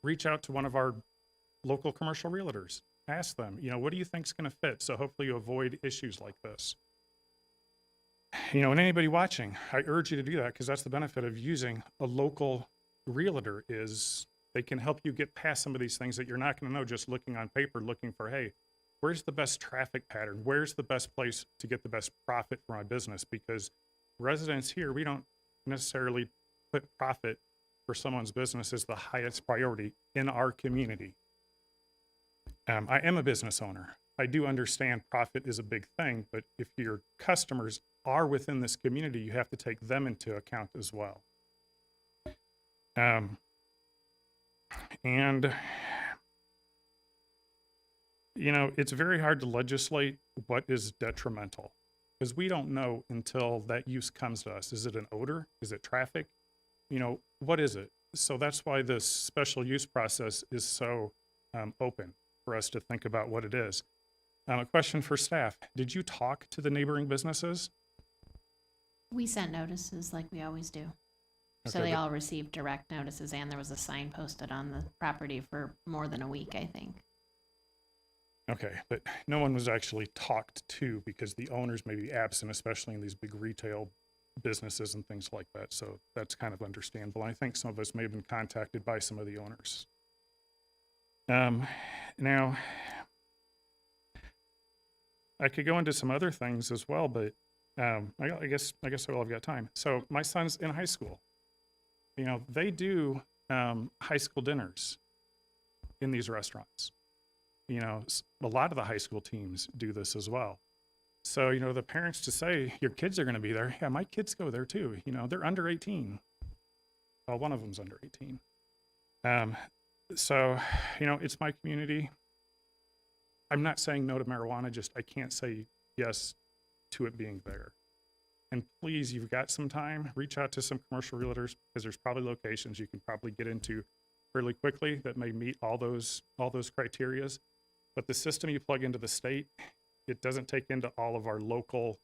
Reach out to one of our local commercial realtors. Ask them, you know, what do you think is going to fit? So hopefully you avoid issues like this. You know, and anybody watching, I urge you to do that, because that's the benefit of using a local realtor, is they can help you get past some of these things that you're not going to know just looking on paper, looking for, hey, where's the best traffic pattern? Where's the best place to get the best profit for my business? Because residents here, we don't necessarily put profit for someone's business as the highest priority in our community. I am a business owner. I do understand profit is a big thing, but if your customers are within this community, you have to take them into account as well. And, you know, it's very hard to legislate what is detrimental, because we don't know until that use comes to us. Is it an odor? Is it traffic? You know, what is it? So that's why this special use process is so open for us to think about what it is. A question for staff. Did you talk to the neighboring businesses? We sent notices like we always do. So Okay, they but- all received direct notices, and there was a sign posted on the property for more than a week, I think. Okay, but no one was actually talked to, because the owners may be absent, especially in these big retail businesses and things like that. So that's kind of understandable. I think some of us may have been contacted by some of the owners. Now, I could go into some other things as well, but I guess all I've got time. So my son's in high school. You know, they do high school dinners in these restaurants. You know, a lot of the high school teams do this as well. So, you know, the parents to say, your kids are going to be there. Yeah, my kids go there too. You know, they're under 18. Well, one of them's under 18. So, you know, it's my community. I'm not saying no to marijuana, just I can't say yes to it being there. And please, you've got some time, reach out to some commercial realtors, because there's probably locations you can probably get into fairly quickly that may meet all those criterias. But the system you plug into the state, it doesn't take into all of our local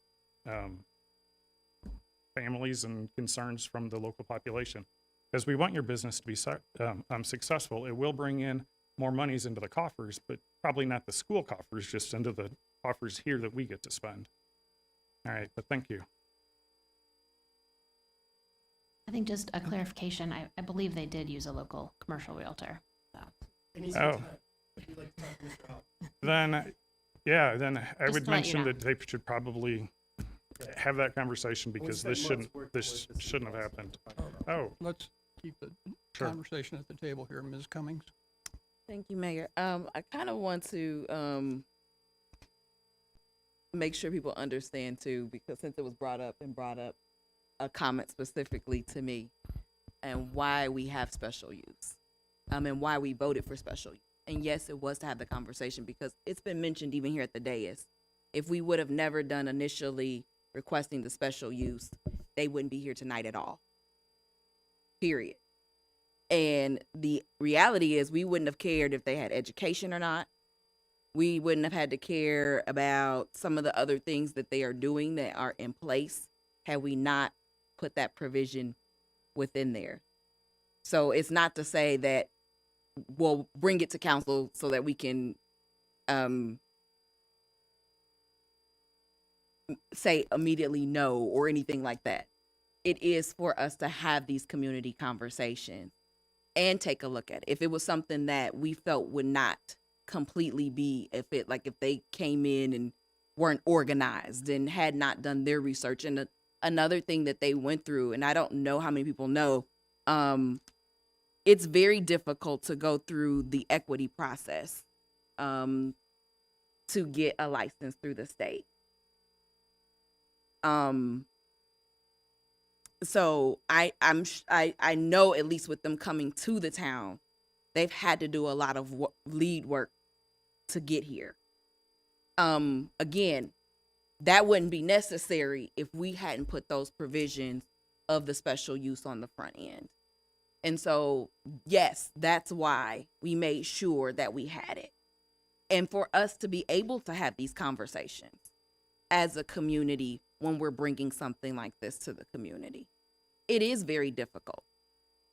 families and concerns from the local population. Because we want your business to be successful. It will bring in more monies into the coffers, but probably not the school coffers, just into the coffers here that we get to spend. All right, but thank you. I think just a clarification, I believe they did use a local commercial realtor. Oh. Then, yeah, then I Just would to let you mention know. that they should probably have that conversation because this shouldn't have happened. Oh, Let's keep the Sure. conversation at the table here. Ms. Cummings? Thank you, Mayor. I kind of want to make sure people understand too, because since it was brought up a comment specifically to me and why we have special use, and why we voted for special use. And yes, it was to have the conversation because it's been mentioned even here at the dais. If we would have never done initially requesting the special use, they wouldn't be here tonight at all. Period. And the reality is we wouldn't have cared if they had education or not. We wouldn't have had to care about some of the other things that they are doing that are in place had we not put that provision within there. So it's not to say that we'll bring it to council so that we can say immediately no or anything like that. It is for us to have these community conversations and take a look at it. If it was something that we felt would not completely be, if they came in and weren't organized and had not done their research. And another thing that they went through, and I don't know how many people know, it's very difficult to go through the equity process to get a license through the state. So I know, at least with them coming to the town, they've had to do a lot of lead work to get here. Again, that wouldn't be necessary if we hadn't put those provisions of the special use on the front end. And so, yes, that's why we made sure that we had it. And for us to be able to have these conversations as a community when we're bringing something like this to the community, it is very difficult.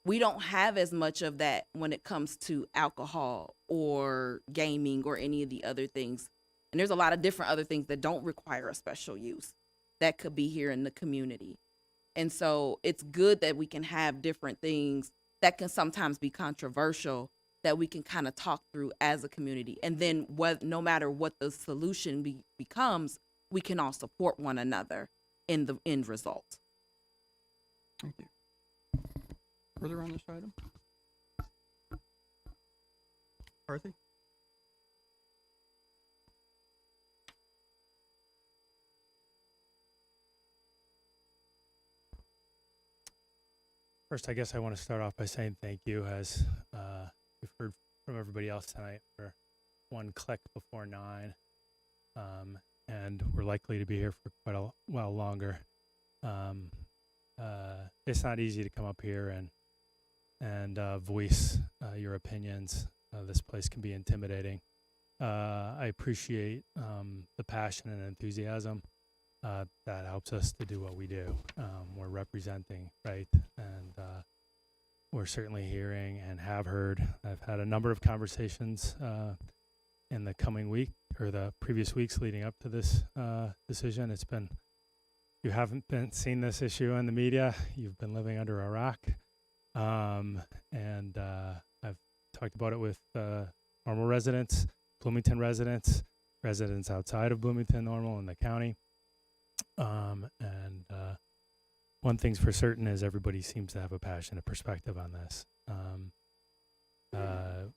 We don't have as much of that when it comes to alcohol or gaming or any of the other things. And there's a lot of different other things that don't require a special use that could be here in the community. And so it's good that we can have different things that can sometimes be controversial that we can kind of talk through as a community. And then no matter what the solution becomes, we can all support one another in the end result. Thank you. Further on this item? Carthy? First, I guess I want to start off by saying thank you, as we've heard from everybody else tonight, for one click before 9. And we're likely to be here for quite a while longer. It's not easy to come up here and voice your opinions. This place can be intimidating. I appreciate the passion and enthusiasm that helps us to do what we do. We're representing, right? And we're certainly hearing and have heard. I've had a number of conversations in the coming week or the previous weeks leading up to this decision. It's been, you haven't seen this issue in the media, you've been living under a rock. And I've talked about it with Normal residents, Bloomington residents, residents outside of Bloomington, Normal, and the county. One thing's for certain is everybody seems to have a passionate perspective on this.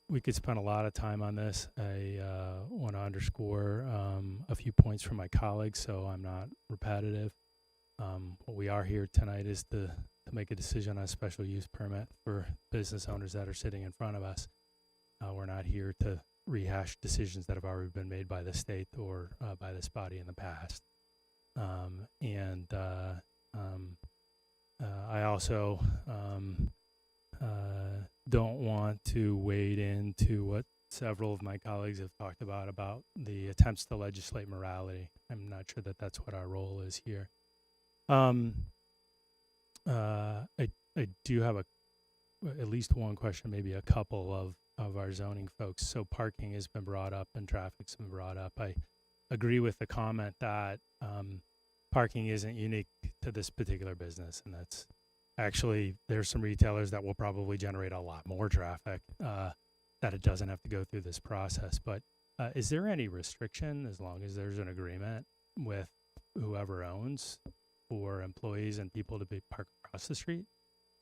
We could spend a lot of time on this. I want to underscore a few points from my colleagues, so I'm not repetitive. What we are here tonight is to make a decision on a special use permit for business owners that are sitting in front of us. We're not here to rehash decisions that have already been made by the state or by this body in the past. I also don't want to wade into what several of my colleagues have talked about the attempts to legislate morality. I'm not sure that that's what our role is here. I do have at least one question, maybe a couple of our zoning folks. So parking has been brought up and traffic's been brought up. I agree with the comment that parking isn't unique to this particular business, and that's actually, there's some retailers that will probably generate a lot more traffic, that it doesn't have to go through this process. But is there any restriction, as long as there's an agreement with whoever owns, for employees and people to be parked across the street?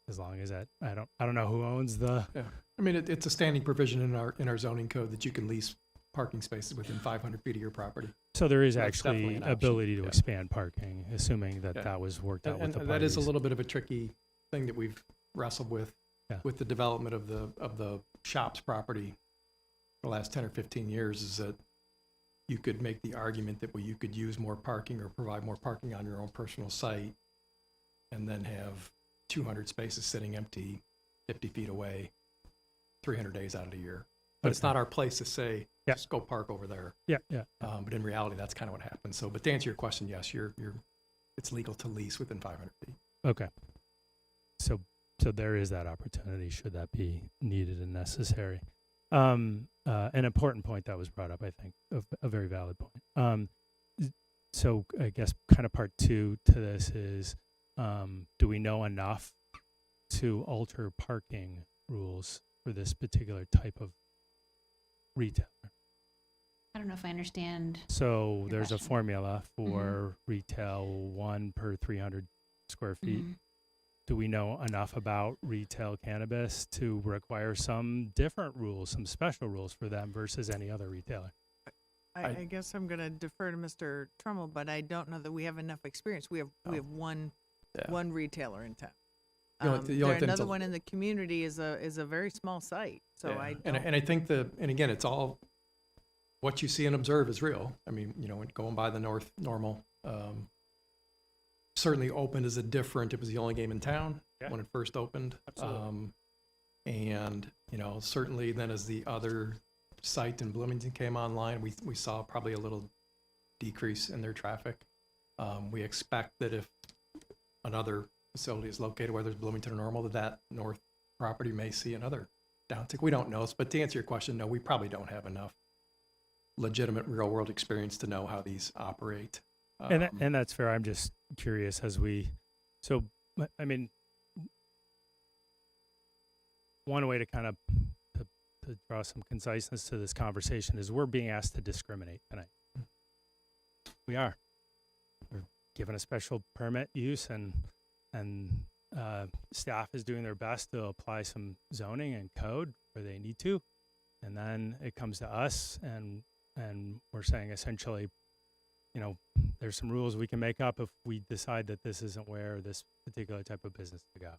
As long as that, I don't know who owns the. Yeah, I mean, it's a standing provision in our zoning code that you can lease parking spaces within 500 feet of your property. So there is That's definitely actually an option. ability to Yeah. expand parking, assuming that Yeah. that was worked out with And the that is a parties. little bit of a tricky thing that we've wrestled with, Yeah. with the development of the shops property for the last 10 or 15 years, is that you could make the argument that, well, you could use more parking or provide more parking on your own personal site and then have 200 spaces sitting empty 50 feet away 300 days out of the year. But it's Okay. not our place to say, Yeah. just go park over there. Yeah, yeah. But in reality, that's kind of what happens. So, but to answer your question, yes, it's legal to lease within 500 feet. Okay. So there is that opportunity, should that be needed and necessary. An important point that was brought up, I think, a very valid point. So I guess kind of part two to this is, do we know enough to alter parking rules for this particular type of retailer? I don't know if I understand. So your there's a question. formula for retail, 1 per 300 square feet. Mhm. Do we know enough about retail cannabis to require some different rules, some special rules for them versus any other retailer? I guess I'm going to defer to Mr. Trummel, but I don't know that we have enough experience. We have one retailer in town. The only thing that's Another one in the community is a very small site. So Yeah. I and don't, I think and again, it's all what you see and observe is real. I mean, going by the North Normal, certainly opened as it was the only game in town when it first opened. Absolutely. And certainly then as the other site in Bloomington came online, we saw probably a little decrease in their traffic. We expect that if another facility is located, whether it's Bloomington or Normal, that north property may see another downtick. We don't know. But to answer your question, no, we probably don't have enough legitimate real world experience to know how these operate. And that's fair. I'm just curious I mean, one way to kind of to draw some conciseness to this conversation is we're being asked to discriminate tonight. We are. We're given a special permit use, and staff is doing their best to apply some zoning and code where they need to, and then it comes to us, and we're saying essentially, there's some rules we can make up if we decide that this isn't where this particular type of business to go.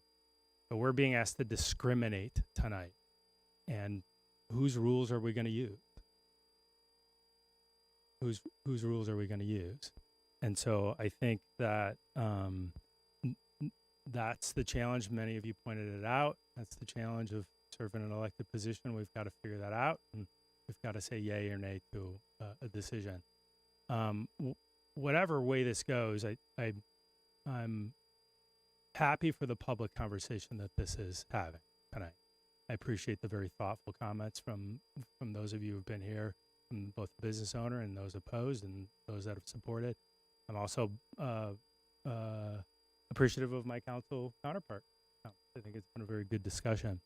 But we're being asked to discriminate tonight, and whose rules are we going to use? Whose rules are we going to use? And so I think that that's the challenge. Many of you pointed it out. That's the challenge of serving an elected position. We've got to figure that out, and we've got to say yay or nay to a decision. Whatever way this goes, I'm happy for the public conversation that this is having tonight. I appreciate the very thoughtful comments from those of you who've been here, from both the business owner and those opposed and those that have supported. I'm also appreciative of my council counterpart. I think it's been a very good discussion.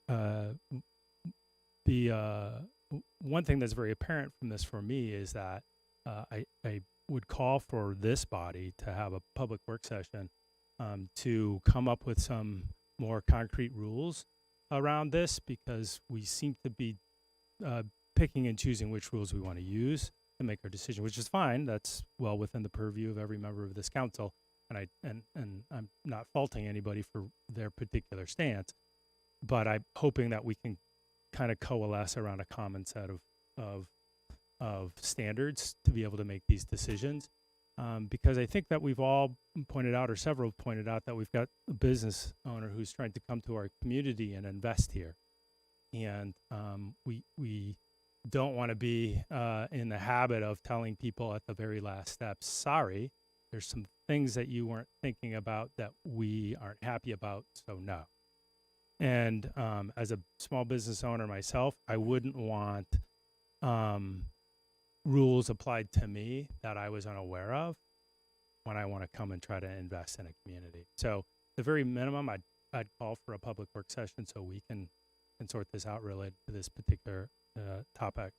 The one thing that's very apparent from this for me is that I would call for this body to have a public work session to come up with some more concrete rules around this, because we seem to be picking and choosing which rules we want to use to make our decision, which is fine. That's well within the purview of every member of this council, and I'm not faulting anybody for their particular stance, but I'm hoping that we can kind of coalesce around a common set of standards to be able to make these decisions. Because I think that we've all pointed out, or several pointed out, that we've got a business owner who's trying to come to our community and invest here. And we don't want to be in the habit of telling people at the very last step, sorry, there's some things that you weren't thinking about that we aren't happy about, so no. And as a small business owner myself, I wouldn't want rules applied to me that I was unaware of. when I want to come and try to invest in a community. So the very minimum, I'd call for a public work session so we can sort this out related to this particular topic.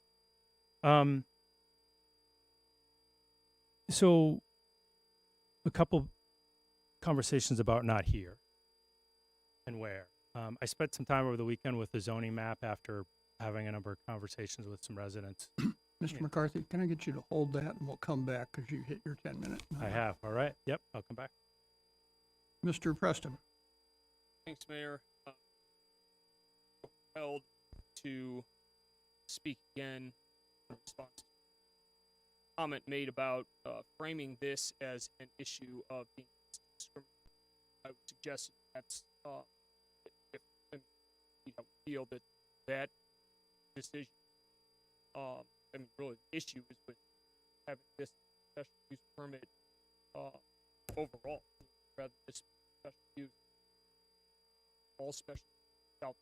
So a couple conversations about not here and where. I spent some time over the weekend with the zoning map after having a number of conversations with some residents. Mr. McCarthy, can I get you to hold that and we'll come back because you hit your 10-minute? I have. All right. Yep. I'll come back. Mr. Preston. Thanks, Mayor. Compelled to speak again in response to a comment made about framing this as an issue of being discriminated. I would suggest that's if you don't feel that decision. I mean, really, the issue is with having this special use permit overall, rather than this special use. All special out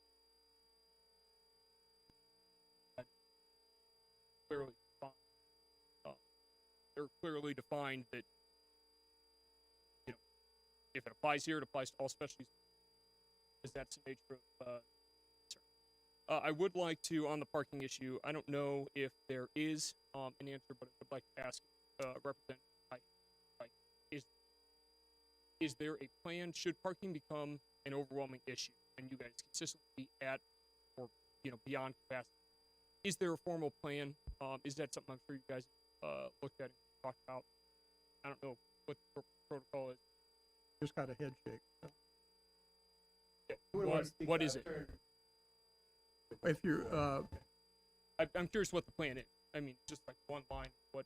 clearly defined. They're clearly defined that, you know, if it applies here, it applies to all specialties. Because that's the nature of concern. I would like to, on the parking issue, I don't know if there is an answer, but I would like to ask Representative is there a plan, should parking become an overwhelming issue and you guys consistently be at or, you know, beyond capacity? Is there a formal plan? Is that something I'm sure you guys looked at and talked about? I don't know what the protocol is. Just got a head shake. So. Yeah. What is it? If you're, I'm curious what the plan is. I mean, just like one line, what?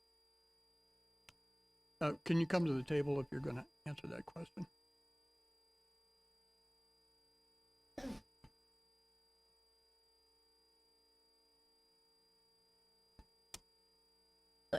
Can you come to the table if you're going to answer that question?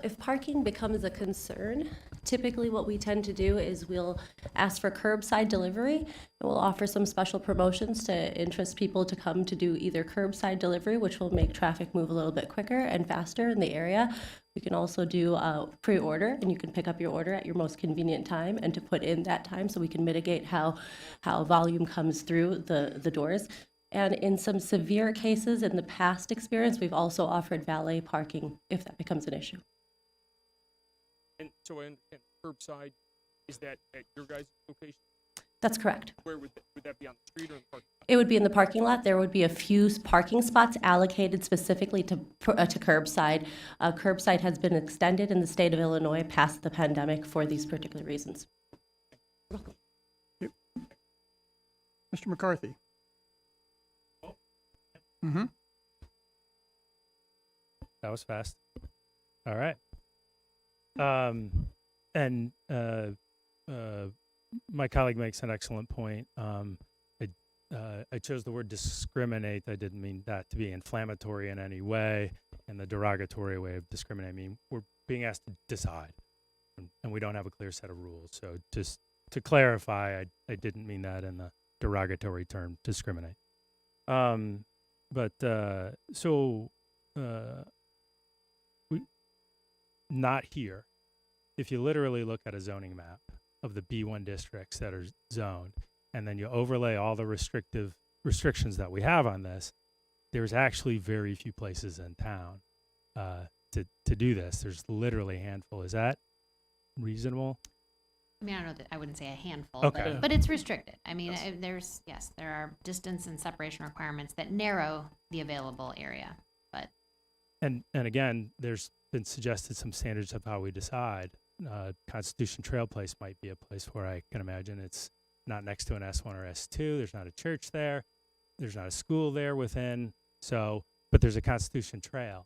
If parking becomes a concern, typically what we tend to do is we'll ask for curbside delivery, and we'll offer some special promotions to interest people to come to do either curbside delivery, which will make traffic move a little bit quicker and faster in the area. We can also do pre-order, and you can pick up your order at your most convenient time and to put in that time so we can mitigate how volume comes through the doors. And in some severe cases in the past experience, we've also offered valet parking if that becomes an issue. And so I understand curbside, is that at your guys' location? That's correct. Where would that be, on the street or in the parking lot? It would be in the parking lot. There would be a few parking spots allocated specifically to curbside. Curbside has been extended in the state of Illinois past the pandemic for these particular reasons. You're welcome. Yep. Mr. McCarthy. Mm-hmm. That was fast. All right. My colleague makes an excellent point. I chose the word discriminate. I didn't mean that to be inflammatory in any way, and the derogatory way of discriminate. I mean, we're being asked to decide, and we don't have a clear set of rules. So just to clarify, I didn't mean that in the derogatory term, discriminate. We not here. If you literally look at a zoning map of the B1 districts that are zoned, and then you overlay all the restrictions that we have on this, there's actually very few places in town to do this. There's literally a handful. Is that reasonable? I mean, I don't know that I wouldn't say a handful, Okay. but it's restricted. I mean, there are distance and separation requirements that narrow the available area, but. And again, there's been suggested some standards of how we decide. Constitution Trail Place might be a place where I can imagine it's not next to an S1 or S2. There's not a church there. There's not a school there within. So, but there's a Constitution Trail.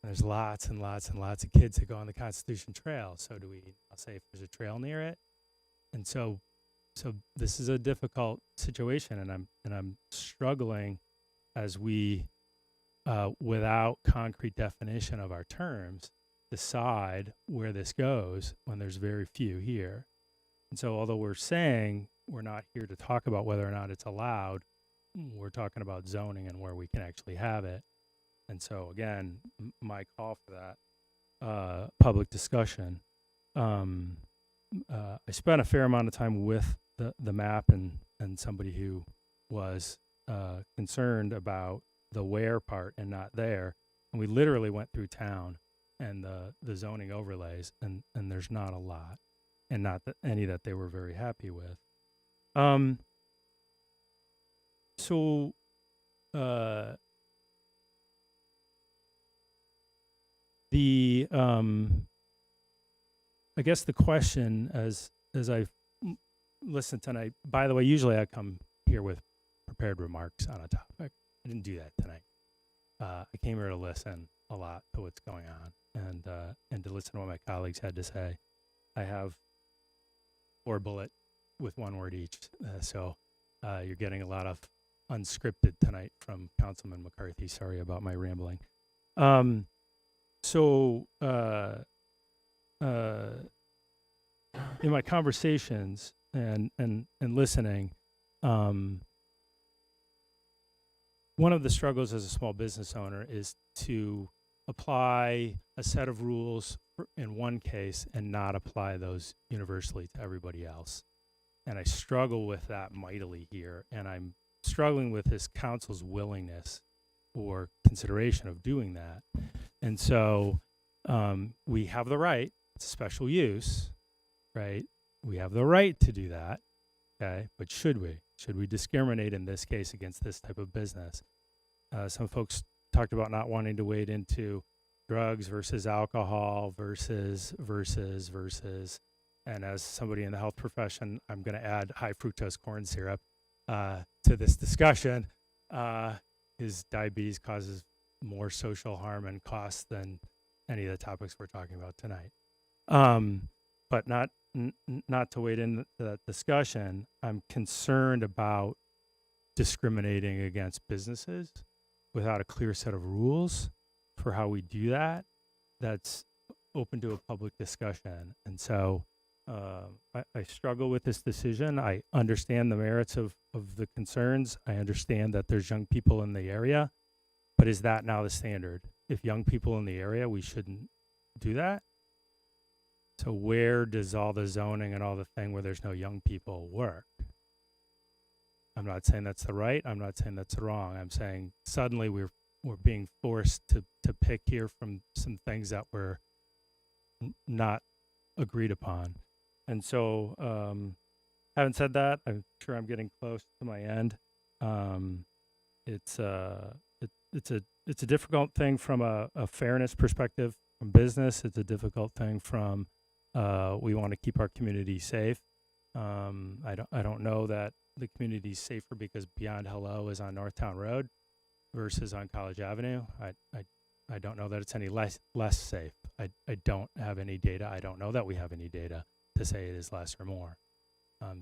And there's lots and lots and lots of kids that go on the Constitution Trail. So I'll say if there's a trail near it. And so this is a difficult situation, and I'm struggling as we, without concrete definition of our terms, decide where this goes when there's very few here. And so although we're saying we're not here to talk about whether or not it's allowed, we're talking about zoning and where we can actually have it. And so again, my call for that public discussion. I spent a fair amount of time with the map and somebody who was concerned about the where part and not there. And we literally went through town and the zoning overlays, and there's not a lot, and not that any that they were very happy with. So the I guess the question as I've listened tonight, by the way, usually I come here with prepared remarks on a topic. I didn't do that tonight. I came here to listen a lot to what's going on and to listen to what my colleagues had to say. I have 4 bullet with 1 word each, so you're getting a lot of unscripted tonight from Councilman McCarthy. Sorry about my rambling. In my conversations and listening, one of the struggles as a small business owner is to apply a set of rules in one case and not apply those universally to everybody else. And I struggle with that mightily here, and I'm struggling with this council's willingness or consideration of doing that. And so we have the right, it's a special use, right? We have the right to do that, okay? But should we? Should we discriminate in this case against this type of business? Some folks talked about not wanting to wade into drugs versus alcohol versus. And as somebody in the health profession, I'm going to add high fructose corn syrup to this discussion. His diabetes causes more social harm and cost than any of the topics we're talking about tonight. But not to wade into that discussion, I'm concerned about discriminating against businesses without a clear set of rules for how we do that. That's open to a public discussion. And so I struggle with this decision. I understand the merits of the concerns. I understand that there's young people in the area, but is that now the standard? If young people in the area, we shouldn't do that? So where does all the zoning and all the thing where there's no young people work? I'm not saying that's the right. I'm not saying that's wrong. I'm saying suddenly we're being forced to pick here from some things that were not agreed upon. And so, having said that, I'm sure I'm getting close to my end. It's a difficult thing from a fairness perspective from business. It's a difficult thing from we want to keep our community safe. I don't know that the community's safer because Beyond Hello is on Northtown Road versus on College Avenue. I don't know that it's any less safe. I don't have any data. I don't know that we have any data to say it is less or more.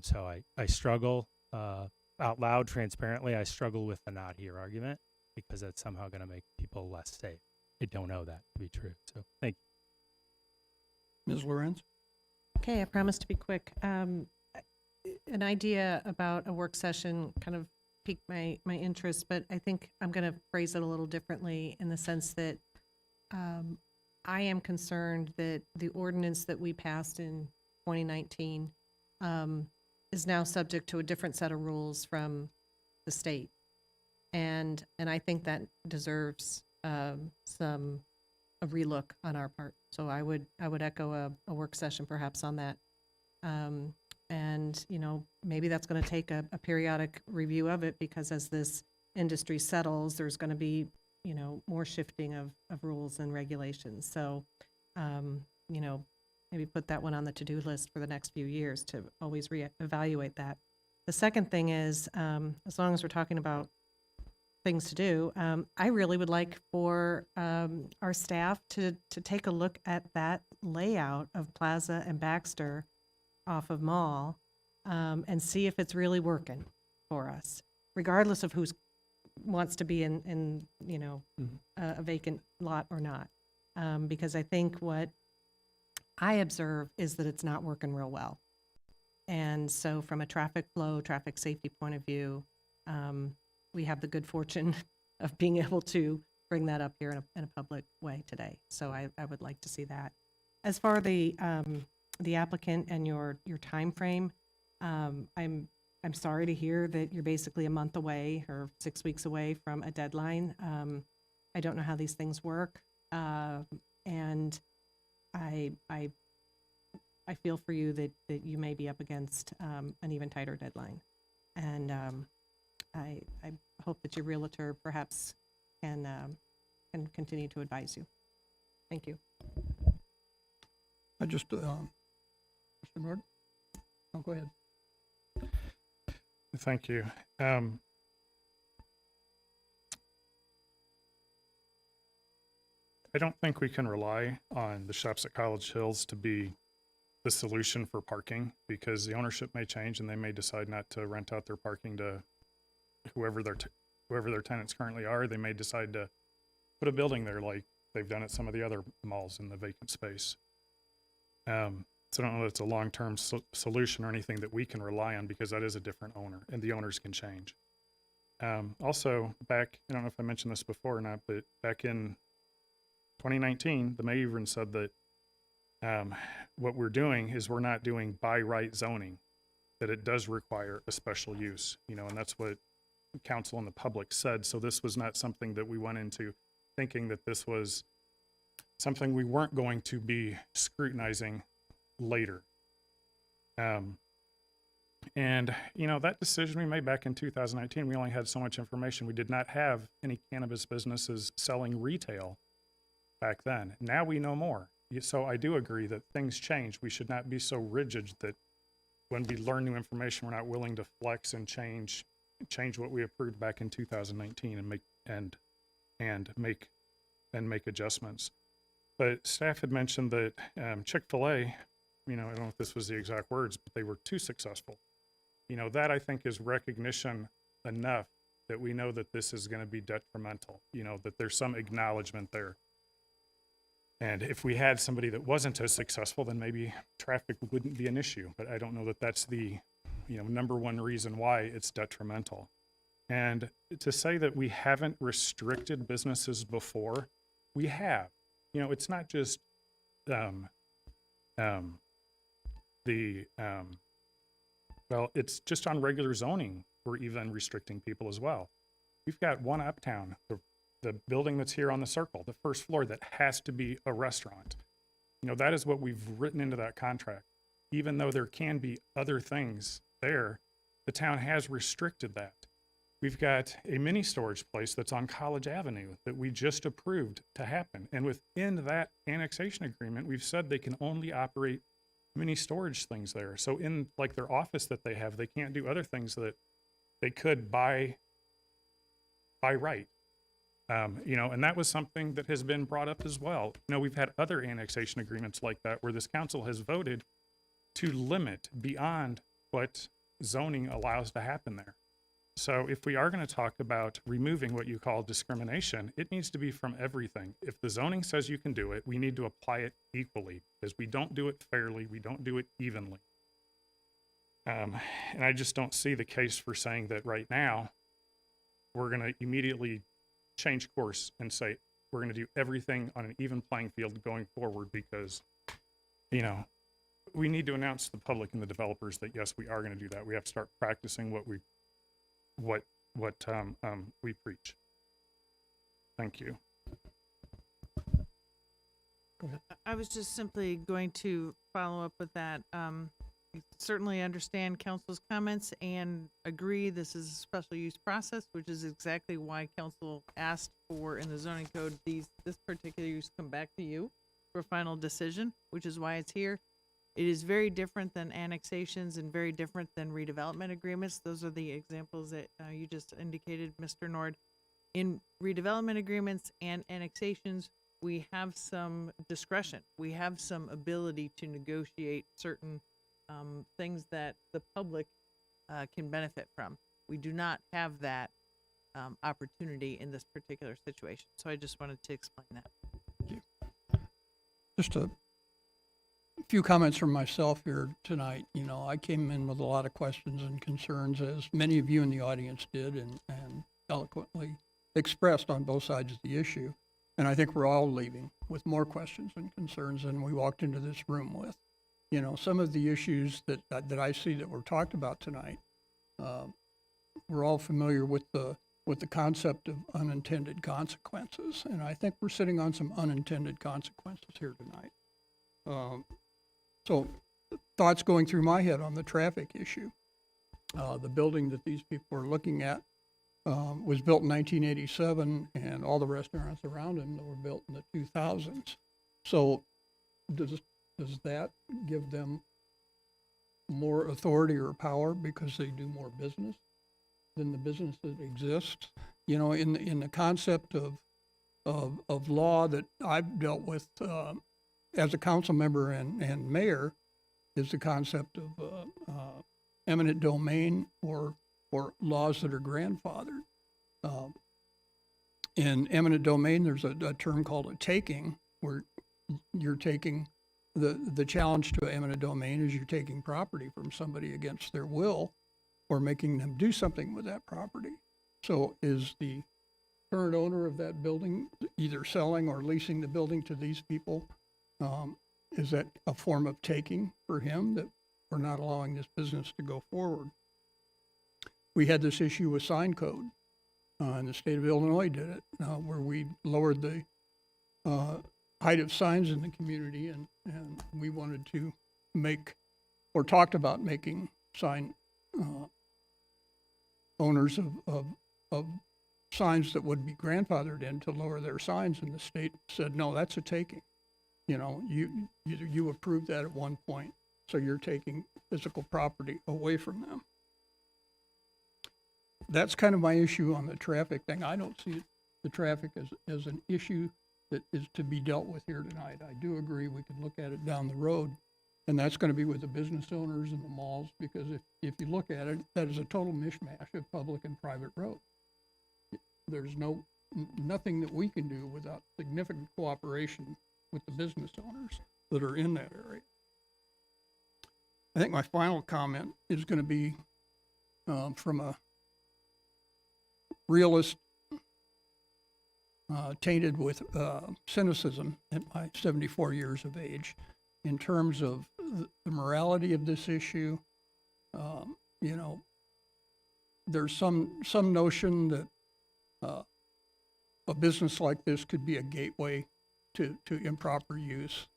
So I struggle out loud, transparently. I struggle with the not here argument because that's somehow going to make people less safe. I don't know that to be true. So thank you. Ms. Lorenz? Okay, I promise to be quick. An idea about a work session kind of piqued my interest, but I think I'm going to phrase it a little differently in the sense that I am concerned that the ordinance that we passed in 2019 is now subject to a different set of rules from the state. And I think that deserves a relook on our part. So I would echo a work session perhaps on that. And, you know, maybe that's going to take a periodic review of it because as this industry settles, there's going to be, you know, more shifting of rules and regulations. So, you know, maybe put that one on the to-do list for the next few years to always reevaluate that. The second thing is, as long as we're talking about things to do, I really would like for our staff to take a look at that layout of Plaza and Baxter off of Mall and see if it's really working for us, regardless of who's wants to be in you know, a vacant lot or not. Because I think what I observe is that it's not working real well. And so from a traffic flow, traffic safety point of view, we have the good fortune of being able to bring that up here in a public way today. So I would like to see that. As far the the applicant and your timeframe. I'm sorry to hear that you're basically a month away or 6 weeks away from a deadline. I don't know how these things work, and I feel for you that you may be up against an even tighter deadline, and I hope that your realtor perhaps can continue to advise you. Thank you. I just, Mr. Nord? Oh, go ahead. Thank you. I don't think we can rely on the shops at College Hills to be the solution for parking, because the ownership may change and they may decide not to rent out their parking to whoever their tenants currently are. They may decide to put a building there like they've done at some of the other malls in the vacant space. So I don't know that it's a long-term solution or anything that we can rely on, because that is a different owner and the owners can change. Also, I don't know if I mentioned this before or not, but back in 2019, the mayor even said that what we're doing is we're not doing by right zoning, that it does require a special use, and that's what council and the public said. So this was not something that we went into thinking that this was something we weren't going to be scrutinizing later. And that decision we made back in 2019, we only had so much information. We did not have any cannabis businesses selling retail back then. Now we know more. So I do agree that things change. We should not be so rigid that when we learn new information, we're not willing to flex and change what we approved back in 2019 and make adjustments. But staff had mentioned that Chick-fil-A, I don't know if this was the exact words, but they were too successful. That I think is recognition enough that we know that this is going to be detrimental, that there's some acknowledgement there. And if we had somebody that wasn't as successful, then maybe traffic wouldn't be an issue. But I don't know that that's the, number one reason why it's detrimental. And to say that we haven't restricted businesses before, we have. It's not just it's just on regular zoning, we're even restricting people as well. We've got one uptown, the building that's here on the circle, the first floor, that has to be a restaurant. That is what we've written into that contract. Even though there can be other things there, the town has restricted that. We've got a mini storage place that's on College Avenue that we just approved to happen. And within that annexation agreement, we've said they can only operate mini storage things there. So in like their office that they have, they can't do other things that they could by right. And that was something that has been brought up as well. We've had other annexation agreements like that where this council has voted to limit beyond what zoning allows to happen there. So if we are going to talk about removing what you call discrimination, it needs to be from everything. If the zoning says you can do it, we need to apply it equally, because we don't do it fairly, we don't do it evenly. And I just don't see the case for saying that right now we're going to immediately change course and say we're going to do everything on an even playing field going forward, because we need to announce to the public and the developers that yes, we are going to do that. We have to start practicing what we preach. Thank you. Go ahead. I was just simply going to follow up with that. I certainly understand council's comments and agree this is a special use process, which is exactly why council asked for in the zoning code this particular use come back to you for final decision, which is why it's here. It is very different than annexations and very different than redevelopment agreements. Those are the examples that you just indicated, Mr. Nord. In redevelopment agreements and annexations, we have some discretion. We have some ability to negotiate certain things that the public can benefit from. We do not have that opportunity in this particular situation. So I just wanted to explain that. Just a few comments from myself here tonight. I came in with a lot of questions and concerns, as many of you in the audience did, and eloquently expressed on both sides of the issue. And I think we're all leaving with more questions and concerns than we walked into this room with. you know, some of the issues that I see that were talked about tonight, we're all familiar with the concept of unintended consequences, and I think we're sitting on some unintended consequences here tonight. So thoughts going through my head on the traffic issue. The building that these people are looking at was built in 1987, and all the restaurants around them were built in the 2000s. So does that give them more authority or power because they do more business than the business that exists? You know, in the concept of law that I've dealt with as a council member and mayor is the concept of eminent domain or laws that are grandfathered. In eminent domain, there's a term called a taking, where you're taking the challenge to eminent domain is you're taking property from somebody against their will or making them do something with that property. So is the current owner of that building either selling or leasing the building to these people? Is that a form of taking for him that we're not allowing this business to go forward? We had this issue with sign code, and the state of Illinois did it, where we lowered the height of signs in the community, and we wanted to make, or talked about making sign owners of signs that would be grandfathered in to lower their signs, and the state said, no, that's a taking. You know, you approved that at one point, so you're taking physical property away from them. That's kind of my issue on the traffic thing. I don't see the traffic as an issue that is to be dealt with here tonight. I do agree we can look at it down the road, and that's going to be with the business owners and the malls, because if you look at it, that is a total mishmash of public and private road. There's nothing that we can do without significant cooperation with the business owners that are in that area. I think my final comment is going to be from a realist tainted with cynicism at my 74 years of age in terms of the morality of this issue. You know, there's some notion that a business like this could be a gateway to improper use.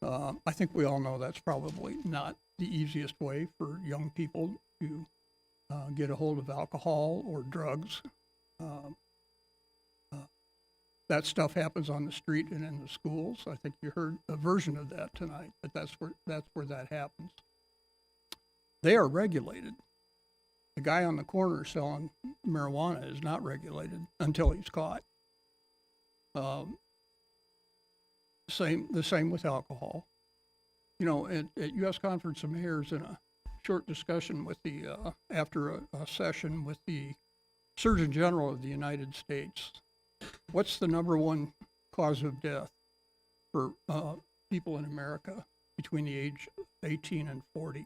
I think we all know that's probably not the easiest way for young people to get a hold of alcohol or drugs. That stuff happens on the street and in the schools. I think you heard a version of that tonight, but that's where that happens. They are regulated. The guy on the corner selling marijuana is not regulated until he's caught. The same with alcohol. You know, at U.S. Conference of Mayors, in a short discussion with after a session with the Surgeon General of the United States, what's the number one cause of death for people in America between the age of 18 and 40?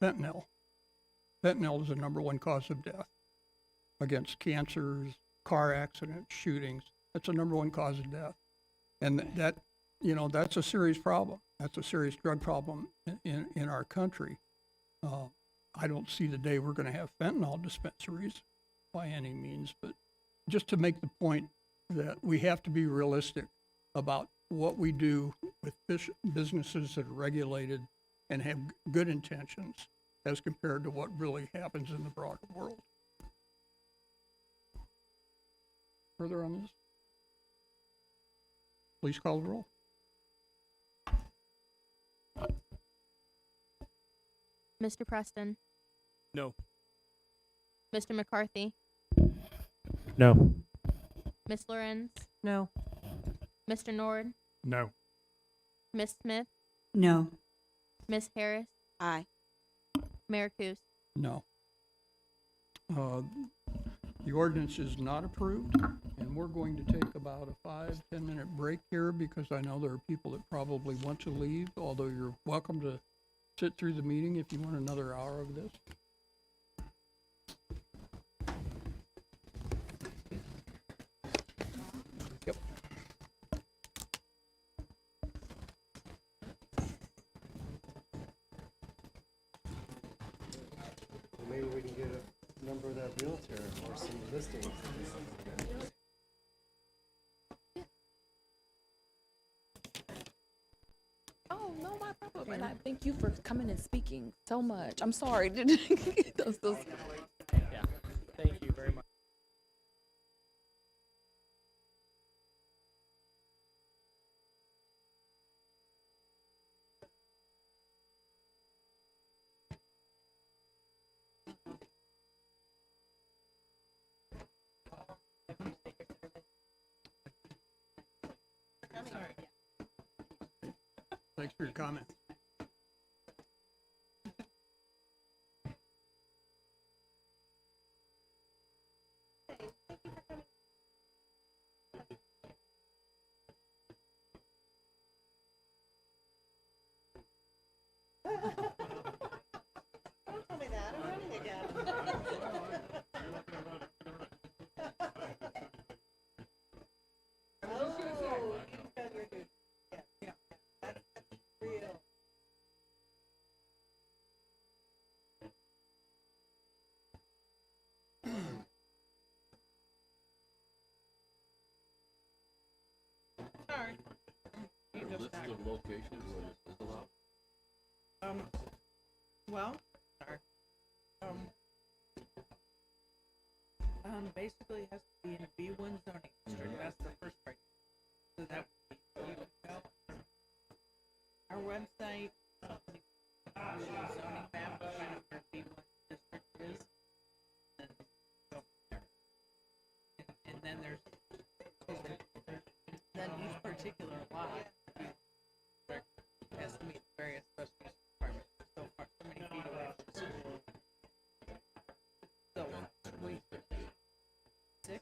Fentanyl. Fentanyl is the number one cause of death against cancers, car accidents, shootings. That's the number one cause of death. And that, you know, that's a serious problem. That's a serious drug problem in our country. I don't see the day we're going to have fentanyl dispensaries by any means, but just to make the point that we have to be realistic about what we do with businesses that are regulated and have good intentions as compared to what really happens in the broader world. Further on this? Please call the roll. Mr. Preston, No. Mr. McCarthy, No. Ms. Lorenz, No. Mr. Nord, No. Ms. Smith, No. Ms. Harris, Aye. Mayor Kus. No. The ordinance is not approved, and we're going to take about a 5-10 minute break here because I know there are people that probably want to leave, although you're welcome to sit through the meeting if you want another hour of this. Yep. get a number of that realtor or some listings. Oh, no, my problem. And I thank you for coming and speaking so much. I'm sorry. those. Yeah. Thank you very much. Thanks for your comment. Don't tell me that, I'm running again. Oh, you've done your duty. Yeah, that's real. Sorry. You just back. Well, sorry. Basically it has to be in a B1 zoning district. That's the first criteria. So that would be, you can go our website, zoning map, find out where B1 district is, and go from there. And then there's then each particular lot has to meet various special use requirements. So far, so many feet away from the school. So we 6.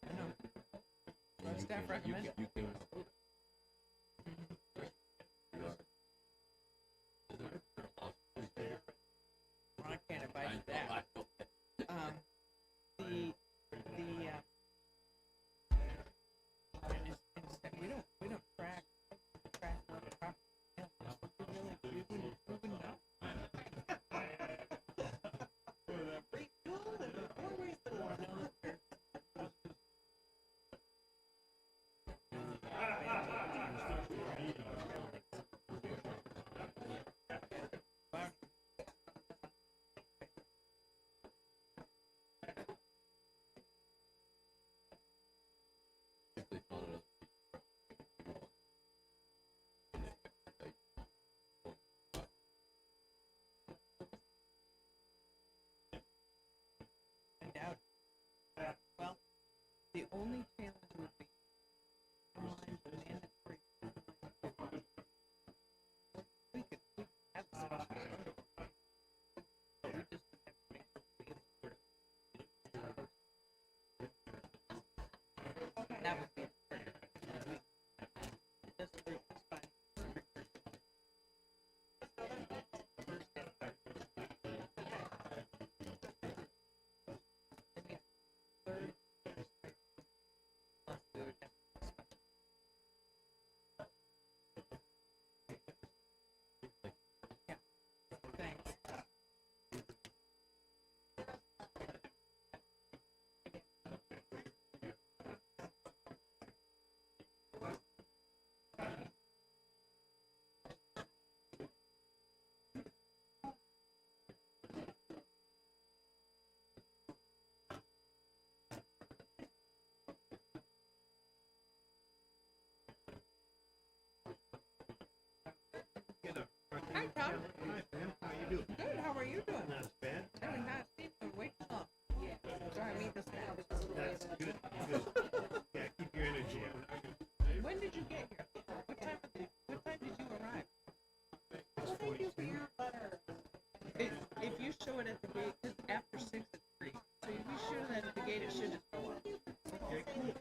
I know. Our staff recommends. I can't advise you that. We don't track what the property is. We wouldn't know. Well, the only challenge would be online mandatory. We could have a special meeting, but we just have to make sure that would be this group is fine. Thanks. Hi, Tom. Hi, Pam. How you doing? Good, how are you doing? Not bad. I have not seen you in way too long. Sorry, I mean this now. That's good. Good. Yeah, keep your energy up. When did you get here? What time did you arrive? Well, thank you for your letter. If you show it at the gate, because after 6 it's free. So if you show that at the gate, it should just go up. Okay, cool.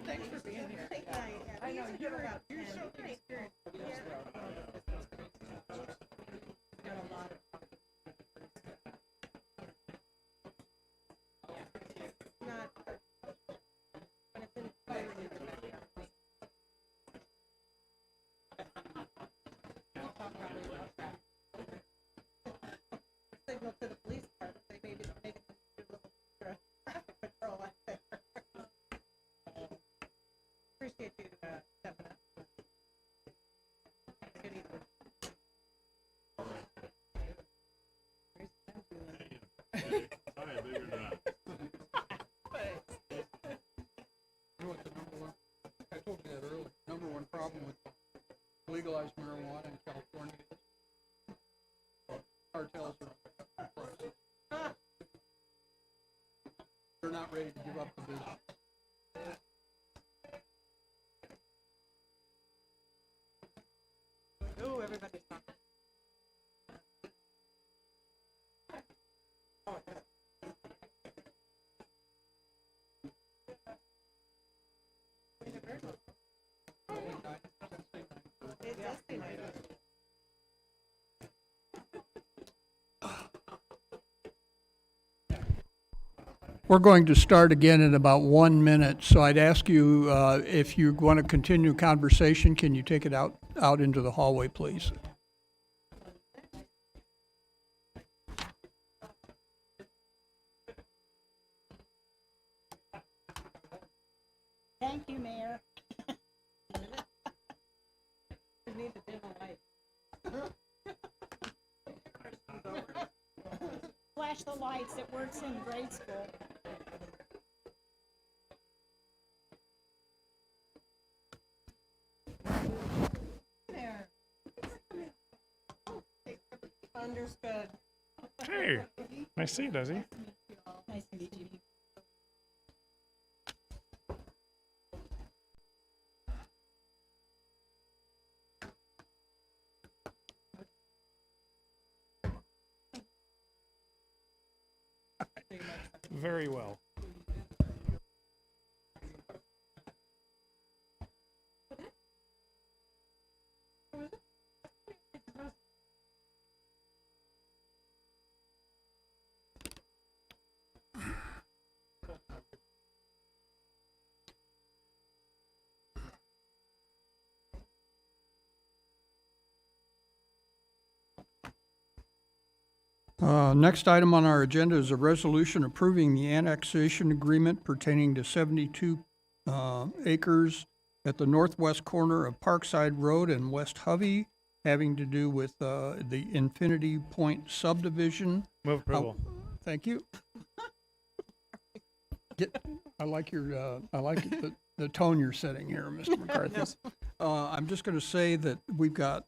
Thanks for being here. I know you're so experienced. Got a lot of. No, signal to the police department, they maybe maybe do a little extra traffic control out there. Appreciate you stepping up. Good evening. You know what the number one, I told you that earlier, number one problem with legalized marijuana in California is cartels are up the price. They're not ready to give up the business. Oh, everybody's talking. We're going to start again in about 1 minute, so I'd ask you, if you want to continue conversation, can you take it out into the hallway, please? Thank you, Mayor. Flash the lights, it works in grade school. There. Understood. Hey, nice to see you, Desi. Nice to meet you. Very well. Next item on our agenda is a resolution approving the annexation agreement pertaining to 72 acres at the northwest corner of Parkside Road and West Hovey, having to do with the Infinity Point subdivision. Move approval. Thank you. I like the tone you're setting here, Mr. McCarthy. I'm just going to say that we've got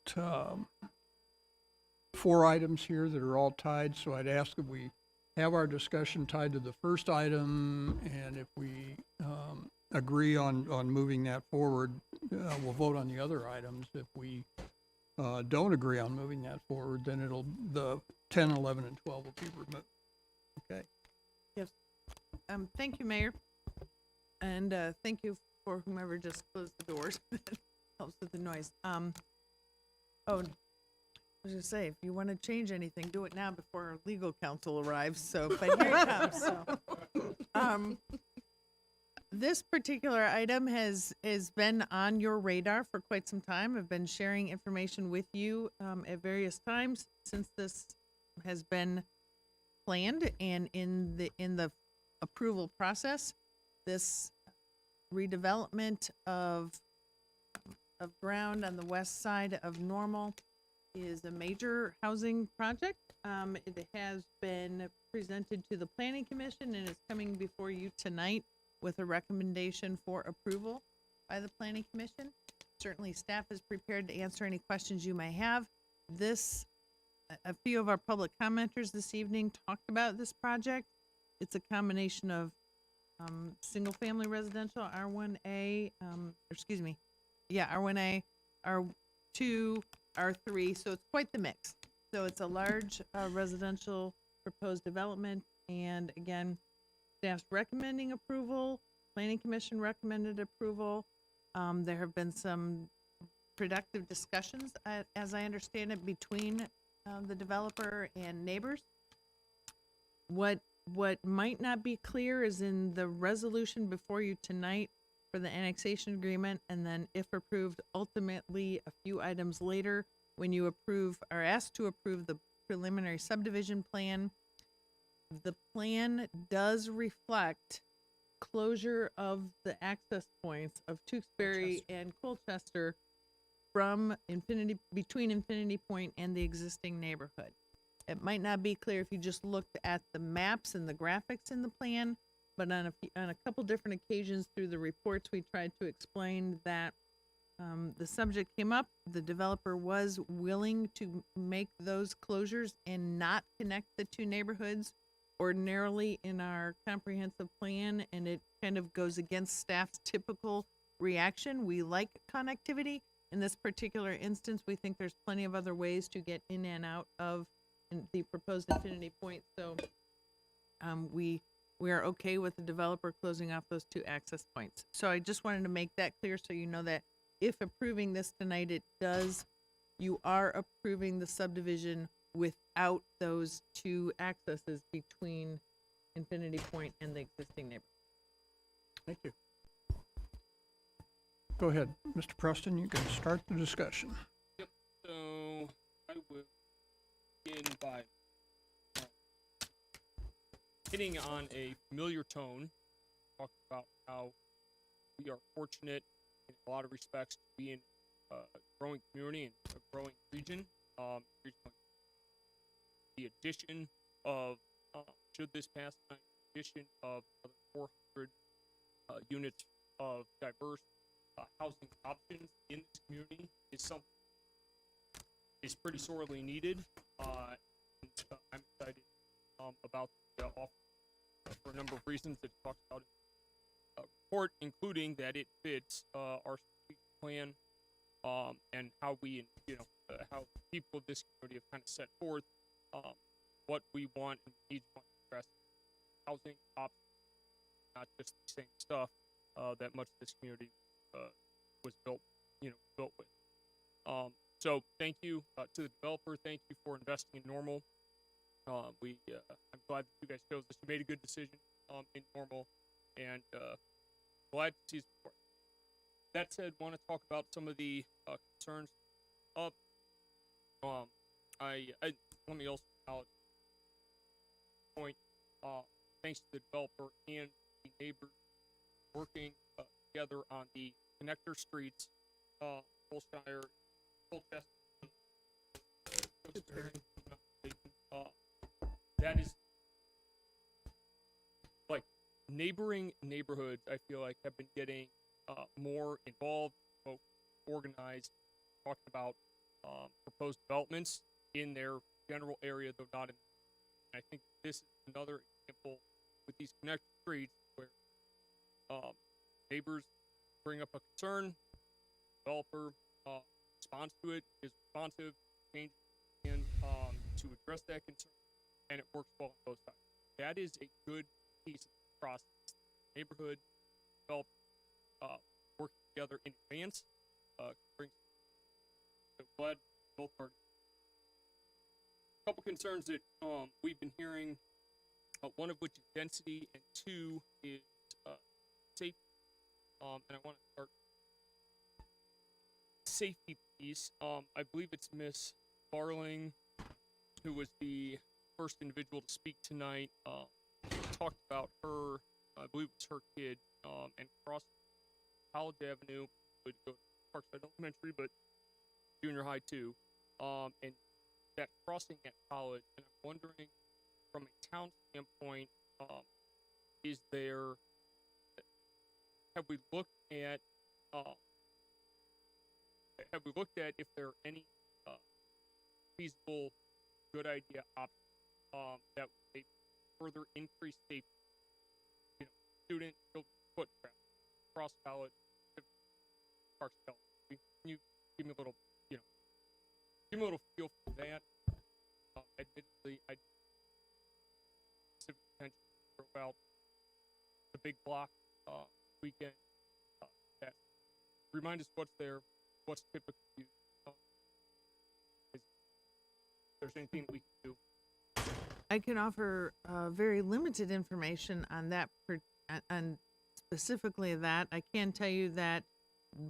4 items here that are all tied, so I'd ask that we have our discussion tied to the first item, and if we agree on moving that forward, we'll vote on the other items. If we don't agree on moving that forward, then the 10, 11, and 12 will be removed. Okay. Yes. Thank you, Mayor. And thank you for whomever just closed the doors. Helps with the noise. I was gonna say, if you want to change anything, do it now before our legal counsel arrives. So, but here it comes. So, this particular item has been on your radar for quite some time. I've been sharing information with you at various times since this has been planned and in the approval process. This redevelopment of ground on the west side of Normal is a major housing project. It has been presented to the Planning Commission and is coming before you tonight with a recommendation for approval by the Planning Commission. Certainly, staff is prepared to answer any questions you may have. A few of our public commenters this evening talked about this project. It's a combination of single-family residential, R1A, R1A, R2, R3, so it's quite the mix. So it's a large residential proposed development, and again, staff's recommending approval, Planning Commission recommended approval. There have been some productive discussions, as I understand it, between the developer and neighbors. What might not be clear is in the resolution before you tonight for the annexation agreement, and then if approved, ultimately a few items later, when you are asked to approve the preliminary subdivision plan. The plan does reflect closure of the access points of Tewksbury and Colchester from between Infinity Point and the existing neighborhood. It might not be clear if you just looked at the maps and the graphics in the plan, but on a couple different occasions through the reports, we tried to explain that the subject came up. The developer was willing to make those closures and not connect the two neighborhoods ordinarily in our comprehensive plan, and it kind of goes against staff's typical reaction. We like connectivity. In this particular instance, we think there's plenty of other ways to get in and out of the proposed Infinity Point. So we are okay with the developer closing off those two access points. So I just wanted to make that clear so you know that if approving this tonight, you are approving the subdivision without those two accesses between Infinity Point and the existing neighborhood. Thank you. Go ahead, Mr. Preston, you can start the discussion. Yep. So I will begin by hitting on a familiar tone, talking about how we are fortunate in a lot of respects to be in a growing community and a growing region. The addition of, should this pass tonight, addition of another 400 units of diverse housing options in this community is something is pretty sorely needed. And I'm excited about the offer for a number of reasons that talks about in the report, including that it fits our strategic plan and how we, how people of this community have kind of set forth what we want and needs to address housing options, not just the same stuff that much of this community was built with. So thank you to the developer. Thank you for investing in Normal. I'm glad that you guys chose this. You made a good decision in Normal, and glad to see support. That said, want to talk about some of the concerns up. Let me also acknowledge point. Thanks to the developer and the neighbors working together on the connector streets, Colchester, that is like neighboring neighborhoods. I feel like have been getting more involved, organized, talking about proposed developments in their general area, though not in. I think this is another example with these connector streets where neighbors bring up a concern, developer responds to it, is responsive, changes, and to address that concern, and it works well on both sides. That is a good piece of the process. Neighborhood, developer, working together in advance, brings. So glad both parties. A couple concerns that we've been hearing, one of which is density, and two is safety. And I want to start safety piece. I believe it's Miss Barling, who was the first individual to speak tonight. Talked about her, I believe it's her kid, and crossing College Avenue, would go to Parkside Elementary, but junior high too. And that crossing at College, and I'm wondering, from a town standpoint, have we looked at if there are any feasible, good idea options that would maybe further increase safety? Student foot traffic across College, Parks. Can you give me a little, give me a little feel for that? Admittedly, I specific attention about the big block weekend. That remind us what's there, what's typically used. If there's anything we can do. I can offer very limited information on that, on specifically that. I can tell you that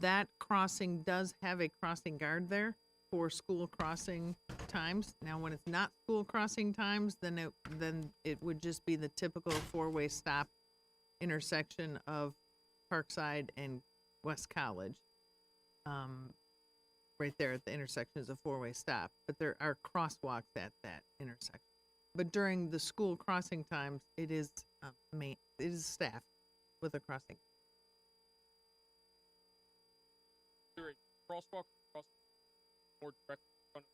that crossing does have a crossing guard there. for school crossing times. Now, when it's not school crossing times, then it would just be the typical four-way stop intersection of Parkside and West College. Right there at the intersection is a four-way stop, but there are crosswalks at that intersection. But during the school crossing times, it is staff with a crossing. Is there a crosswalk across more directly in front of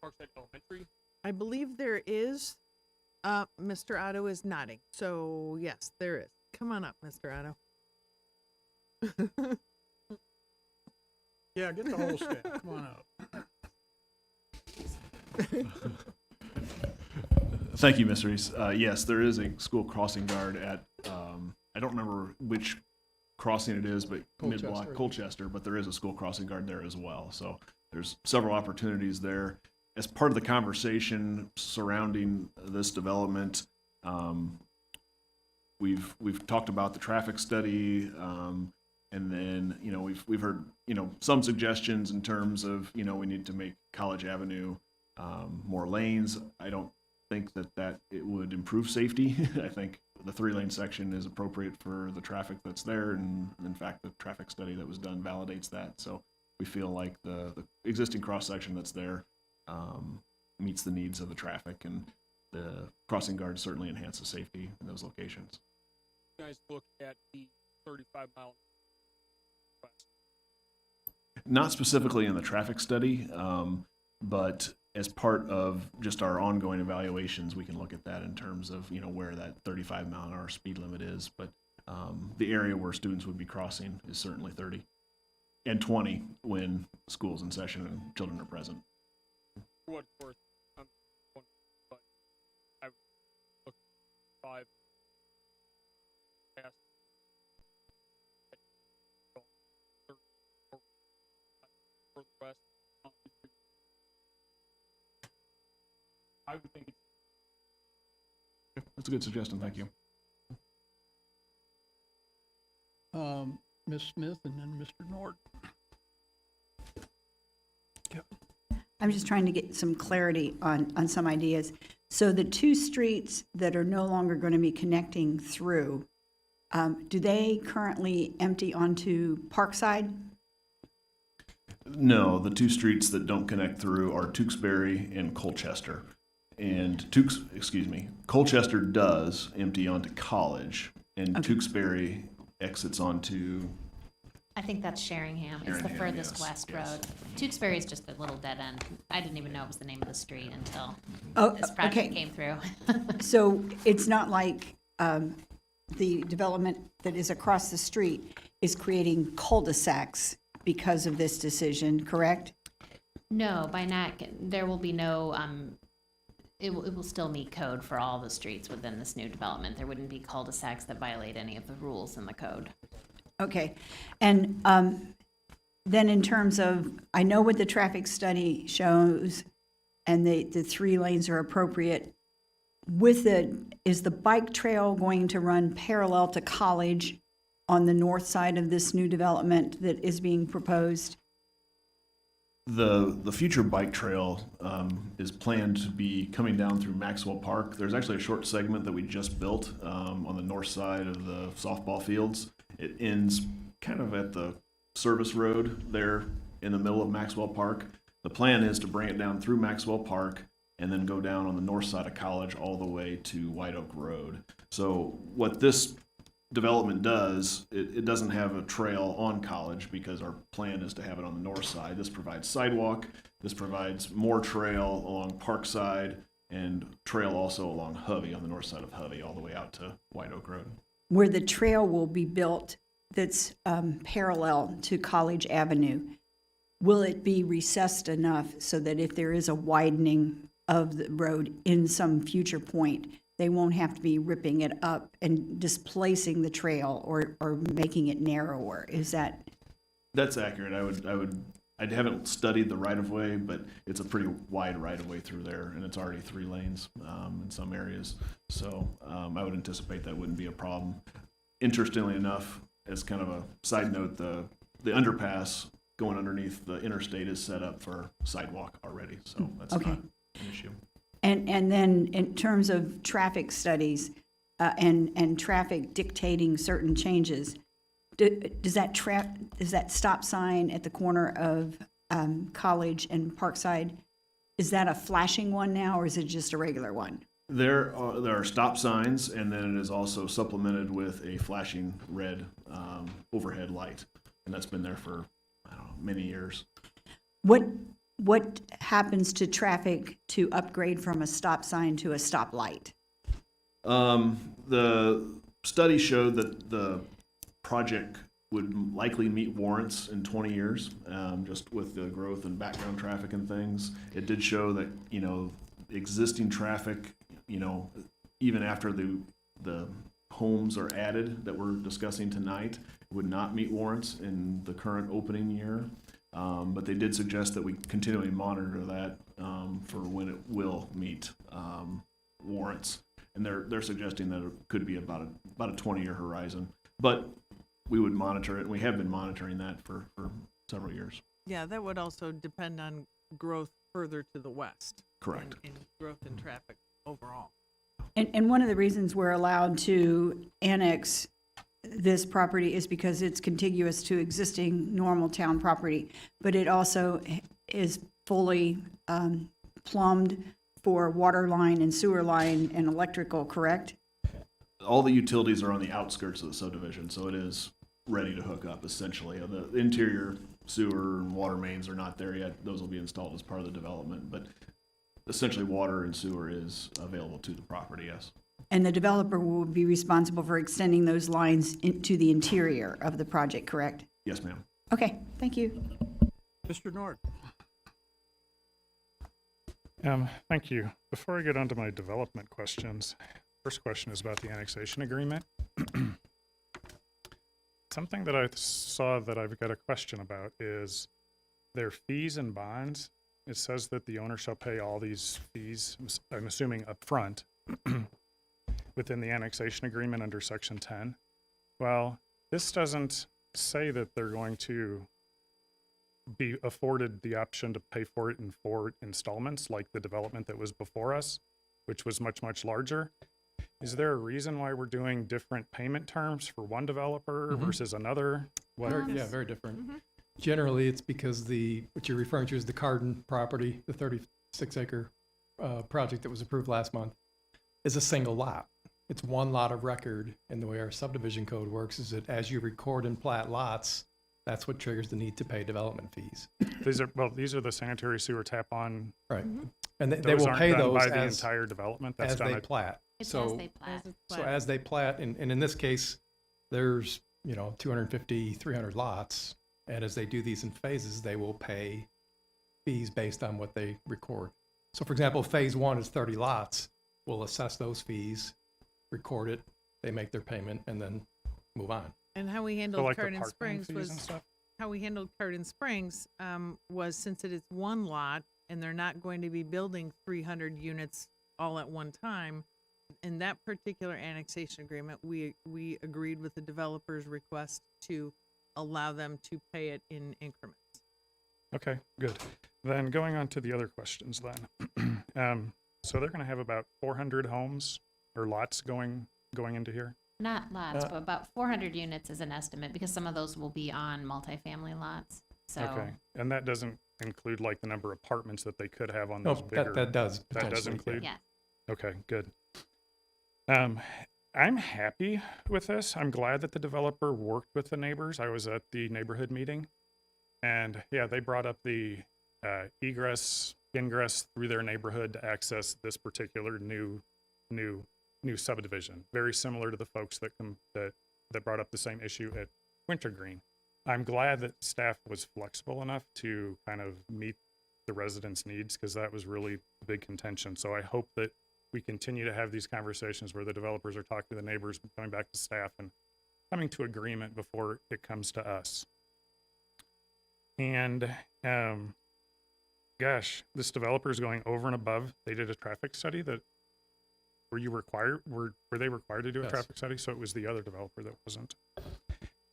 Parkside Elementary? I believe there is. Mr. Otto is nodding. So yes, there is. Come on up, Mr. Otto. Yeah, get the whole staff, come on up. Thank you, Ms. Reese. Yes, there is a school crossing guard at, I don't remember which crossing it is, but mid-block, Colchester, but there is a school crossing guard there as well. So there's several opportunities there. As part of the conversation surrounding this development, we've talked about the traffic study, and then, we've heard, some suggestions in terms of, we need to make College Avenue more lanes. I don't think that it would improve safety. I think the 3-lane section is appropriate for the traffic that's there, and in fact, the traffic study that was done validates that. So we feel like the existing cross-section that's there meets the needs of the traffic, and the crossing guard certainly enhances safety in those locations. You guys look at the 35-mile west. Not specifically in the traffic study, but as part of just our ongoing evaluations, we can look at that in terms of, where that 35-mile-an-hour speed limit is. But the area where students would be crossing is certainly 30 and 20 when school's in session and children are present. For what it's worth, but I would look at 5 past further west. I would think it's That's a good suggestion. Thank you. Ms. Smith and then Mr. Nord. I'm just trying to get some clarity on some ideas. So the two streets that are no longer going to be connecting through, do they currently empty onto Parkside? No, the two streets that don't connect through are Tewksbury and Colchester. And Colchester does empty onto College, and Okay. Tewksbury exits onto, I think that's Sheringham. It's the Sheringham, furthest yes, west yes. road. Tewksbury is just a little dead end. I didn't even know it was the name of the street until Oh, this project okay. came through. So it's not like the development that is across the street is creating cul-de-sacs because of this decision, correct? No, by NAC, there will be no, it will still meet code for all the streets within this new development. There wouldn't be cul-de-sacs that violate any of the rules in the code. Okay. And then in terms of, I know what the traffic study shows, and the 3 lanes are appropriate. Is the bike trail going to run parallel to College on the north side of this new development that is being proposed? the future bike trail is planned to be coming down through Maxwell Park. There's actually a short segment that we just built on the north side of the softball fields. It ends kind of at the service road there in the middle of Maxwell Park. The plan is to bring it down through Maxwell Park and then go down on the north side of College all the way to White Oak Road. So what this development does, it doesn't have a trail on College because our plan is to have it on the north side. This provides sidewalk, this provides more trail along Parkside, and trail also along Hovey, on the north side of Hovey, all the way out to White Oak Road. Where the trail will be built that's parallel to College Avenue, will it be recessed enough so that if there is a widening of the road in some future point, they won't have to be ripping it up and displacing the trail or making it narrower? Is that? That's accurate. I haven't studied the right-of-way, but it's a pretty wide right-of-way through there, and it's already 3 lanes in some areas. So I would anticipate that wouldn't be a problem. Interestingly enough, as kind of a side note, the underpass going underneath the interstate is set up for sidewalk already, so that's Okay. not an issue. And then in terms of traffic studies, and traffic dictating certain changes, does that stop sign at the corner of College and Parkside, is that a flashing one now, or is it just a regular one? There are stop signs, and then it is also supplemented with a flashing red overhead light, and that's been there for, I don't know, many years. What happens to traffic to upgrade from a stop sign to a stoplight? The study showed that the project would likely meet warrants in 20 years, just with the growth in background traffic and things. It did show that, existing traffic, even after the homes are added that we're discussing tonight, would not meet warrants in the current opening year. But they did suggest that we continually monitor that for when it will meet warrants. And they're suggesting that it could be about a 20-year horizon. But we would monitor it, and we have been monitoring that for several years. Yeah, that would also depend on growth further to the west. Correct. And growth in traffic overall. And one of the reasons we're allowed to annex this property is because it's contiguous to existing normal town property, but it also is fully plumbed for water line and sewer line and electrical, correct? All the utilities are on the outskirts of the subdivision, so it is ready to hook up, essentially. The interior sewer and water mains are not there yet. Those will be installed as part of the development, but essentially water and sewer is available to the property, yes. And the developer will be responsible for extending those lines into the interior of the project, correct? Yes, ma'am. Okay, thank you. Mr. Nord. Thank you. Before I get onto my development questions, first question is about the annexation agreement. Something that I saw that I've got a question about is their fees and bonds. It says that the owner shall pay all these fees, I'm assuming upfront, within the annexation agreement under section 10. Well, this doesn't say that they're going to be afforded the option to pay for it in 4 installments like the development that was before us, which was much, much larger. Is there a reason why we're doing different payment terms for one developer versus another? Very different. Generally, it's because what you're referring to is the Carden property, the 36-acre project that was approved last month, is a single lot. It's one lot of record, and the way our subdivision code works is that as you record and plat lots, that's what triggers the need to pay development fees. These are the sanitary sewer tap-on. Right. And they will aren't pay done those by the as entire development. That's as done they at plat. It's as they plat. So as they plat, and in this case, there's 250, 300 lots, and as they do these in phases, they will pay fees based on what they record. So for example, phase 1 is 30 lots. We'll assess those fees, record it, they make their payment, and then move on. And how we So handled like the Carden parking Springs fees was, and stuff? how we handled Carden Springs was since it is one lot and they're not going to be building 300 units all at one time, in that particular annexation agreement, we agreed with the developer's request to allow them to pay it in increments. Okay, good. Then going on to the other questions then. So they're going to have about 400 homes or lots going into here? Not lots, but about 400 units is an estimate because some of those will be on multifamily lots. So Okay, and that doesn't include like the number of apartments that they could have on No, those bigger? that does That does potentially, include? yes. Okay, good. I'm happy with this. I'm glad that the developer worked with the neighbors. I was at the neighborhood meeting, and yeah, they brought up the egress, ingress through their neighborhood to access this particular new subdivision. Very similar to the folks that brought up the same issue at Wintergreen. I'm glad that staff was flexible enough to kind of meet the residents' needs because that was really a big contention. So I hope that we continue to have these conversations where the developers are talking to the neighbors, coming back to staff, and coming to agreement before it comes to us. And gosh, this developer is going over and above. They did a traffic study that were they required to do a Yes. traffic study? So it was the other developer that wasn't.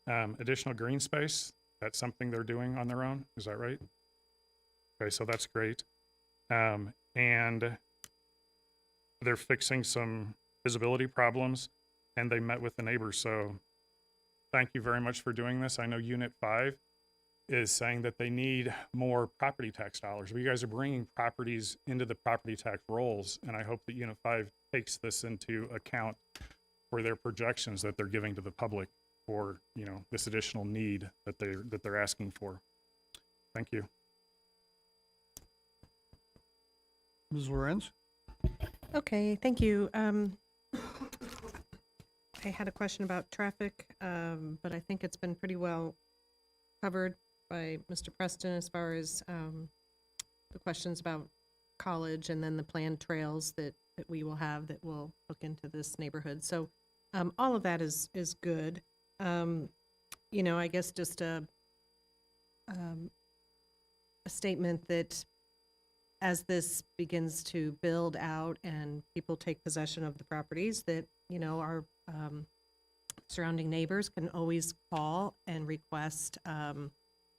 Additional green space. That's something they're doing on their own. Is that right? Okay, so that's great. And they're fixing some visibility problems, and they met with the neighbors. So thank you very much for doing this. I know Unit 5 is saying that they need more property tax dollars. But you guys are bringing properties into the property tax rolls, and I hope that Unit 5 takes this into account for their projections that they're giving to the public for, you know, this additional need that they're asking for. Thank you. Ms. Lorenz? Okay, thank you. I had a question about traffic, but I think it's been pretty well covered by Mr. Preston as far as the questions about college and then the planned trails that we will have that will look into this neighborhood. So all of that is good. You know, I guess just a statement that as this begins to build out and people take possession of the properties, that, you know, our surrounding neighbors can always call and request,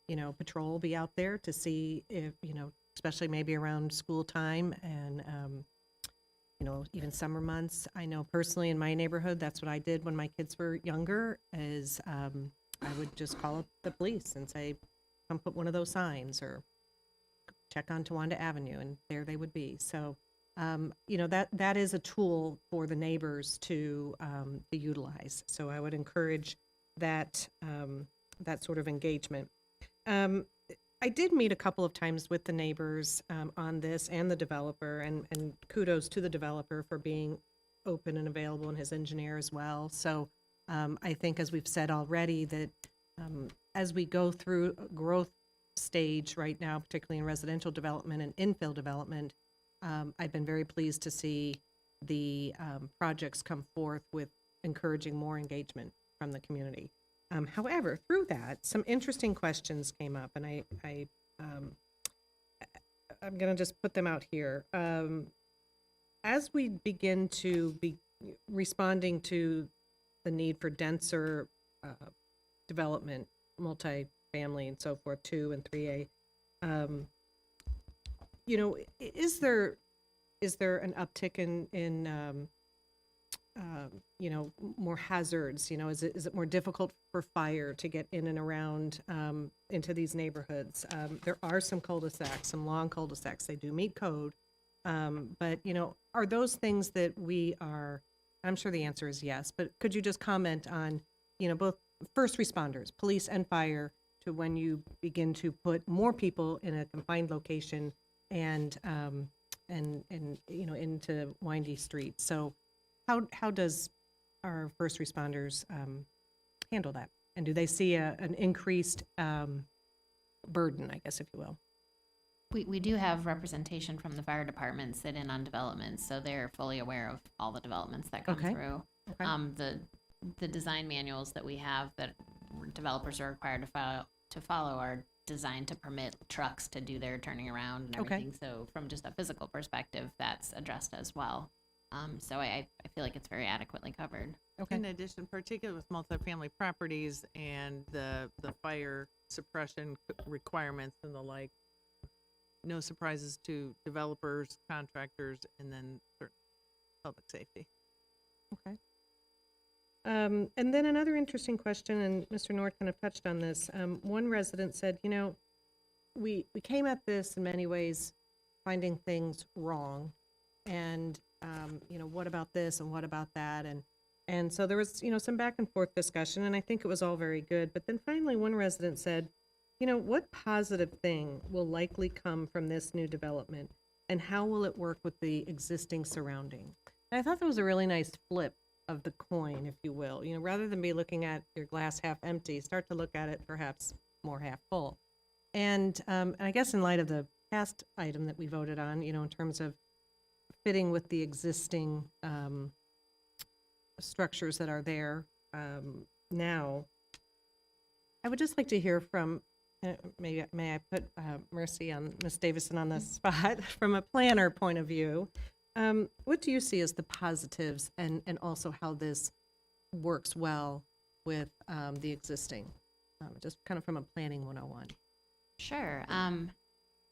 you know, patrol be out there to see if, you know, especially maybe around school time and, you know, even summer months. I know personally in my neighborhood, that's what I did when my kids were younger, is I would just call up the police and say, come put one of those signs or check on Towanda Avenue, and there they would be. So, you know, that is a tool for the neighbors to utilize. So I would encourage that that sort of engagement. I did meet a couple of times with the neighbors on this and the developer, and kudos to the developer for being open and available, and his engineer as well. So I think, as we've said already, that as we go through a growth stage right now, particularly in residential development and infill development, I've been very pleased to see the projects come forth with encouraging more engagement from the community. However, through that, some interesting questions came up, and I'm going to just put them out here. As we begin to be responding to the need for denser development, multi-family and so forth, 2 and 3A, you know, is there an uptick in you know, more hazards? You know, is it more difficult for fire to get in and around into these neighborhoods? There are some cul-de-sacs, some long cul-de-sacs. They do meet code, but you know, are those things that we are? I'm sure the answer is yes, but could you just comment on, you know, both first responders, police and fire, to when you begin to put more people in a confined location and you know, into windy streets? So how does our first responders handle that? And do they see an increased burden, I guess, if you will? We do have representation from the fire department sit in on developments, so they're fully aware of all the developments that come through. Okay. The design manuals that we have that developers are required to follow are designed to permit trucks to do their turning around and everything. So from just a physical perspective, that's addressed as well. So I feel like it's very adequately covered. In addition, particularly with multifamily properties and the fire suppression requirements and the like, no surprises to developers, contractors, and then public safety. Okay. And then another interesting question, and Mr. Nord kind of touched on this. One resident said, you know, we came at this in many ways finding things wrong, and you know, what about this and what about that, and so there was, you know, some back and forth discussion, and I think it was all very good. But then finally, one resident said, you know, what positive thing will likely come from this new development, and how will it work with the existing surrounding? And I thought that was a really nice flip of the coin, if you will. You know, rather than be looking at your glass half empty, start to look at it perhaps more half full. And I guess in light of the past item that we voted on, you know, in terms of fitting with the existing structures that are there now, I would just like to hear from, may I put Mercy on, Ms. Davison on the spot, from a planner point of view. What do you see as the positives, and also how this works well with the existing? just kind of from a planning 101. Sure.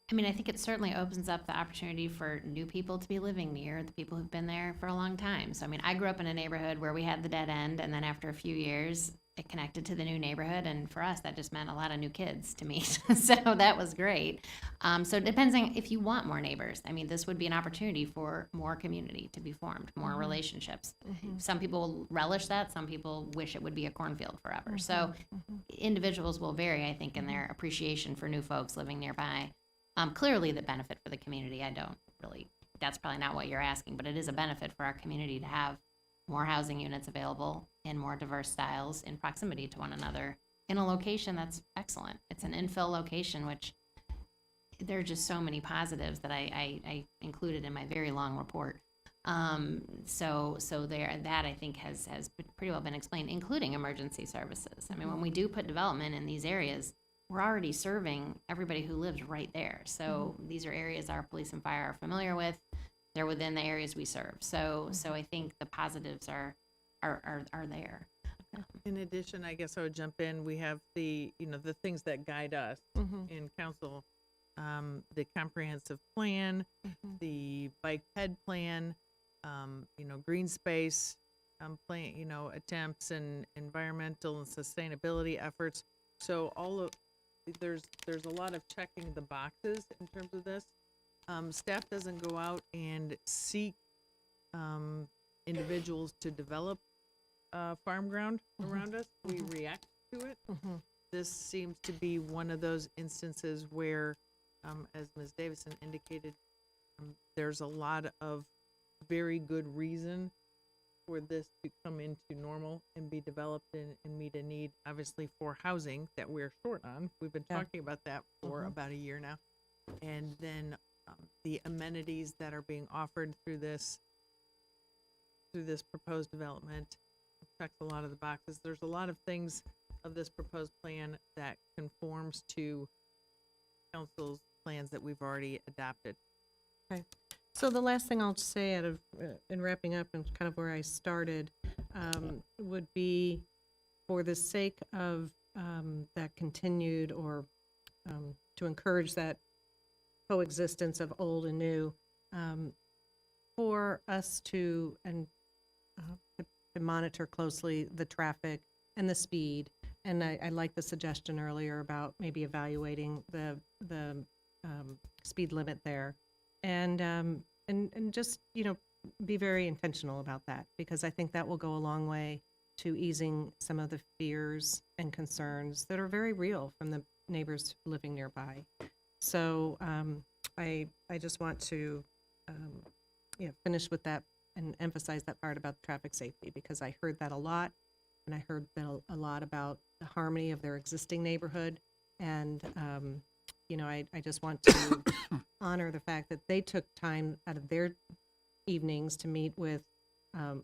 I mean, I think it certainly opens up the opportunity for new people to be living near the people who've been there for a long time. So, I mean, I grew up in a neighborhood where we had the dead end, and then after a few years, it connected to the new neighborhood. And for us, that just meant a lot of new kids to meet. So that was great. So it depends on if you want more neighbors. I mean, this would be an opportunity for more community to be formed, more relationships. Some people relish that. Some people wish it would be a cornfield forever. So individuals will vary, I think, in their appreciation for new folks living nearby. Clearly, the benefit for the community, I don't really, that's probably not what you're asking, but it is a benefit for our community to have more housing units available in more diverse styles in proximity to one another in a location that's excellent. It's an infill location, which there are just so many positives that I included in my very long report. So there, that I think has pretty well been explained, including emergency services. I mean, when we do put development in these areas, we're already serving everybody who lives right there. So these are areas our police and fire are familiar with. They're within the areas we serve. So I think the positives are there. In addition, I guess I would jump in, we have the things that guide us in council, the comprehensive plan, the bike ped plan, green space, plan, attempts and environmental and sustainability efforts. So there's a lot of checking the boxes in terms of this. Staff doesn't go out and seek individuals to develop farm ground around us. We react to it. This seems to be one of those instances where, as Ms. Davison indicated, there's a lot of very good reason for this to come into normal and be developed and meet a need, obviously, for housing that we're short on. We've been talking about that for about a year now. And then the amenities that are being offered through this proposed development checks a lot of the boxes. There's a lot of things of this proposed plan that conforms to council's plans that we've already adopted. Okay. So the last thing I'll say in wrapping up and kind of where I started, would be for the sake of that continued or to encourage that coexistence of old and new, for us to monitor closely the traffic and the speed. And I like the suggestion earlier about maybe evaluating the speed limit there. And just, be very intentional about that, because I think that will go a long way to easing some of the fears and concerns that are very real from the neighbors living nearby. So I just want to finish with that and emphasize that part about traffic safety, because I heard that a lot, and I heard that a lot about the harmony of their existing neighborhood. And I just want to honor the fact that they took time out of their evenings to meet with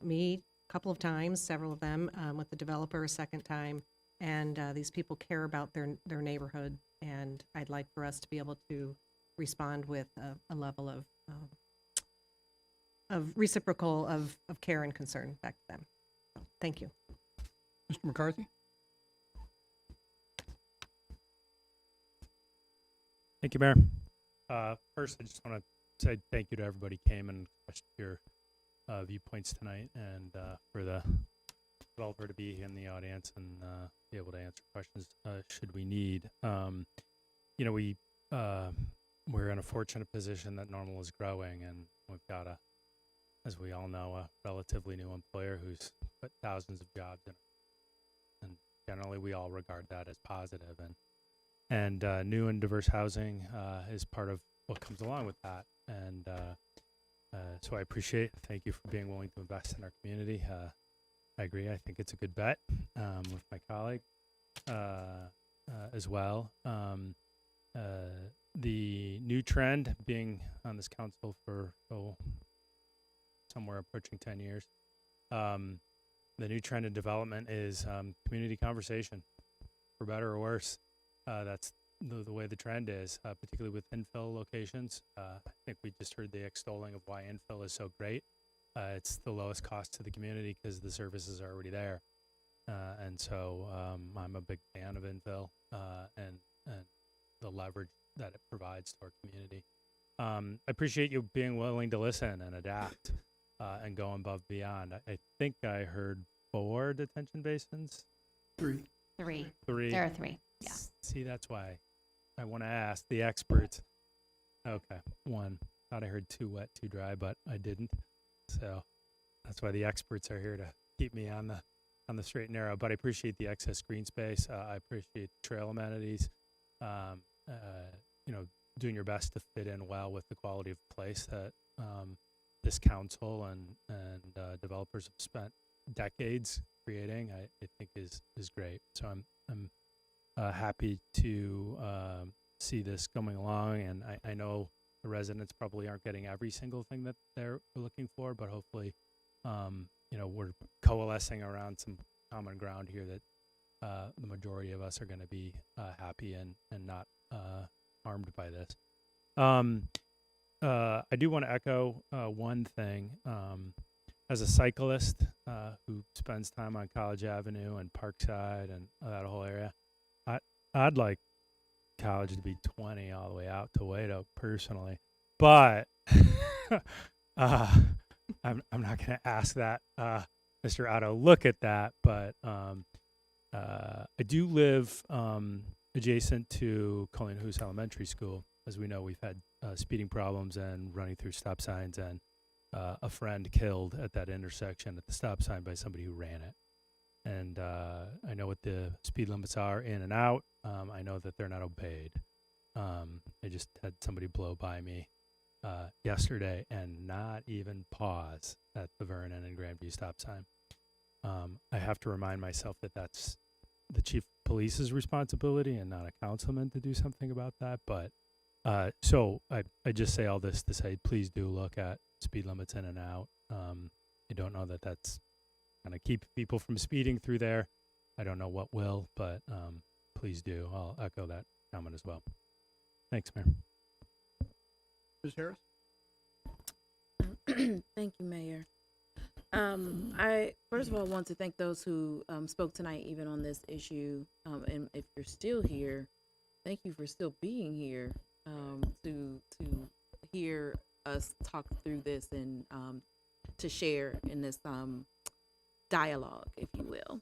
me a couple of times, several of them, with the developer a second time. And these people care about their neighborhood, and I'd like for us to be able to respond with a level of reciprocal of care and concern back to them. Thank you. Mr. McCarthy? Thank you, Mayor. First, I just want to say thank you to everybody who came and expressed your viewpoints tonight, and for the developer to be in the audience and be able to answer questions should we need. We're in a fortunate position that Normal is growing, and we've got as we all know, a relatively new employer who's put thousands of jobs in, and generally we all regard that as positive. And new and diverse housing is part of what comes along with that. And so I appreciate, thank you for being willing to invest in our community. I agree, I think it's a good bet with my colleague as well. The new trend, being on this council for somewhere approaching 10 years, the new trend in development is community conversation, for better or worse. That's the way the trend is, particularly with infill locations. I think we just heard the extolling of why infill is so great. It's the lowest cost to the community because the services are already there. And so I'm a big fan of infill and the leverage that it provides to our community. I appreciate you being willing to listen and adapt and go above and beyond. I think I heard 4 detention basins. Three. Three. Three. There are 3. Yeah. See, that's why I want to ask the experts. Okay, 1. Thought I heard 2 wet, 2 dry, but I didn't. So that's why the experts are here to keep me on the straight and narrow. But I appreciate the excess green space. I appreciate the trail amenities. Doing your best to fit in well with the quality of place that this council and developers have spent decades creating. I think is great. So I'm happy to see this coming along, and I know the residents probably aren't getting every single thing that they're looking for, but hopefully, we're coalescing around some common ground here that the majority of us are going to be happy and not harmed by this. I do want to echo one thing. As a cyclist who spends time on College Avenue and Parkside and that whole area, I'd like College to be 20 all the way out to Wato personally, but I'm not going to ask that Mr. Otto look at that. But I do live adjacent to Colleen Hoos Elementary School. As we know, we've had speeding problems and running through stop signs, and a friend killed at that intersection at the stop sign by somebody who ran it. And I know what the speed limits are in and out. I know that they're not obeyed. I just had somebody blow by me yesterday and not even pause at the Vernon and Grandview stop sign. I have to remind myself that that's the chief of police's responsibility and not a councilman to do something about that. But so I just say all this to say, please do look at speed limits in and out. I don't know that that's going to keep people from speeding through there. I don't know what will, but please do. I'll echo that comment as well. Thanks, Mayor. Ms. Harris? Thank you, Mayor. I first of all want to thank those who spoke tonight, even on this issue. And if you're still here, thank you for still being here to hear us talk through this and to share in this dialogue, if you will.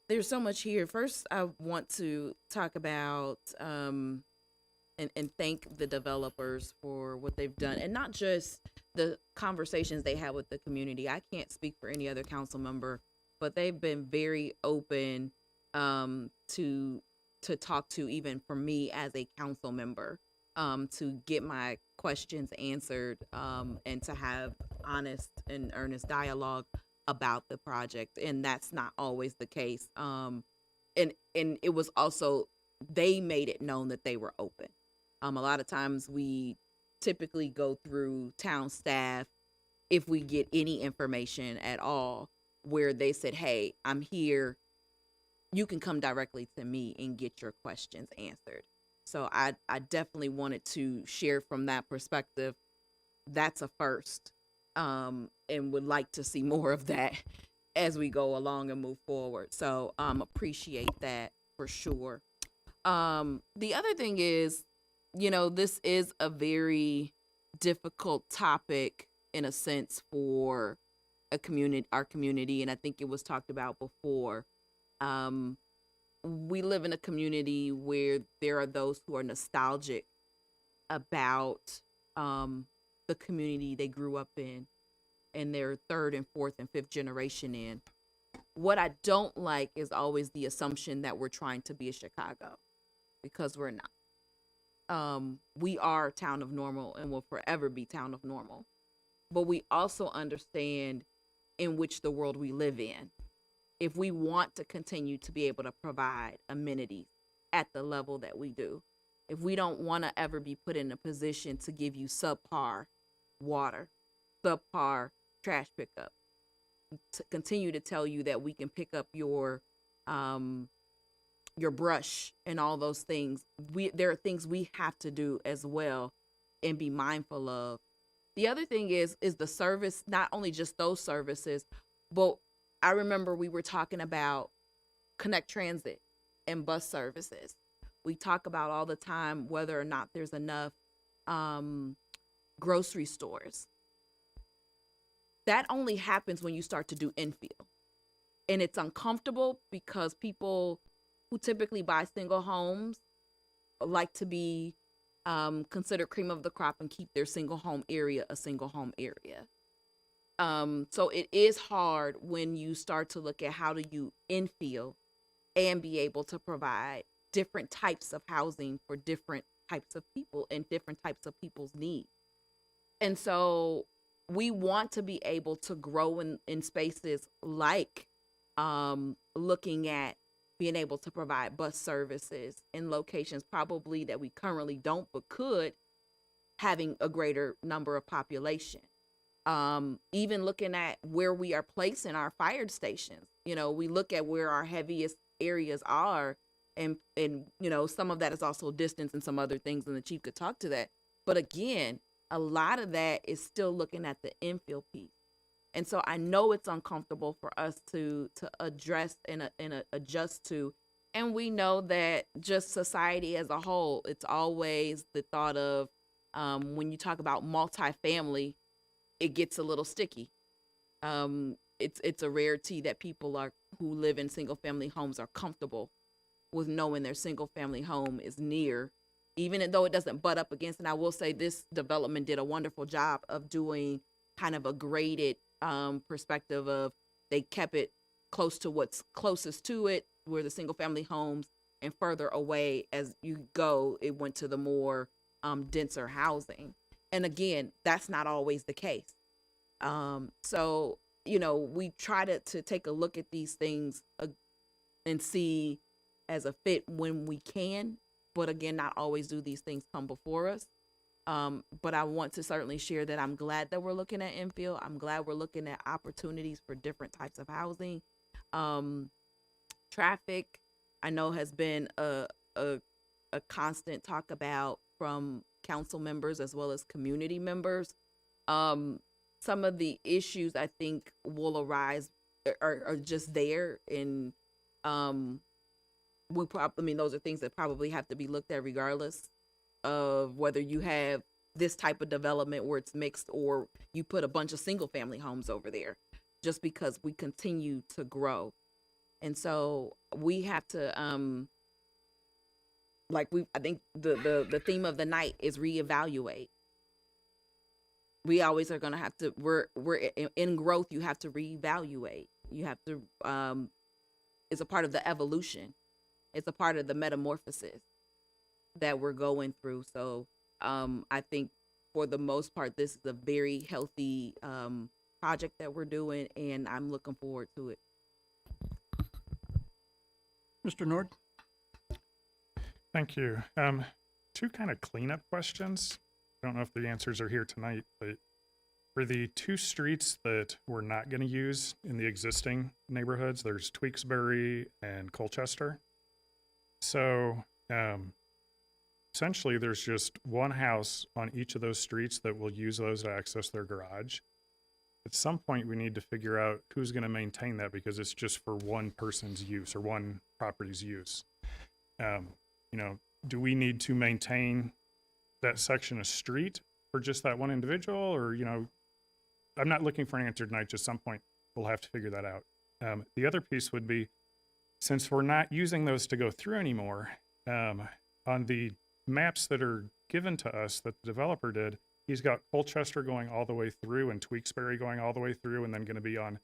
There's so much here. First, I want to talk about and thank the developers for what they've done, and not just the conversations they had with the community. I can't speak for any other council member, but they've been very open to talk to, even for me as a council member, to get my questions answered and to have honest and earnest dialogue about the project. And that's not always the case. And it was also, they made it known that they were open. A lot of times we typically go through town staff if we get any information at all, where they said, hey, I'm here. You can come directly to me and get your questions answered. So I definitely wanted to share from that perspective. That's a first, and would like to see more of that as we go along and move forward. So appreciate that for sure. The other thing is, this is a very difficult topic in a sense for our community, and I think it was talked about before. We live in a community where there are those who are nostalgic about the community they grew up in, and they're 3rd and 4th and 5th generation in. What I don't like is always the assumption that we're trying to be a Chicago, because we're not. We are Town of Normal and will forever be Town of Normal. But we also understand in which the world we live in. If we want to continue to be able to provide amenities at the level that we do, if we don't want to ever be put in a position to give you subpar water, subpar trash pickup, to continue to tell you that we can pick up your brush and all those things, there are things we have to do as well and be mindful of. The other thing is the service, not only just those services, but I remember we were talking about Connect Transit and bus services. We talk about all the time whether or not there's enough grocery stores. That only happens when you start to do infill. And it's uncomfortable because people who typically buy single homes like to be considered cream of the crop and keep their single home area a single home area. So it is hard when you start to look at how do you infill and be able to provide different types of housing for different types of people and different types of people's needs. And so we want to be able to grow in spaces like looking at being able to provide bus services in locations probably that we currently don't, but could, having a greater number of population. Even looking at where we are placing our fire stations. You know, we look at where our heaviest areas are, and you know, some of that is also distance and some other things, and the chief could talk to that. But again, a lot of that is still looking at the infill piece. And so I know it's uncomfortable for us to address and adjust to. And we know that just society as a whole, it's always the thought of when you talk about multifamily, it gets a little sticky. It's a rarity that people who live in single family homes are comfortable with knowing their single family home is near, even though it doesn't butt up against. And I will say this development did a wonderful job of doing kind of a graded perspective of, they kept it close to what's closest to it, where the single family homes, and further away as you go, it went to the more denser housing. And again, that's not always the case. So, you know, we try to take a look at these things and see as a fit when we can, but again, not always do these things come before us. But I want to certainly share that I'm glad that we're looking at infill. I'm glad we're looking at opportunities for different types of housing. Traffic, I know, has been a constant talk about from council members as well as community members. Some of the issues I think will arise are just there, and those are things that probably have to be looked at regardless of whether you have this type of development where it's mixed or you put a bunch of single family homes over there, just because we continue to grow. And so we have to, I think the theme of the night is reevaluate. We always are going to have to, we're in growth, you have to reevaluate. You have to, it's a part of the evolution. It's a part of the metamorphosis that we're going through. So I think for the most part, this is a very healthy project that we're doing, and I'm looking forward to it. Mr. Nord? Thank you. Two kind of cleanup questions. I don't know if the answers are here tonight, but for the two streets that we're not going to use in the existing neighborhoods, there's Tweaksbury and Colchester. So essentially there's just one house on each of those streets that will use those to access their garage. At some point we need to figure out who's going to maintain that, because it's just for one person's use or one property's use. You know, do we need to maintain that section of street for just that one individual? Or, you know, I'm not looking for an answer tonight, just some point we'll have to figure that out. The other piece would be, since we're not using those to go through anymore, on the maps that are given to us that the developer did, he's got Colchester going all the way through and Tweaksbury going all the way through, and then going to be on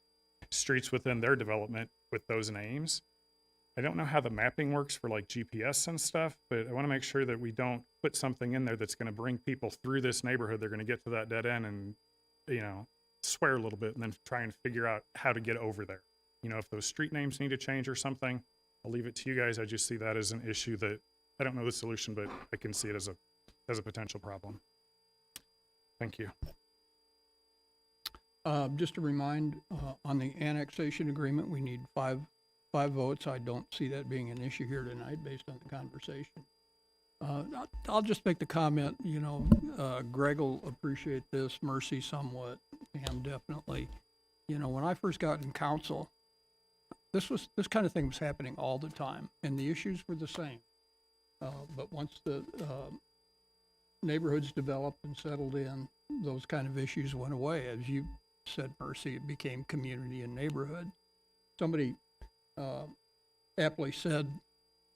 streets within their development with those names. I don't know how the mapping works for like GPS and stuff, but I want to make sure that we don't put something in there that's going to bring people through this neighborhood. They're going to get to that dead end and, you know, swear a little bit and then try and figure out how to get over there. You know, if those street names need to change or something, I'll leave it to you guys. I just see that as an issue that I don't know the solution, but I can see it as a potential problem. Thank you. Just to remind, on the annexation agreement, we need five votes. I don't see that being an issue here tonight based on the conversation. I'll just make the comment, you know, Greg will appreciate this, Mercy somewhat, Pam definitely. You know, when I first got in council, this kind of thing was happening all the time, and the issues were the same. But once the neighborhoods developed and settled in, those kind of issues went away. As you said, Mercy, it became community and neighborhood. Somebody aptly said,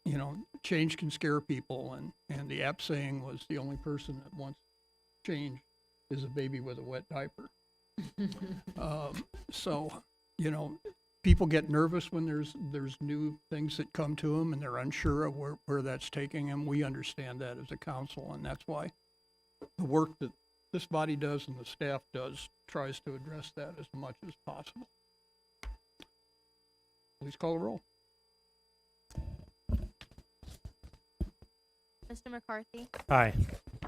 you know, change can scare people, and the apt saying was the only person that wants change is a baby with a wet diaper. So, you know, people get nervous when there's new things that come to them and they're unsure of where that's taking them. We understand that as a council, and that's why the work that this body does and the staff does tries to address that as much as possible. Please call the roll. Mr. McCarthy, Aye.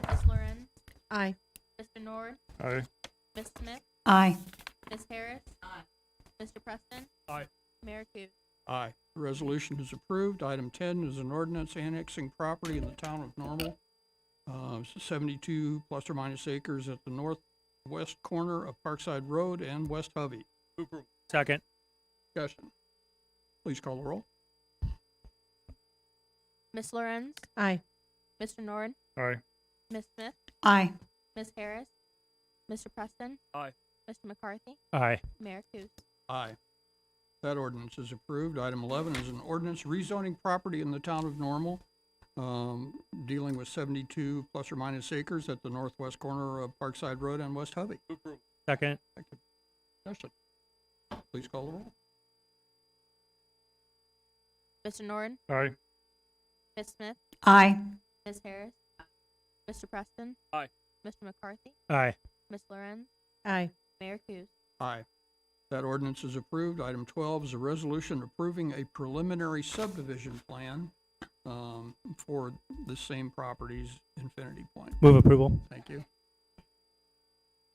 Ms. Lorenz, Aye. Mr. Nord, Aye. Ms. Smith, Aye. Ms. Harris, Mr. Preston, Aye. Mayor Kus. Aye. The resolution is approved. Item 10 is an ordinance annexing property in the town of Normal, 72 plus or minus acres at the northwest corner of Parkside Road and West Hovey. Second. Discussion. Please call the roll. Ms. Lorenz, Aye. Mr. Nord, Aye. Ms. Smith, Aye. Ms. Harris, Mr. Preston, Aye. Mr. McCarthy, Aye. Mayor Kus. Aye. That ordinance is approved. Item 11 is an ordinance rezoning property in the town of Normal, dealing with 72 plus or minus acres at the northwest corner of Parkside Road and West Hovey. Second. Discussion. Please call the roll. Mr. Nord, Aye. Ms. Smith, Aye. Ms. Harris, Mr. Preston, Aye. Mr. McCarthy, Aye. Ms. Lorenz, Aye. Mayor Kus. Aye. That ordinance is approved. Item 12 is a resolution approving a preliminary subdivision plan for the same properties, Infinity Point. Move approval. Thank you.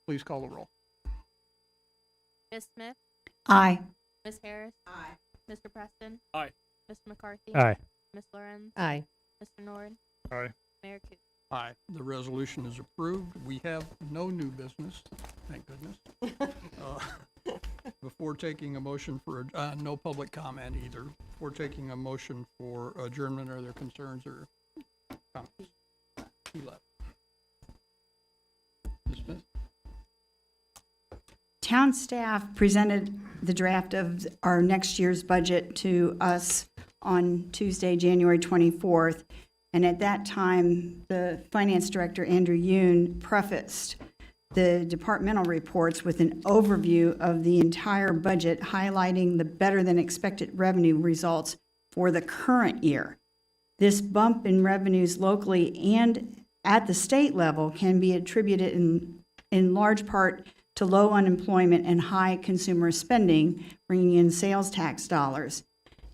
Please call the roll. Ms. Smith, Aye. Ms. Harris, Mr. Preston, Aye. Mr. McCarthy, Aye. Ms. Lorenz, Aye. Mr. Nord, Aye. Mayor Kus. Aye. The resolution is approved. We have no new business, thank goodness. Before taking a motion for, no public comment either. Before taking a motion for adjournment, are there concerns or comments? Who left? Ms. Smith? Town staff presented the draft of our next year's budget to us on Tuesday, January 24th. And at that time, the finance director, Andrew Yoon, prefaced the departmental reports with an overview of the entire budget, highlighting the better than expected revenue results for the current year. This bump in revenues locally and at the state level can be attributed in large part to low unemployment and high consumer spending, bringing in sales tax dollars.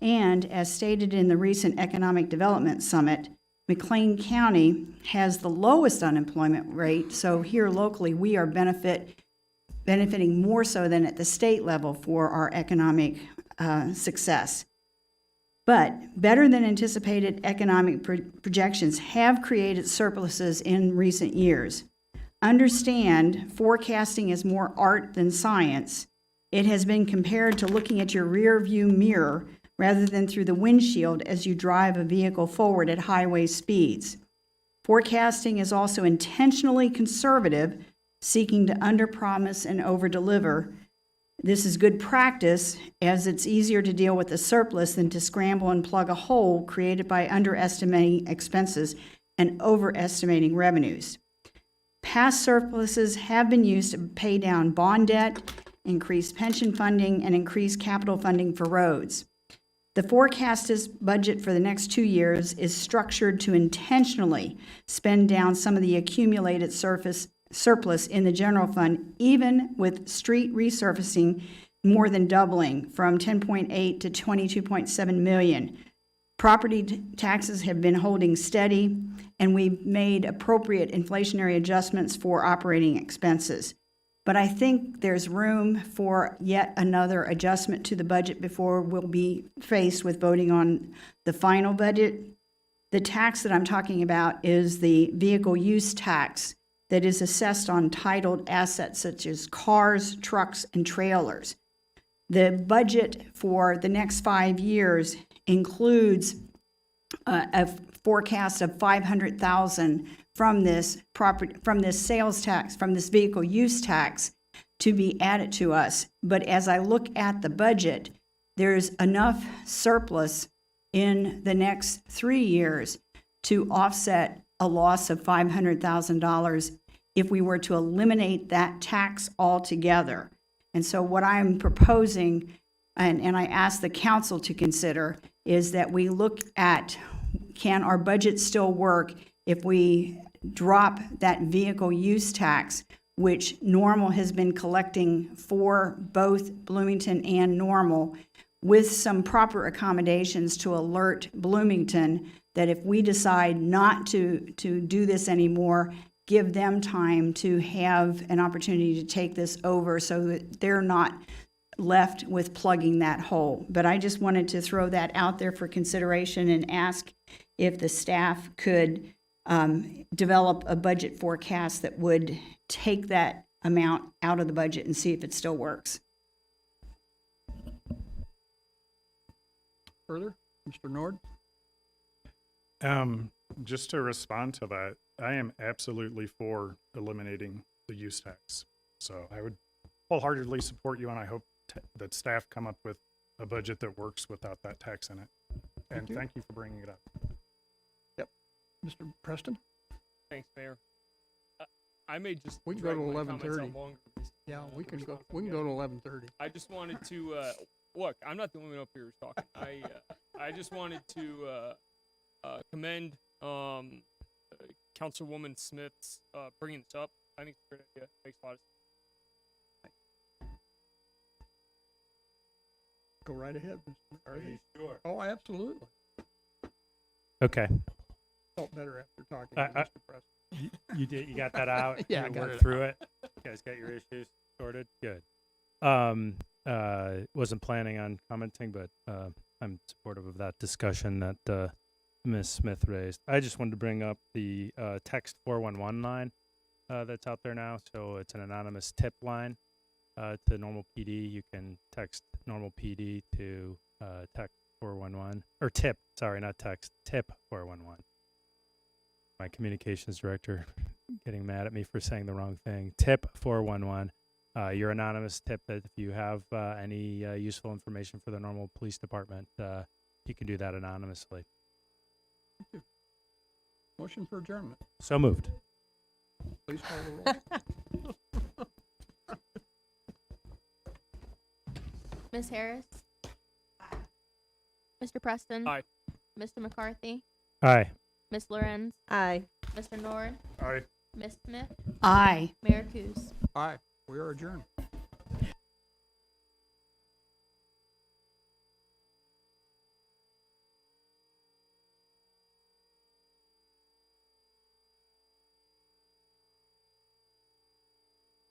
And as stated in the recent Economic Development Summit, McLean County has the lowest unemployment rate, so here locally we are benefiting more so than at the state level for our economic success. But better than anticipated economic projections have created surpluses in recent years. Understand, forecasting is more art than science. It has been compared to looking at your rear view mirror rather than through the windshield as you drive a vehicle forward at highway speeds. Forecasting is also intentionally conservative, seeking to underpromise and overdeliver. This is good practice, as it's easier to deal with a surplus than to scramble and plug a hole created by underestimating expenses and overestimating revenues. Past surpluses have been used to pay down bond debt, increase pension funding, and increase capital funding for roads. The forecasted budget for the next 2 years is structured to intentionally spend down some of the accumulated surplus in the general fund, even with street resurfacing more than doubling from 10.8 to 22.7 million. Property taxes have been holding steady, and we've made appropriate inflationary adjustments for operating expenses. But I think there's room for yet another adjustment to the budget before we'll be faced with voting on the final budget. The tax that I'm talking about is the vehicle use tax that is assessed on titled assets such as cars, trucks, and trailers. The budget for the next 5 years includes a forecast of 500,000 from this property, from this sales tax, from this vehicle use tax to be added to us. But as I look at the budget, there's enough surplus in the next 3 years to offset a loss of $500,000 if we were to eliminate that tax altogether. And so what I'm proposing, and I ask the council to consider, is that we look at, can our budget still work if we drop that vehicle use tax, which Normal has been collecting for both Bloomington and Normal, with some proper accommodations to alert Bloomington that if we decide not to do this anymore, give them time to have an opportunity to take this over so that they're not left with plugging that hole. But I just wanted to throw that out there for consideration and ask if the staff could develop a budget forecast that would take that amount out of the budget and see if it still works. Further, Mr. Nord? Just to respond to that, I am absolutely for eliminating the use tax. So I would wholeheartedly support you, and I hope that staff come up with a budget that works without that tax in it. And thank you for bringing it up. Yep. Mr. Preston? Thanks, Mayor. I may just. We can go to drag my comments out 11:30. longer Yeah, we can go, response we can together. go to 11:30. I just wanted to look. I'm not the only one up here who's talking. I just wanted to commend Councilwoman Smith's bringing this up. I think it's a great idea. Makes a lot of sense. Go right ahead, Mr. McCarthy. Sure? Oh, absolutely. Okay. Felt better after talking to Mr. Preston. You did. You got that out. Yeah, I You got worked it through it. You guys got your issues sorted. Good. Wasn't planning on commenting, but I'm supportive of that discussion that Ms. Smith raised. I just wanted to bring up the text 411 line that's out there now. So it's an anonymous tip line to Normal PD. You can text Normal PD to text 411 or tip. Sorry, not text. Tip 411. My communications director getting mad at me for saying the wrong thing. Tip 411. Your anonymous tip that if you have any useful information for the Normal Police Department, you can do that anonymously. Thank you. Motion for adjournment. So moved. Please call the roll. Ms. Harris? Mr. Preston? Aye. Mr. McCarthy? Aye. Ms. Lorenz? Aye. Mr. Nord? Aye. Ms. Smith? Aye. Mayor Kus? Aye, we are adjourned.